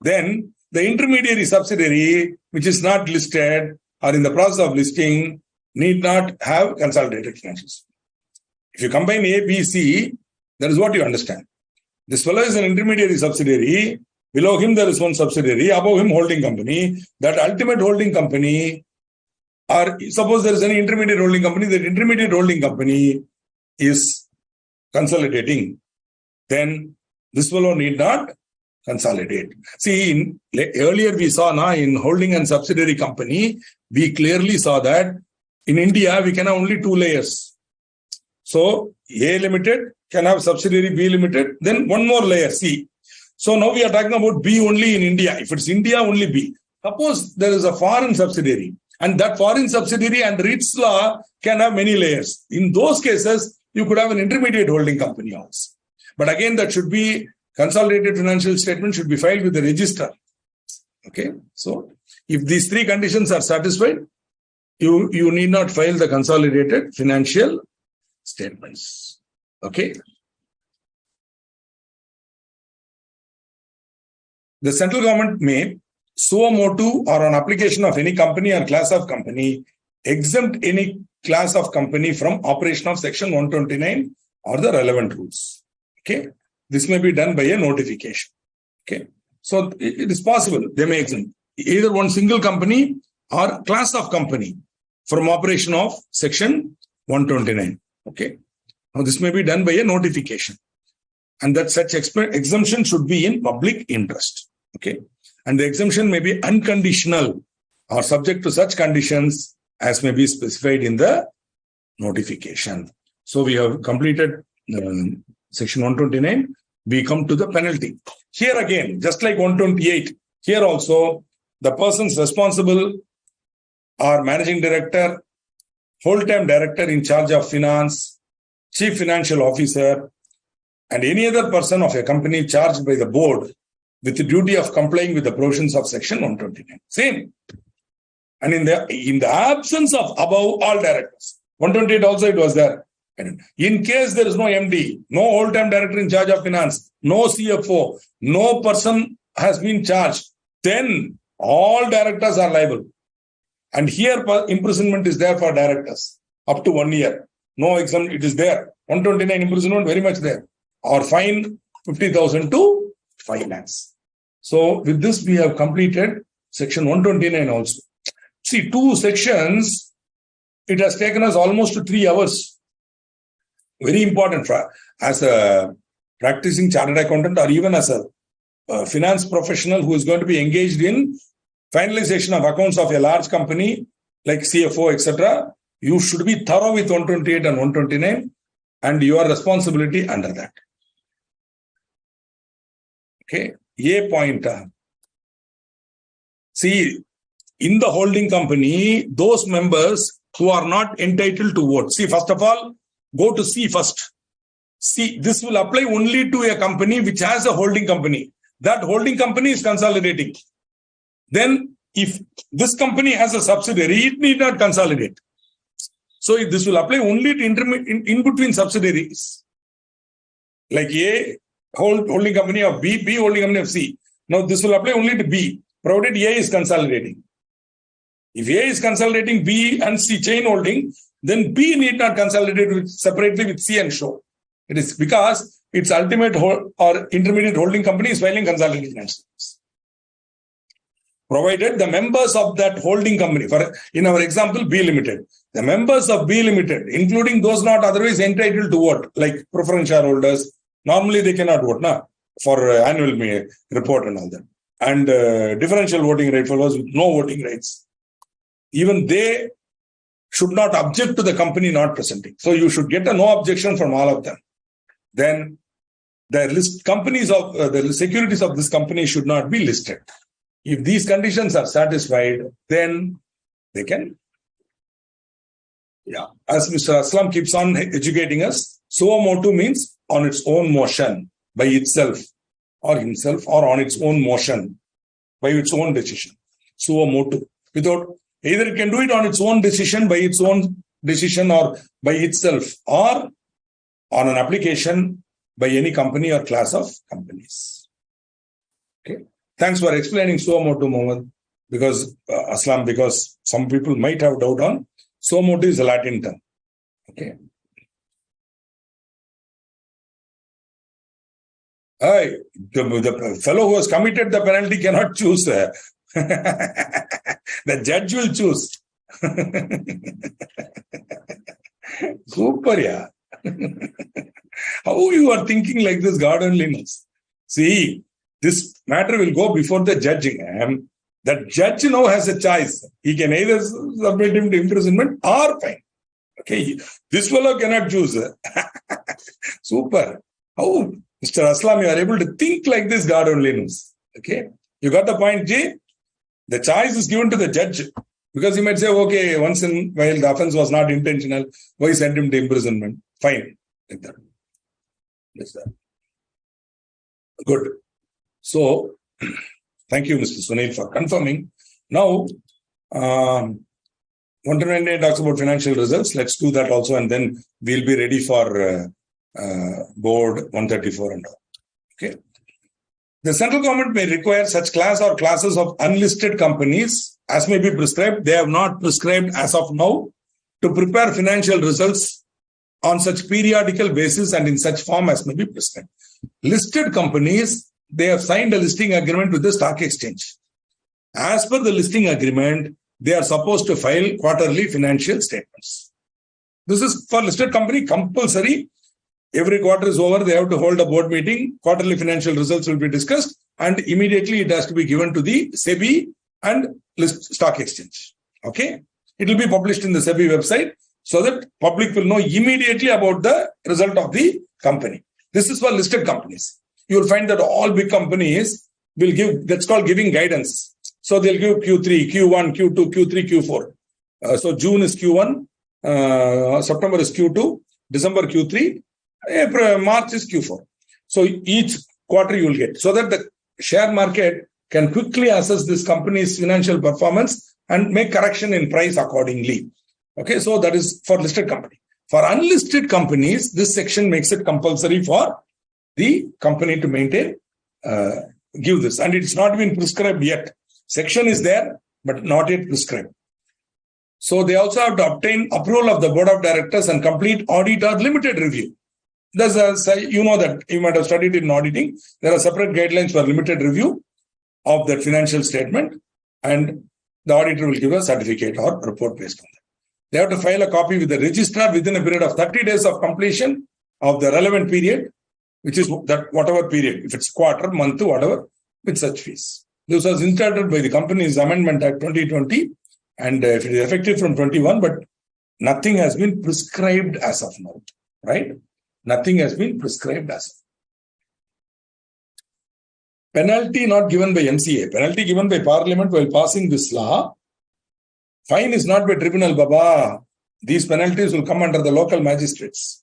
Then the intermediary subsidiary, which is not listed or in the process of listing, need not have consolidated financials. If you combine A, B, C, that is what you understand. This fellow is an intermediary subsidiary. Below him, there is one subsidiary. Above him, holding company. That ultimate holding company, or suppose there is any intermediate holding company, that intermediate holding company is consolidating. Then this fellow need not consolidate. See, earlier we saw now in holding and subsidiary company, we clearly saw that in India, we can have only two layers. So, A Limited can have subsidiary B Limited, then one more layer, C. So, now we are talking about B only in India. If it's India, only B. Suppose there is a foreign subsidiary, and that foreign subsidiary under its law can have many layers. In those cases, you could have an intermediate holding company also. But again, that should be consolidated financial statement should be filed with the registrar. Okay. So, if these three conditions are satisfied, you need not file the consolidated financial statements. Okay. The central government may, suo motu or on application of any company or class of company, exempt any class of company from operation of section 129 or the relevant rules. Okay. This may be done by a notification. Okay. So it is possible they may exempt either one single company or class of company from operation of section 129. Okay. Now this may be done by a notification. And that such exemption should be in public interest. Okay. And the exemption may be unconditional or subject to such conditions as may be specified in the notification. So we have completed section 129. We come to the penalty. Here again, just like 128, here also the persons responsible are managing director, full-time director in charge of finance, chief financial officer, and any other person of a company charged by the board with the duty of complying with the provisions of section 129. Same. And in the absence of above all directors, 128 also it was there. In case there is no MD, no whole-time director in charge of finance, no CFO, no person has been charged, then all directors are liable. And here imprisonment is there for directors up to 1 year. No exemption, it is there. 129 imprisonment very much there. Or fine 50,000 to 5 lakhs. So with this we have completed section 129 also. See, 2 sections, it has taken us almost 3 hours. Very important as a practicing chartered accountant or even as a finance professional who is going to be engaged in finalization of accounts of a large company like CFO, etc. You should be thorough with 128 and 129 and your responsibility under that. Okay. A point. See, in the holding company, those members who are not entitled to vote. See, first of all, go to C first. See, this will apply only to a company which has a holding company. That holding company is consolidating. Then, if this company has a subsidiary, it need not consolidate. So, this will apply only to in between subsidiaries. Like A, holding company of B, B holding company of C. Now, this will apply only to B, provided A is consolidating. If A is consolidating B and C chain holding, then B need not consolidate separately with C and show. It is because its ultimate or intermediate holding company is filing consolidated financial statements. Provided the members of that holding company, in our example, B Limited, the members of B Limited, including those not otherwise entitled to vote, like preference shareholders, normally they cannot vote for annual report and all that. And differential voting right for those with no voting rights. Even they should not object to the company not presenting. So you should get a no objection from all of them. Then the companies of the securities of this company should not be listed. If these conditions are satisfied, then they can. Yeah, as Mr. Aslam keeps on educating us, suo motu means on its own motion, by itself, or himself, or on its own motion, by its own decision. Suo motu. Without either it can do it on its own decision, by its own decision, or by itself, or on an application by any company or class of companies. Okay. Thanks for explaining suo motu, Mohammed, because Aslam, because some people might have doubt on suo motu is a Latin term. Okay. The fellow who has committed the penalty cannot choose. The judge will choose. Super, yeah. How you are thinking like this, God only knows. See, this matter will go before the judge. That judge now has a choice. He can either submit him to imprisonment or fine. Okay, this fellow cannot choose. Super. How, Mr. Aslam, you are able to think like this, God only knows. Okay, you got the point, G? The choice is given to the judge. Because he might say, okay, once in while the offense was not intentional, why send him to imprisonment? Fine. Like that. That's that. Good. So, thank you, Mr. Sunil, for confirming. Now, 128 talks about financial results. Let's do that also, and then we'll be ready for board 134 and all. Okay. The central government may require such class or classes of unlisted companies as may be prescribed. They have not prescribed as of now to prepare financial results on such periodical basis and in such form as may be prescribed. Listed companies, they have signed a listing agreement with the stock exchange. As per the listing agreement, they are supposed to file quarterly financial statements. This is for listed company compulsory. Every quarter is over, they have to hold a board meeting. Quarterly financial results will be discussed, and immediately it has to be given to the SEBI and stock exchange. Okay, it will be published in the SEBI website so that public will know immediately about the result of the company. This is for listed companies. You will find that all big companies will give, that's called giving guidance. So they'll give Q3, Q1, Q2, Q3, Q4. So June is Q1, September is Q2, December Q3, April, March is Q4. So each quarter you will get, so that the share market can quickly assess this company's financial performance and make correction in price accordingly. Okay, so that is for listed company. For unlisted companies, this section makes it compulsory for the company to maintain, give this. And it's not been prescribed yet. Section is there, but not yet prescribed. So they also have to obtain approval of the board of directors and complete audit or limited review. You know that you might have studied in auditing. There are separate guidelines for limited review of that financial statement, and the auditor will give a certificate or report based on that. They have to file a copy with the registrar within a period of 30 days of completion of the relevant period, which is that whatever period, if it's quarter, month, whatever, with such fees. This was instituted by the Companies Amendment Act 2020, and if it is effective from 21, but nothing has been prescribed as of now, right? Nothing has been prescribed as of now. Penalty not given by MCA, penalty given by Parliament while passing this law. Fine is not by tribunal, Baba. These penalties will come under the local magistrates.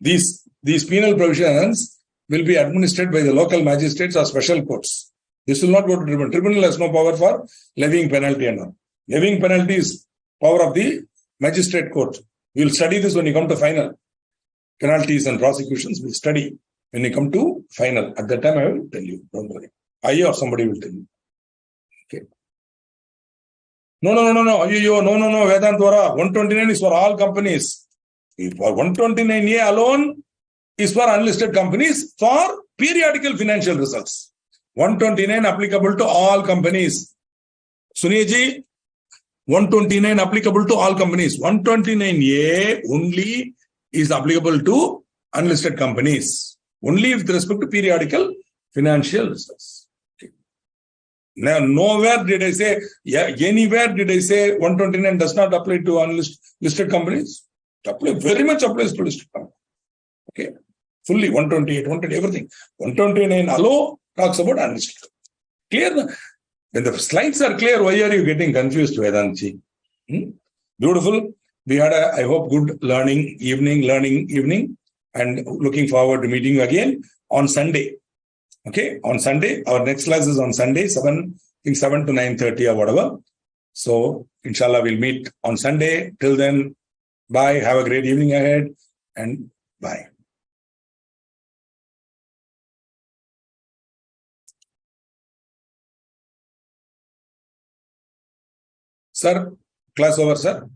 These penal provisions will be administered by the local magistrates or special courts. This will not go to tribunal. Tribunal has no power for levying penalty and all. Levying penalty is power of the magistrate court. We will study this when you come to final. Penalties and prosecutions we'll study when you come to final. At that time I will tell you. Don't worry. I or somebody will tell you. Okay. No. Vedantwara. 129 is for all companies. For 129A alone is for unlisted companies for periodical financial results. 129 applicable to all companies. Suniyaji, 129 applicable to all companies. 129A only is applicable to unlisted companies. Only with respect to periodical financial results. Okay. Now, nowhere did I say, anywhere did I say 129 does not apply to unlisted companies? It very much applies to listed companies. Okay. Fully 128, 120, everything. 129 alone talks about unlisted. Clear? When the slides are clear, why are you getting confused, Vedantji? Beautiful. We had I hope, good learning evening, and looking forward to meeting you again on Sunday. Okay, on Sunday. Our next class is on Sunday, 7 to 9:30 or whatever. So, inshallah, we'll meet on Sunday. Till then, bye. Have a great evening ahead, and bye. Sir, class over, sir.